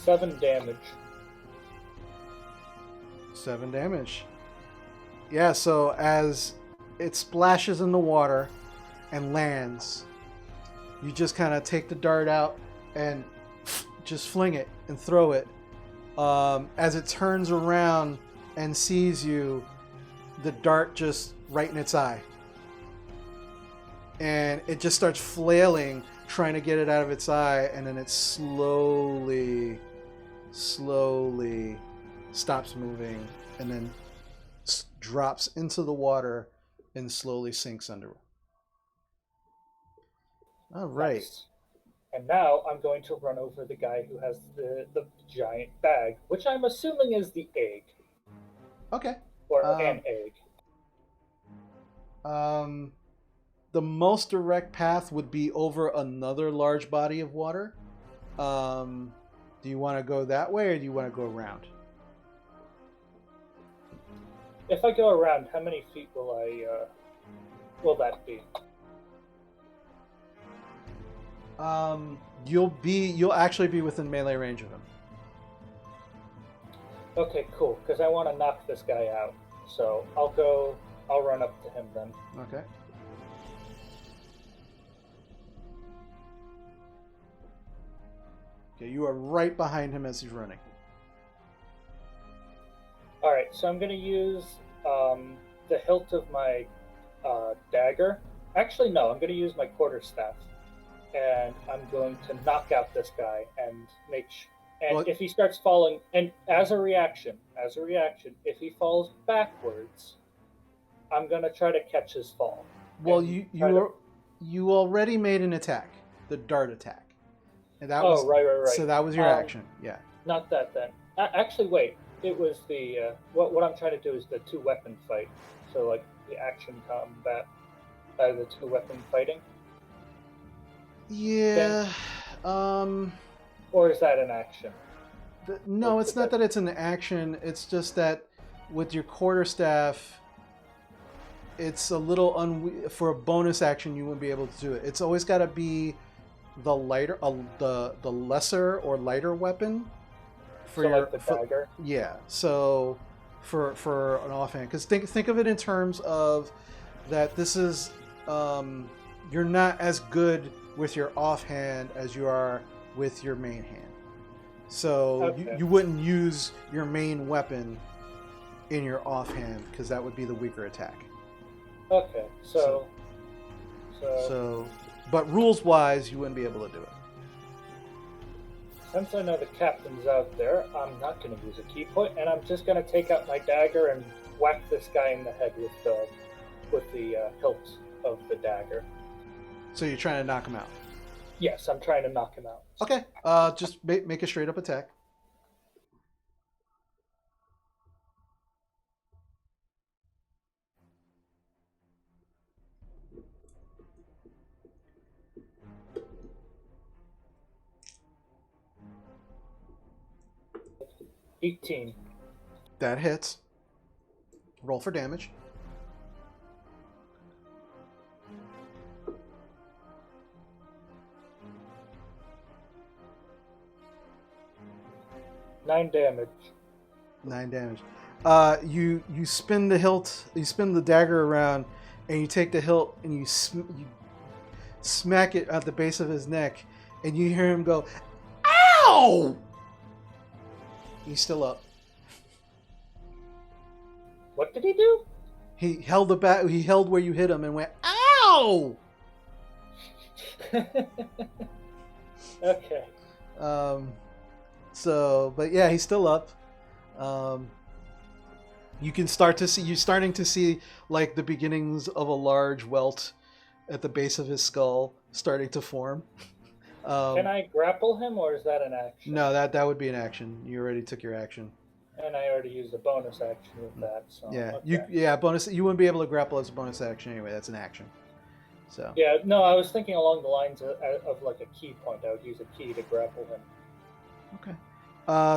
F: Seven damage.
A: 7 damage. Yeah, so as it splashes in the water and lands, you just kind of take the dart out and just fling it and throw it. As it turns around and sees you, the dart just right in its eye. And it just starts flailing, trying to get it out of its eye, and then it slowly stops moving and then drops into the water and slowly sinks under. All right.
F: Nice. And now I'm going to run over the guy who has the giant bag, which I'm assuming is the egg.
A: Okay.
F: Or an egg.
A: The most direct path would be over another large body of water. Do you want to go that way, or do you want to go around?
F: If I go around, how many feet will that be?
A: You'll actually be within melee range of him.
F: Okay, cool. Because I want to knock this guy out. So I'll run up to him then.
A: Okay. Okay, you are right behind him as he's running.
F: Alright, so I'm going to use the hilt of my dagger. Actually, no, I'm going to use my quarterstaff. And I'm going to knock out this guy and if he starts falling, and as a reaction, if he falls backwards, I'm going to try to catch his fall.
A: Well, you already made an attack, the dart attack. And that was
F: right.
A: So that was your action, yeah.
F: Not that then. Actually, wait. It was the what I'm trying to do is the 2-weapon fight. So like the action combat, the 2-weapon fighting.
A: Yeah.
F: Or is that an action?
A: No, it's not that it's an action. It's just that with your quarterstaff, it's a little for a bonus action. You wouldn't be able to do it. It's always got to be the lighter, the lesser or lighter weapon.
F: For like the dagger.
A: Yeah. So for an offhand, because think of it in terms of that this is you're not as good with your offhand as you are with your main hand. So
F: okay.
A: you wouldn't use your main weapon in your offhand because that would be the weaker attack.
F: Okay. So
A: but rules wise, you wouldn't be able to do it.
F: Since I know the captain's out there, I'm not going to use a key point, and I'm just going to take out my dagger and whack this guy in the head with the hilt of the dagger.
A: So you're trying to knock him out?
F: Yes, I'm trying to knock him out.
A: Okay. Just make a straight up attack.
F: $18.
A: That hits. Roll for damage.
F: $9 damage.
A: 9 damage. You spin the hilt. You spin the dagger around, and you take the hilt and you smack it at the base of his neck, and you hear him go, "Ow!" He's still up.
F: What did he do?
A: He held He held where you hit him and went, "Ow!"
F: Okay.
A: But yeah, he's still up. You can you're starting to see like the beginnings of a large welt at the base of his skull starting to form.
F: Can I grapple him, or is that an action?
A: No, that would be an action. You already took your action.
F: And I already used a bonus action with that. So
A: Yeah,
F: okay.
A: bonus. You wouldn't be able to grapple as a bonus action anyway. That's an action. So
F: Yeah, no, I was thinking along the lines of like a key point. I would use a key to grapple him.
A: okay.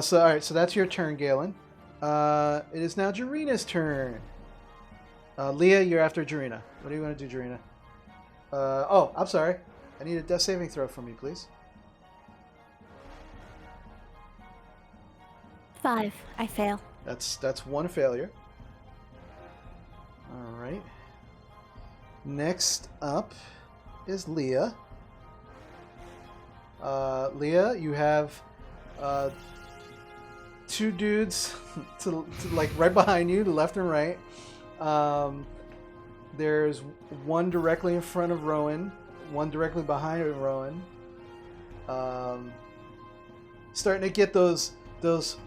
A: So all right. So that's your turn, Galen. It is now Jarina's turn. Leah, you're after Jarina. What do you want to do, Jarina? Oh, I'm sorry. I need a death saving throw from you, please.
B: 5. I fail.
A: That's one failure. All right. Next up is Leah. Leah, you have two dudes to like right behind you, to left and right. There's one directly in front of Rowan, one directly behind Rowan. Starting to get those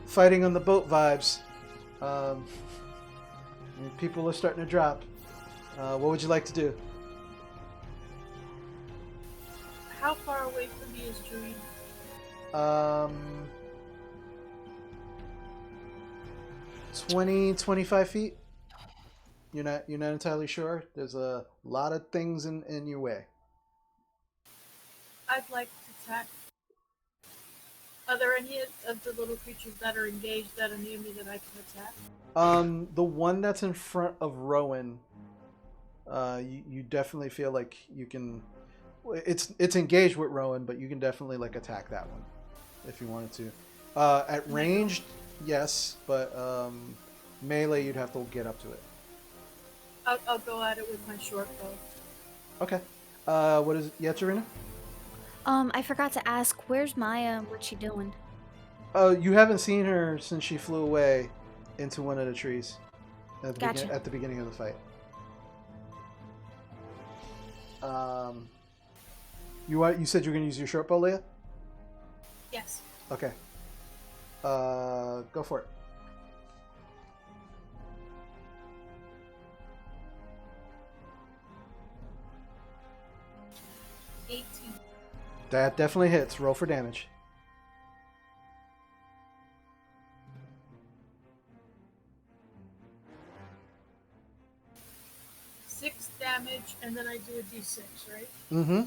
A: fighting on the boat vibes. People are starting to drop. What would you like to do?
D: How far away from me is Jarina?
A: 25 feet. You're not entirely sure. There's a lot of things in your way.
D: I'd like to attack. Are there any of the little creatures that are engaged that are near me that I can attack?
A: The one that's in front of Rowan, you definitely feel like you can. It's engaged with Rowan, but you can definitely like attack that one if you wanted to. At range, yes, but melee you'd have to get up to it.
D: I'll go at it with my short bow.
A: Okay. What is it? Yeah, Jarina?
B: I forgot to ask, where's Maya? What's she doing?
A: Oh, you haven't seen her since she flew away into one of the trees at the,
B: Gotcha.
A: at the beginning of the fight. You said you were going to use your short bow, Leah?
D: Yes.
A: Okay. Go for it. That definitely hits. Roll for damage.
D: Six damage, and then I do a d6, right?
A: Mm-hmm.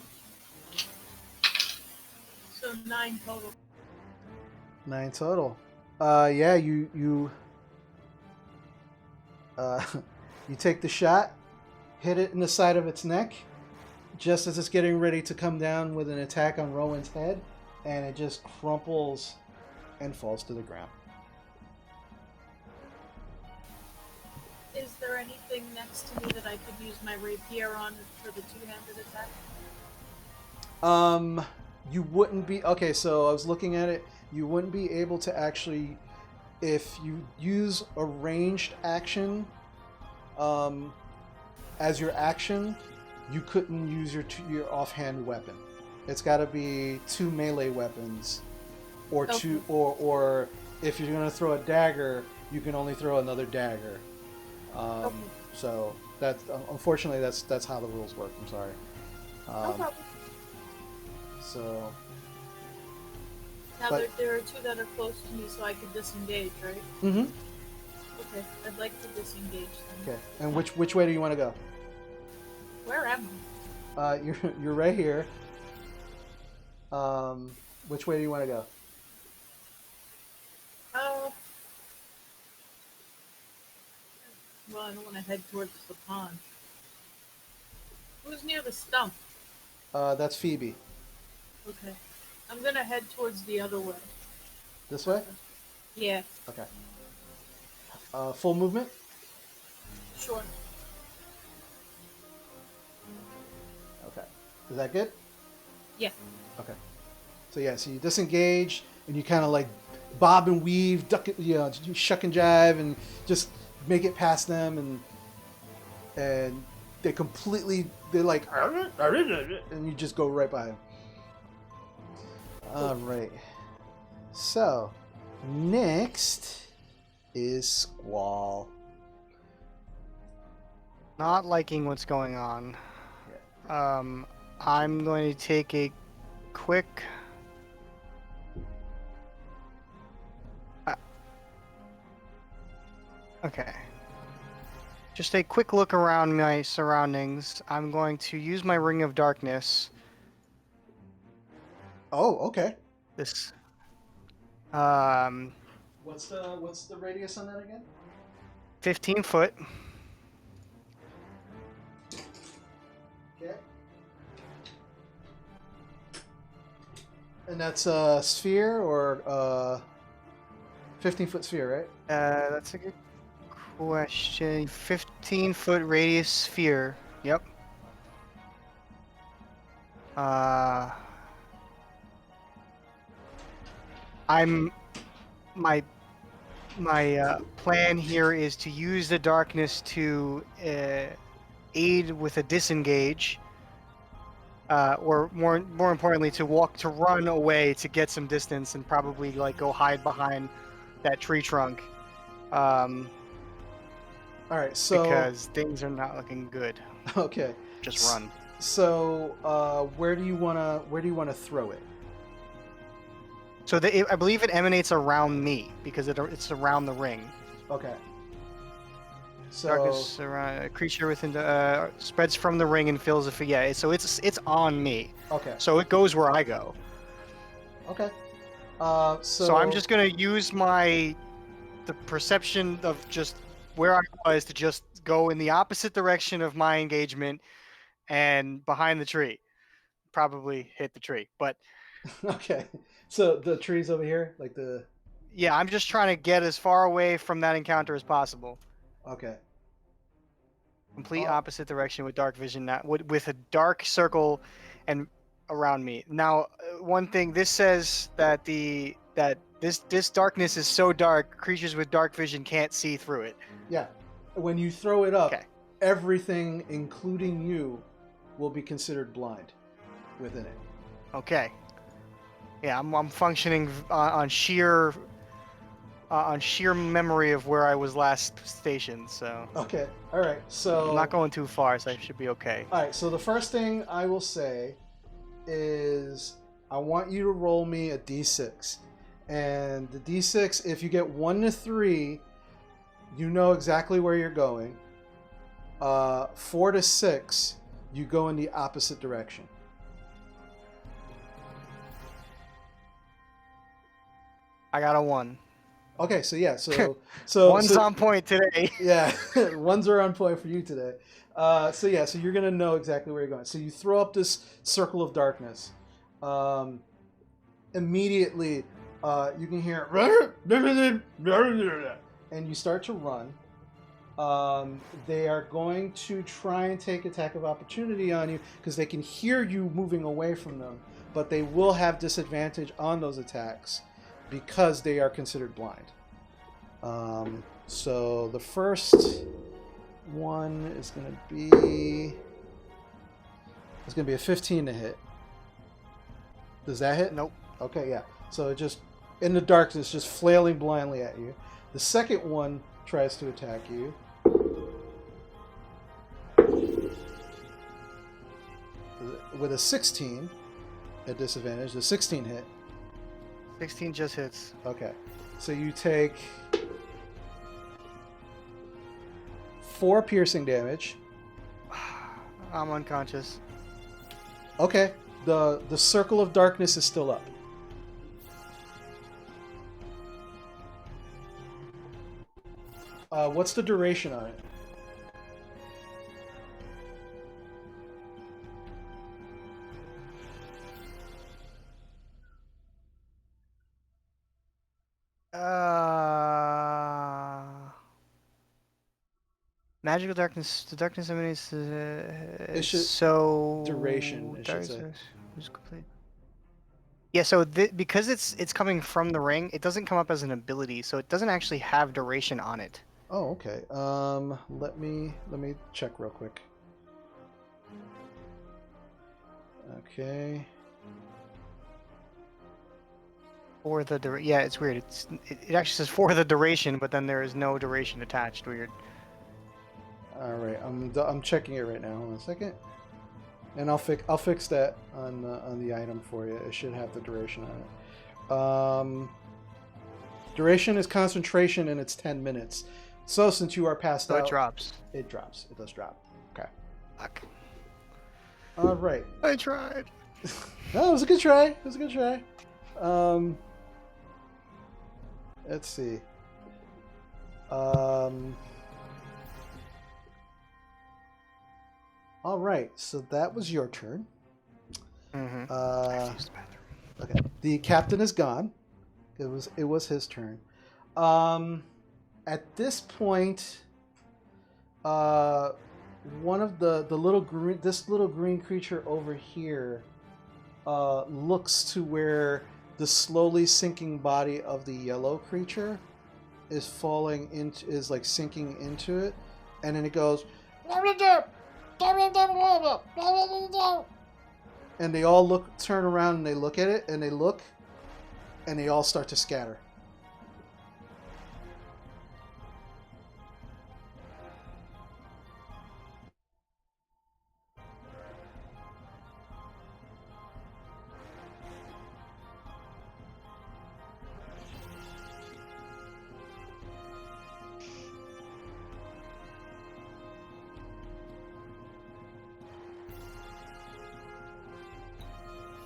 D: So 9 total.
A: 9 total. Yeah, you you take the shot, hit it in the side of its neck, just as it's getting ready to come down with an attack on Rowan's head, and it just crumples and falls to the ground.
D: Is there anything next to me that I could use my rapier on for the two-handed attack?
A: You wouldn't be... Okay, so I was looking at it. You wouldn't be able to actually... If you use a ranged action as your action, you couldn't use your offhand weapon. It's got to be 2 melee weapons, or
D: Okay.
A: two, or if you're gonna throw a dagger, you can only throw another dagger.
D: Okay.
A: So that's unfortunately that's how the rules work. I'm sorry.
D: No problem.
A: So
D: Now
A: but-
D: there are 2 that are close to me, so I could disengage, right?
A: mm-hmm.
D: Okay, I'd like to disengage them.
A: Okay. And which way do you want to go?
D: Where am
A: You're right here. Which way do you want to go?
D: I? Well, I don't want to head towards the pond. Who's near the stump?
A: That's Phoebe.
D: Okay. I'm gonna head towards the other way.
A: This way?
D: Yeah,
A: Okay. Full movement?
D: sure.
A: Okay. Is that good?
D: Yeah.
A: Okay. So yeah, so you disengage and you kind of like bob and weave, duck it, you shuck and jive and just make it past them, and they're like, and you just go right by them. All right. So, next is Squall.
C: Not liking what's going on. I'm going to take a quick. Okay. Just a quick look around my surroundings. I'm going to use my Ring of Darkness.
A: Oh, okay.
C: This.
A: What's the radius on that again?
C: 15 foot.
A: Okay. And that's a sphere or 15-foot sphere, right?
C: That's a good question. 15-foot radius sphere. Yep. My plan here is to use the darkness to aid with a disengage, or more importantly, to run away to get some distance and probably like go hide behind that tree trunk.
A: All right, so
C: because things are not looking good.
A: Okay.
C: Just run.
A: So, where do you wanna throw it?
C: So I believe it emanates around me because it's around the ring.
A: Okay. So
C: Darkness around a creature within the spreads from the ring and fills a yeah. So it's on me.
A: Okay.
C: So it goes where I go.
A: Okay.
C: So I'm just gonna use the perception of just where I was to just go in the opposite direction of my engagement and behind the tree. Probably hit the tree, but
A: Okay. So the tree's over here, like the.
C: Yeah, I'm just trying to get as far away from that encounter as possible.
A: Okay.
C: Complete opposite direction with dark vision, with a dark circle, and around me. Now, one thing this says that this darkness is so dark, creatures with dark vision can't see through it.
A: Yeah. When you throw it up,
C: Okay.
A: everything, including you, will be considered blind within it.
C: Okay. Yeah, I'm functioning on sheer memory of where I was last stationed. So.
A: Okay. All right. So.
C: I'm not going too far, so I should be okay.
A: All right. So the first thing I will say is I want you to roll me a d6, and the d6, if you get 1 to 3, you know exactly where you're going. 4 to 6, you go in the opposite direction.
C: I got a 1.
A: Okay, so yeah, so
C: one's on point today.
A: Yeah, ones are on point for you today. So you're gonna know exactly where you're going. So you throw up this circle of darkness. Immediately, you can hear, and you start to run. They are going to try and take attack of opportunity on you because they can hear you moving away from them, but they will have disadvantage on those attacks because they are considered blind. So the first one is going to be a 15 to hit. Does that hit?
C: Nope.
A: Okay, yeah. So it just in the darkness, just flailing blindly at you. The second one tries to attack you. With a 16 at disadvantage. The 16 hit.
C: 16 just hits.
A: Okay. So you take 4 piercing damage.
C: I'm unconscious.
A: Okay. The circle of darkness is still up. What's the duration on it?
C: Magical darkness. The darkness emanates.
A: Duration. It should say.
C: Complete. Yeah. So because it's coming from the ring, it doesn't come up as an ability, so it doesn't actually have duration on it.
A: Oh, okay. Let me check real quick. Okay.
C: For the yeah, it's weird. It actually says for the duration, but then there is no duration attached. Weird.
A: All right. I'm checking it right now. Hold on a second. And I'll fix that on the item for you. It should have the duration on it. Duration is concentration, and it's 10 minutes. So since you are passed
C: So
A: out,
C: it drops.
A: It drops. It does drop. Okay.
C: Fuck.
A: All right.
C: I tried.
A: No, it was a good try. It was a good try. Let's see. All right. So that was your turn.
C: Mm-hmm.
A: Okay. The captain is gone. It was his turn. At this point, one of the little green creature over here looks to where the slowly sinking body of the yellow creature is sinking into it, and then it goes, and they all turn around and they look at it, and they all start to scatter.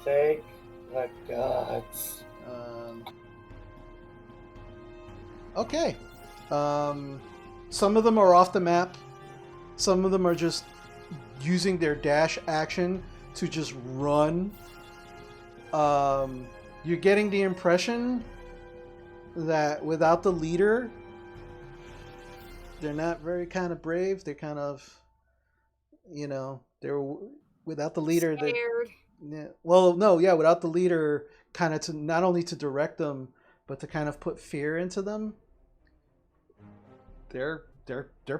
F: Thank the gods.
A: Okay. Some of them are off the map. Some of them are just using their dash action to just run. You're getting the impression that without the leader, they're not very kind of brave. They're kind of, they're without the leader.
E: Scared.
A: Yeah. Well, no, yeah, without the leader, kind of to not only to direct them, but to kind of put fear into them. They're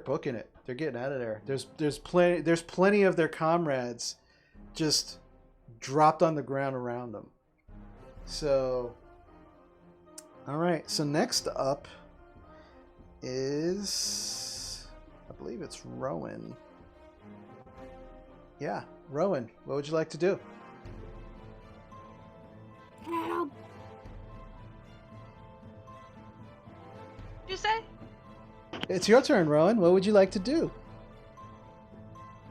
A: booking it. They're getting out of there. There's plenty of their comrades just dropped on the ground around them. So, all right. So next up is, I believe it's Rowan. Yeah, Rowan. What would you like to do?
E: Help.
I: What'd you say?
A: It's your turn, Rowan. What would you like to do?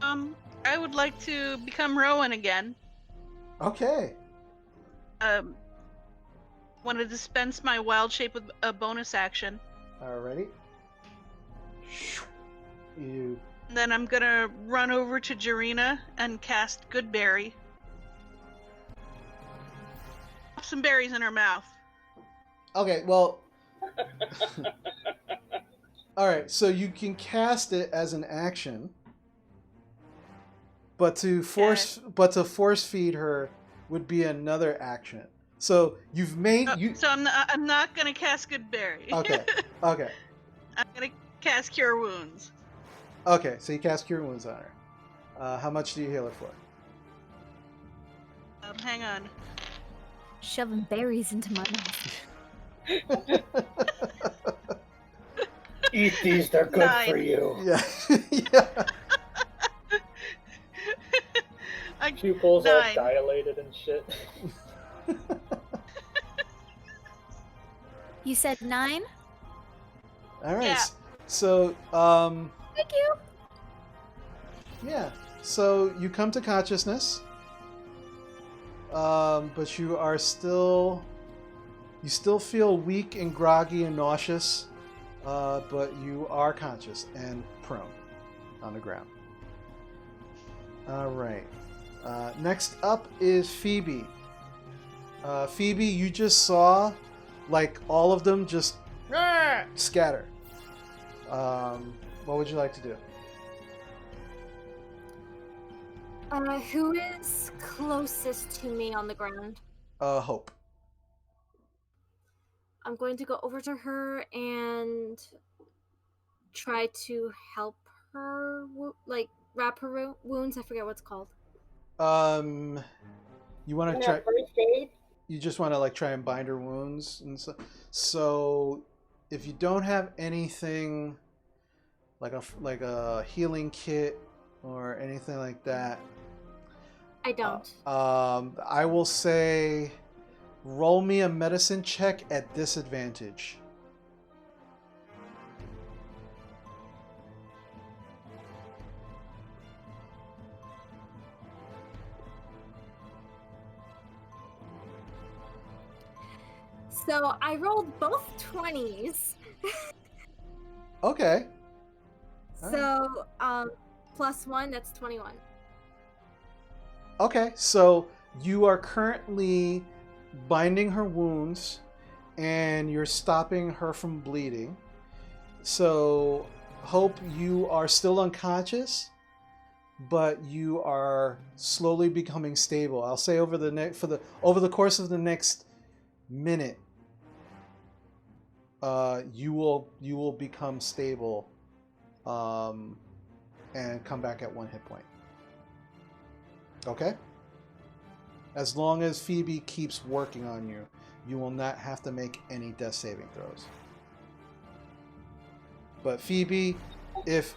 I: I would like to become Rowan again.
A: Okay.
I: Want to dispense my wild shape with a bonus action.
A: Alrighty. You.
I: Then I'm gonna run over to Jarina and cast Goodberry. Pop some berries in her mouth.
A: Okay, well. Alright, so you can cast it as an action. But to force feed her would be another action. So you've made
I: So I'm not gonna cast Goodberry.
A: Okay. Okay.
I: I'm gonna cast Cure Wounds.
A: Okay, so you cast Cure Wounds on her. How much do you heal her for?
I: Hang on.
B: Shoving berries into my mouth.
F: Eat these, they're good
I: 9.
F: for you.
A: Yeah. Yeah.
F: Pupils all
I: 9.
F: dilated and shit.
B: You said 9?
A: All right.
I: Yeah.
A: So,
B: Thank you.
A: yeah. So you come to consciousness, but you still feel weak and groggy and nauseous, but you are conscious and prone on the ground. All right. Next up is Phoebe. Phoebe, you just saw, like, all of them just scatter. What would you like to do?
E: Who is closest to me on the ground?
A: Hope.
E: I'm going to go over to her and try to help her, like, wrap her wounds. I forget what it's called.
A: You want to
H: And
A: try?
H: a first aid?
A: You just want to like try and bind her wounds and so. So, if you don't have anything like a healing kit or anything like that,
E: I don't.
A: I will say, roll me a medicine check at disadvantage.
E: So I rolled both 20s.
A: Okay.
E: So +1, that's 21.
A: Okay, so you are currently binding her wounds and you're stopping her from bleeding. So, Hope, you are still unconscious, but you are slowly becoming stable. I'll say over the course of the next minute, you will become stable, and come back at 1 hit point. Okay? As long as Phoebe keeps working on you, you will not have to make any death saving throws. But Phoebe, if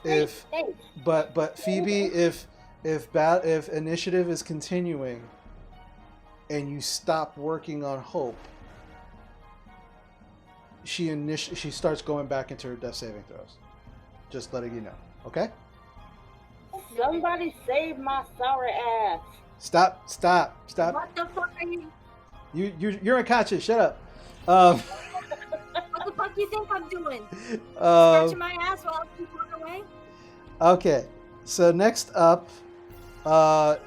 A: initiative is continuing and you stop working on Hope, she starts going back into her death saving throws. Just letting you know. Okay?
H: Somebody save my sorry ass.
A: Stop.
E: What the fuck are you?
A: You're unconscious. Shut up.
E: What the fuck do you think I'm doing? Scratching my ass while you walk away?
A: Okay. So next up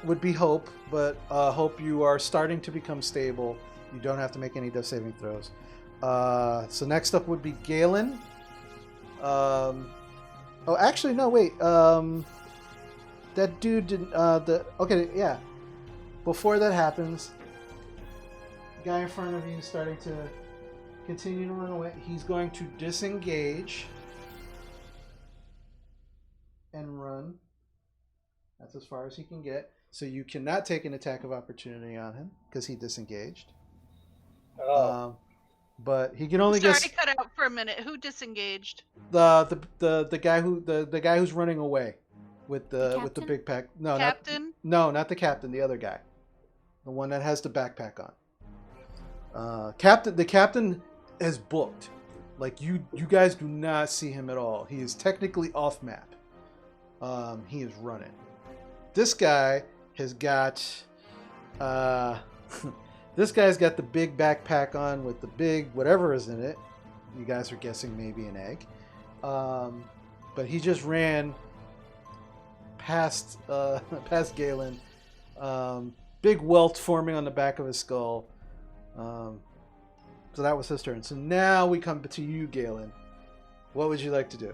A: would be Hope, but Hope, you are starting to become stable. You don't have to make any death saving throws. So next up would be Galen. Oh, actually, no, wait. That dude didn't. Okay, yeah. Before that happens, the guy in front of you is starting to continue to run away. He's going to disengage and run. That's as far as he can get. So you cannot take an attack of opportunity on him because he disengaged.
F: Oh.
A: But he can only
I: Sorry
A: get
I: to cut out for a minute. Who disengaged?
A: the guy who's running away with the
B: captain?
A: big pack. No,
I: Captain?
A: not the captain. The other guy, the one that has the backpack on. The captain is booked. Like you guys do not see him at all. He is technically off map. He is running. This guy has got. This guy's got the big backpack on with the big whatever is in it. You guys are guessing maybe an egg. But he just ran past Galen. Big welt forming on the back of his skull. So that was his turn. So now we come to you, Galen. What would you like to do?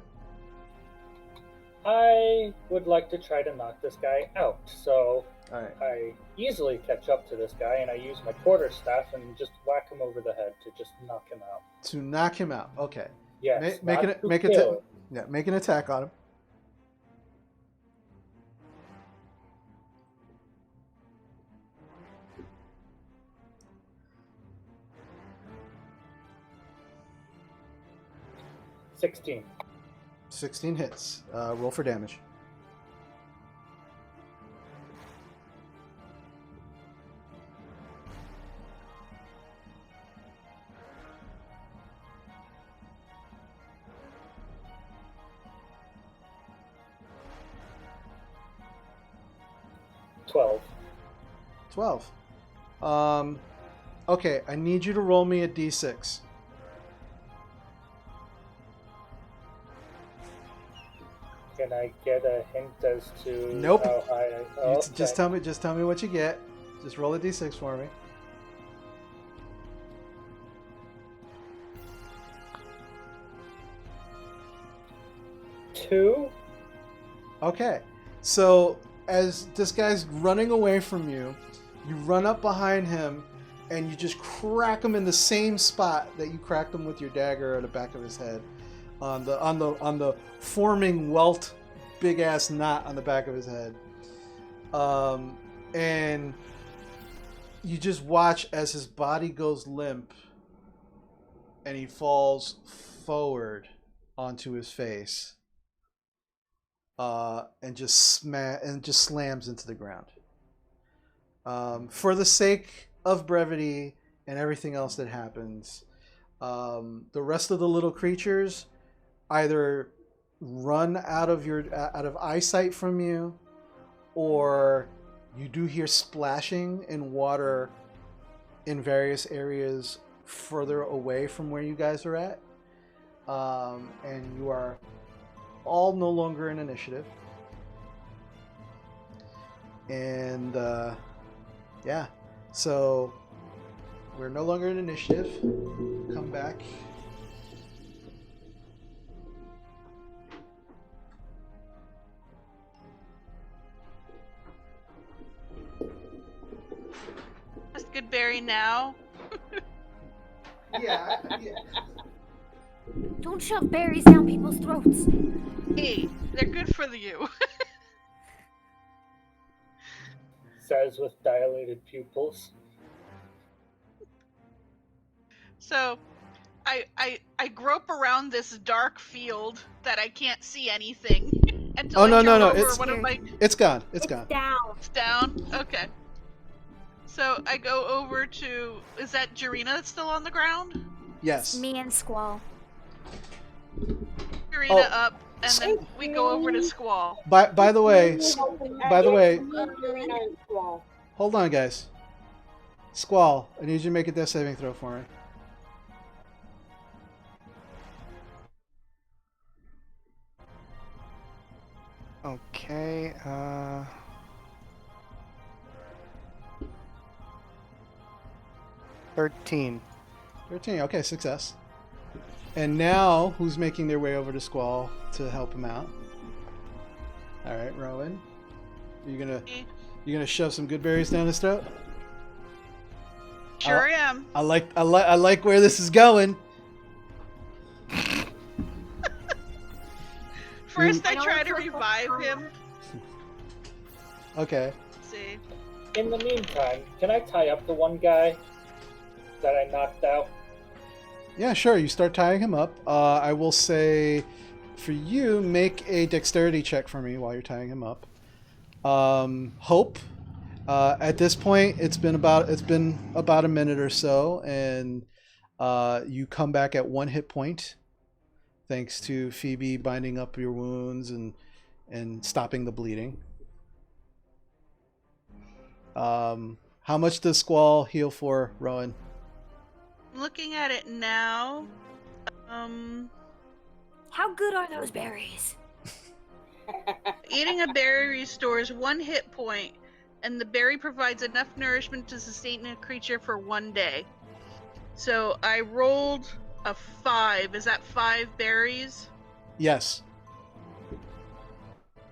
F: I would like to try to knock this guy out. So
A: All right.
F: I easily catch up to this guy, and I use my quarterstaff and just whack him over the head to just knock him out.
A: To knock him out. Okay.
F: Yes,
A: Make an attack on him.
F: $16.
A: 16 hits. Roll for damage.
F: $12.
A: 12. Okay, I need you to roll me a d6.
F: Can I get a hint as to
A: Nope.
F: how high I...
A: Just tell me what you get. Just roll a d6 for me.
F: Two?
A: Okay. So as this guy's running away from you, you run up behind him and you just crack him in the same spot that you cracked him with your dagger at the back of his head. On the forming welt big ass knot on the back of his head. And you just watch as his body goes limp and he falls forward onto his face, and just slams into the ground. For the sake of brevity and everything else that happens, the rest of the little creatures either run out of eyesight from you, or you do hear splashing in water in various areas further away from where you guys are at. And you are all no longer in initiative. And yeah, so we're no longer in initiative. Come back.
I: Just good berry now.
A: Yeah.
B: Don't shove berries down people's throats.
I: Hey, they're good for you.
F: Says with dilated pupils.
I: So, I grope around this dark field that I can't see anything until
A: Oh,
I: I
A: no,
I: turn over
A: it's
I: one of my.
A: It's gone. It's gone.
E: Down.
I: It's down. Okay. So I go over to. Is that Jarina that's still on the ground?
A: Yes.
B: Me and Squall.
I: Jarina up, and then we go over to Squall.
A: By the way,
H: Squall.
A: hold on, guys. Squall, I need you to make a death saving throw for me.
C: Okay. 13.
A: 13. Okay, success. And now, who's making their way over to Squall to help him out? All right, Rowan. You gonna shove some good berries down his throat?
I: Sure am.
A: I like where this is going.
I: First, I try to revive him.
A: Okay.
I: Let's see.
F: In the meantime, can I tie up the one guy that I knocked out?
A: Yeah, sure. You start tying him up. I will say, for you, make a dexterity check for me while you're tying him up. Hope. At this point, it's been about a minute or so, and you come back at 1 hit point, thanks to Phoebe binding up your wounds and stopping the bleeding. How much does Squall heal for, Rowan?
I: Looking at it now,
B: How good are those berries?
I: eating a berry restores 1 hit point, and the berry provides enough nourishment to sustain a creature for 1 day. So I rolled a 5. Is that 5 berries?
A: Yes.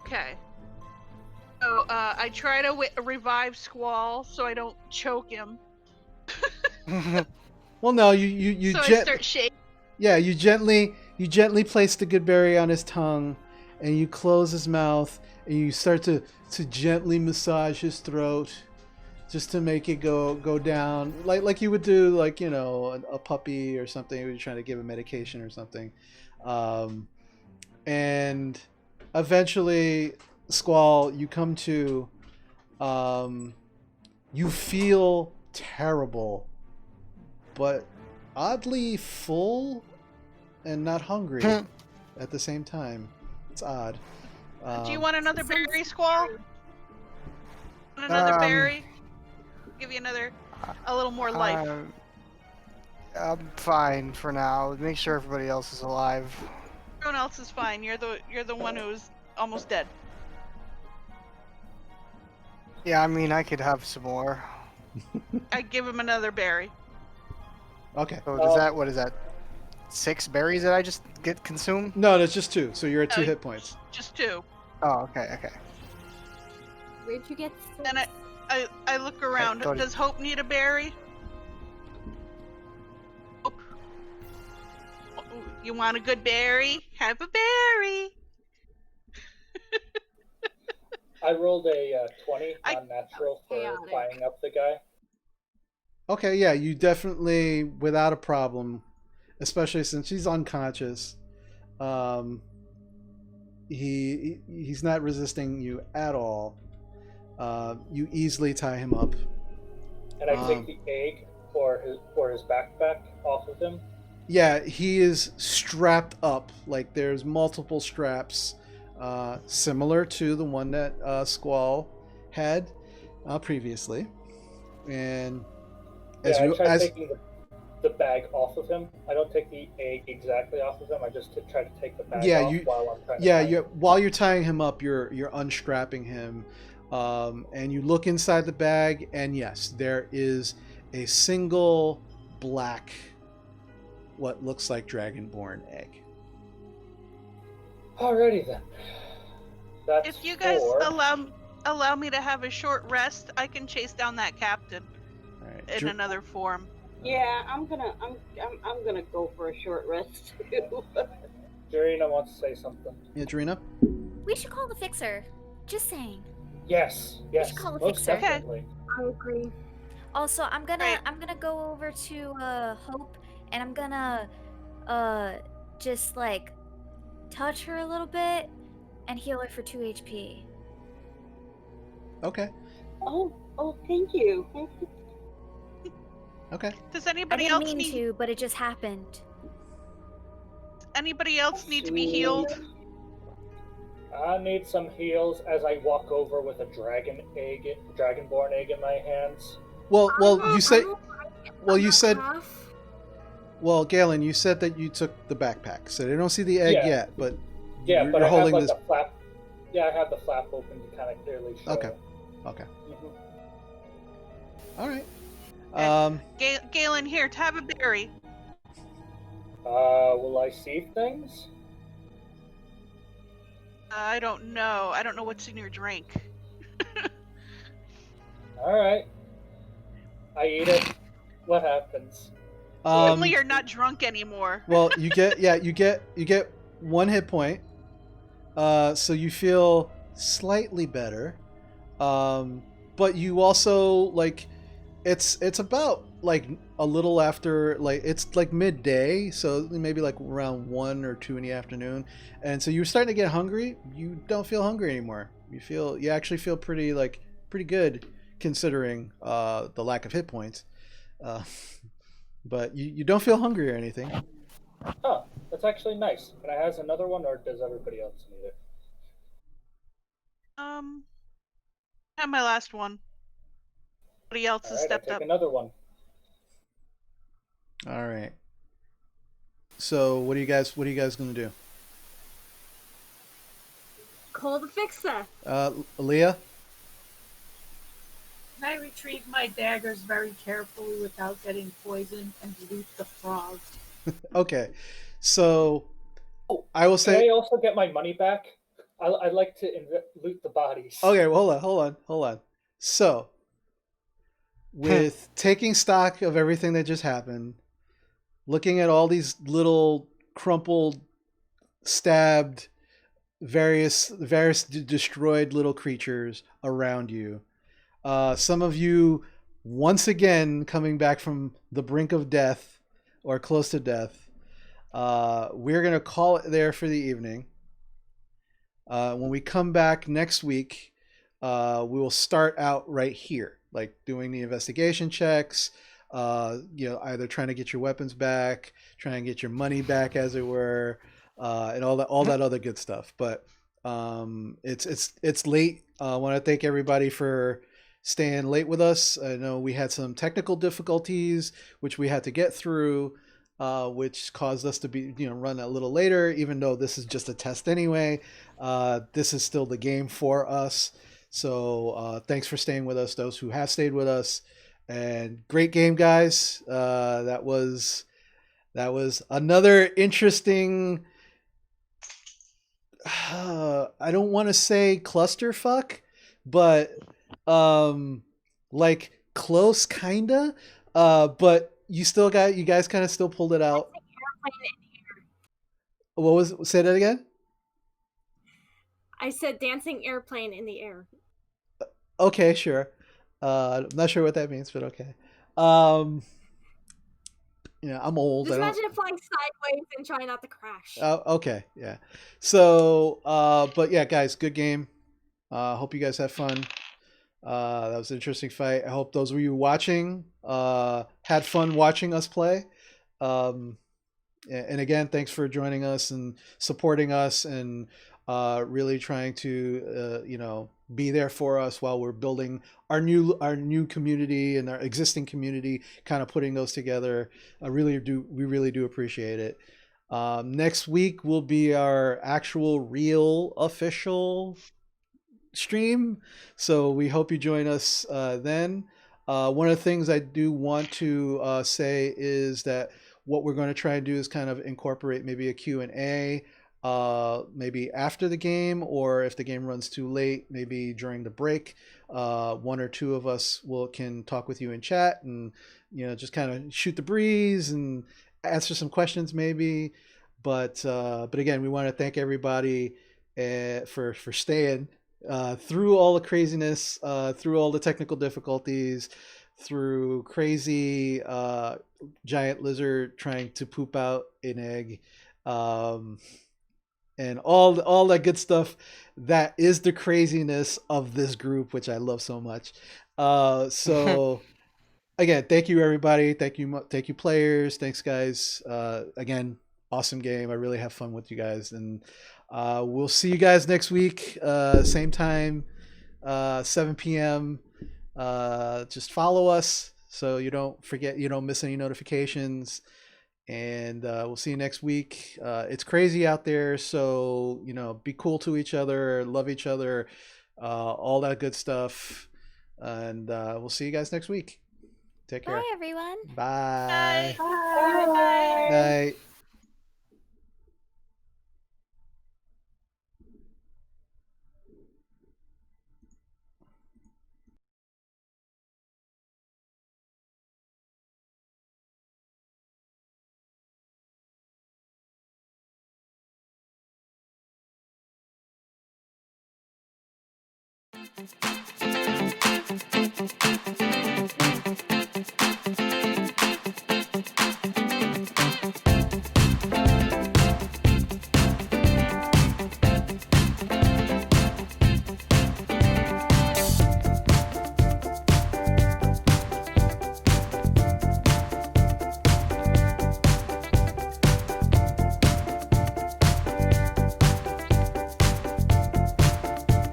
I: Okay. So I try to revive Squall so I don't choke him.
A: Well, no, you
I: So I start shaking.
A: Yeah, you gently place the good berry on his tongue, and you close his mouth, and you start to gently massage his throat, just to make it go down, like you would do, like, you know, a puppy or something. You're trying to give a medication or something, and eventually, Squall, you come to, you feel terrible, but oddly full and not hungry at the same time. It's odd.
I: Do you want another berry, Squall? Want another berry? Give you a little more life.
C: I'm fine for now. Make sure everybody else is alive.
I: Everyone else is fine. You're the one who's almost dead.
C: Yeah, I mean, I could have some more.
I: I give him another berry.
A: Okay.
C: So does that, what is that? 6 berries that I just get consumed?
A: No, that's just 2. So you're at 2 hit points.
I: Just 2.
C: Oh, okay.
E: Where'd you get?
I: Then I look around.
C: Cody.
I: Does Hope need a berry? Hope. You want a good berry? Have a berry.
F: I rolled a 20
I: I-
F: non-natural for
E: Chaotic.
F: buying up the guy.
A: Okay, yeah, you definitely, without a problem, especially since he's unconscious, um, he's not resisting you at all. You easily tie him up.
F: And I take the egg or his backpack off of him.
A: Yeah, he is strapped up. Like there's multiple straps, similar to the one that Squall had previously. And
F: I try taking the bag off of him. I don't take the egg exactly off of him. I just try to take the bag off while I'm trying to
A: while you're tying him up, you're unstrapping him, and you look inside the bag, and yes, there is a single black, what looks like dragonborn egg.
F: Alrighty then. That's
I: If you guys
F: 4.
I: allow me to have a short rest, I can chase down that captain
A: All right.
I: in another form.
H: Yeah, I'm gonna go for a short rest too.
F: Jarina wants to say something.
A: Yeah, Jarina?
B: We should call the fixer. Just saying.
F: Yes,
B: should call a
F: most
B: fixer.
F: definitely.
E: I agree.
B: Also, I'm gonna
I: Right.
B: go over to Hope, and I'm gonna just like touch her a little bit and heal her for 2 HP.
A: Okay.
H: Oh, thank you.
A: Okay.
I: Does
B: I
I: anybody
B: didn't
I: else
B: mean
I: need
B: to, but it just happened.
I: anybody else need to be healed?
F: I need some heals as I walk over with a dragonborn egg in my hands.
A: Well, you said,
E: Half.
A: well, Galen, you said that you took the backpack, so they don't see the egg
F: Yeah.
A: yet, but
F: Yeah,
A: you're
F: but I have
A: holding
F: like
A: this.
F: the flap. Yeah, I have the flap open to kind of clearly show.
A: Okay.
F: it.
A: Okay.
F: Mhm.
A: All right.
I: And Galen, here, have a berry.
F: Will I see things?
I: I don't know. I don't know what's in your drink.
F: All right. I eat it. What happens?
I: Suddenly you're not drunk anymore.
A: Well, you get 1 hit point, so you feel slightly better, but you also like it's about like a little after, like it's like midday, so maybe like around 1 or 2 in the afternoon, and so you're starting to get hungry. You don't feel hungry anymore. You actually feel pretty good considering the lack of hit points. But you don't feel hungry or anything.
F: Oh, that's actually nice. Can I have another one, or does everybody else need it?
I: Have my last one. Somebody else has
F: All right,
I: stepped
F: I
I: up.
F: take another one.
A: All right. So what are you guys gonna do?
E: Call the fixer.
A: Leah?
D: Can I retrieve my daggers very carefully without getting poisoned and loot the frog?
A: Okay. So I will
F: Can
A: say.
F: I also get my money back? I'd like to loot the bodies.
A: Okay, well, hold on. So, with taking stock of everything that just happened, looking at all these little crumpled, stabbed, various destroyed little creatures around you, some of you once again coming back from the brink of death or close to death, we're gonna call it there for the evening. When we come back next week, we will start out right here, like doing the investigation checks, either trying to get your weapons back, trying to get your money back, as it were, and all that other good stuff. But it's late. I want to thank everybody for staying late with us. I know we had some technical difficulties which we had to get through, which caused us to be run a little later, even though this is just a test anyway. This is still the game for us. So thanks for staying with us, those who have stayed with us, and great game, guys. That was another interesting, I don't want to say clusterfuck, but like close kinda, but you guys kind of still pulled it out. Say that again?
E: I said dancing airplane in the air.
A: Okay, sure. I'm not sure what that means, but okay. Um, I'm old.
E: Just
A: I don't.
E: imagine it flying sideways and try not to crash.
A: Okay, yeah. So, but yeah, guys, good game. Hope you guys have fun. That was an interesting fight. I hope those of you watching had fun watching us play. Um, and again, thanks for joining us and supporting us and really trying to be there for us while we're building our new community and our existing community, kind of putting those together. We really do appreciate it. Next week will be our actual real official stream, so we hope you join us then. One of the things I do want to say is that what we're going to try and do is kind of incorporate maybe a Q&A, maybe after the game, or if the game runs too late, maybe during the break. One or two of us can talk with you in chat and just kind of shoot the breeze and answer some questions maybe. But again, we want to thank everybody for staying through all the craziness, through all the technical difficulties, through crazy giant lizard trying to poop out an egg, and all that good stuff. That is the craziness of this group, which I love so much. So again, thank you everybody. Thank you players. Thanks guys. Again, awesome game. I really have fun with you guys, and we'll see you guys next week, same time, 7 p.m. Just follow us so you don't miss any notifications, and we'll see you next week. It's crazy out there, so be cool to each other, love each other, all that good stuff, and we'll see you guys next week. Take care.
B: Bye, everyone.
A: Bye.
H: Bye. Bye.
A: Night.
J: Thank you.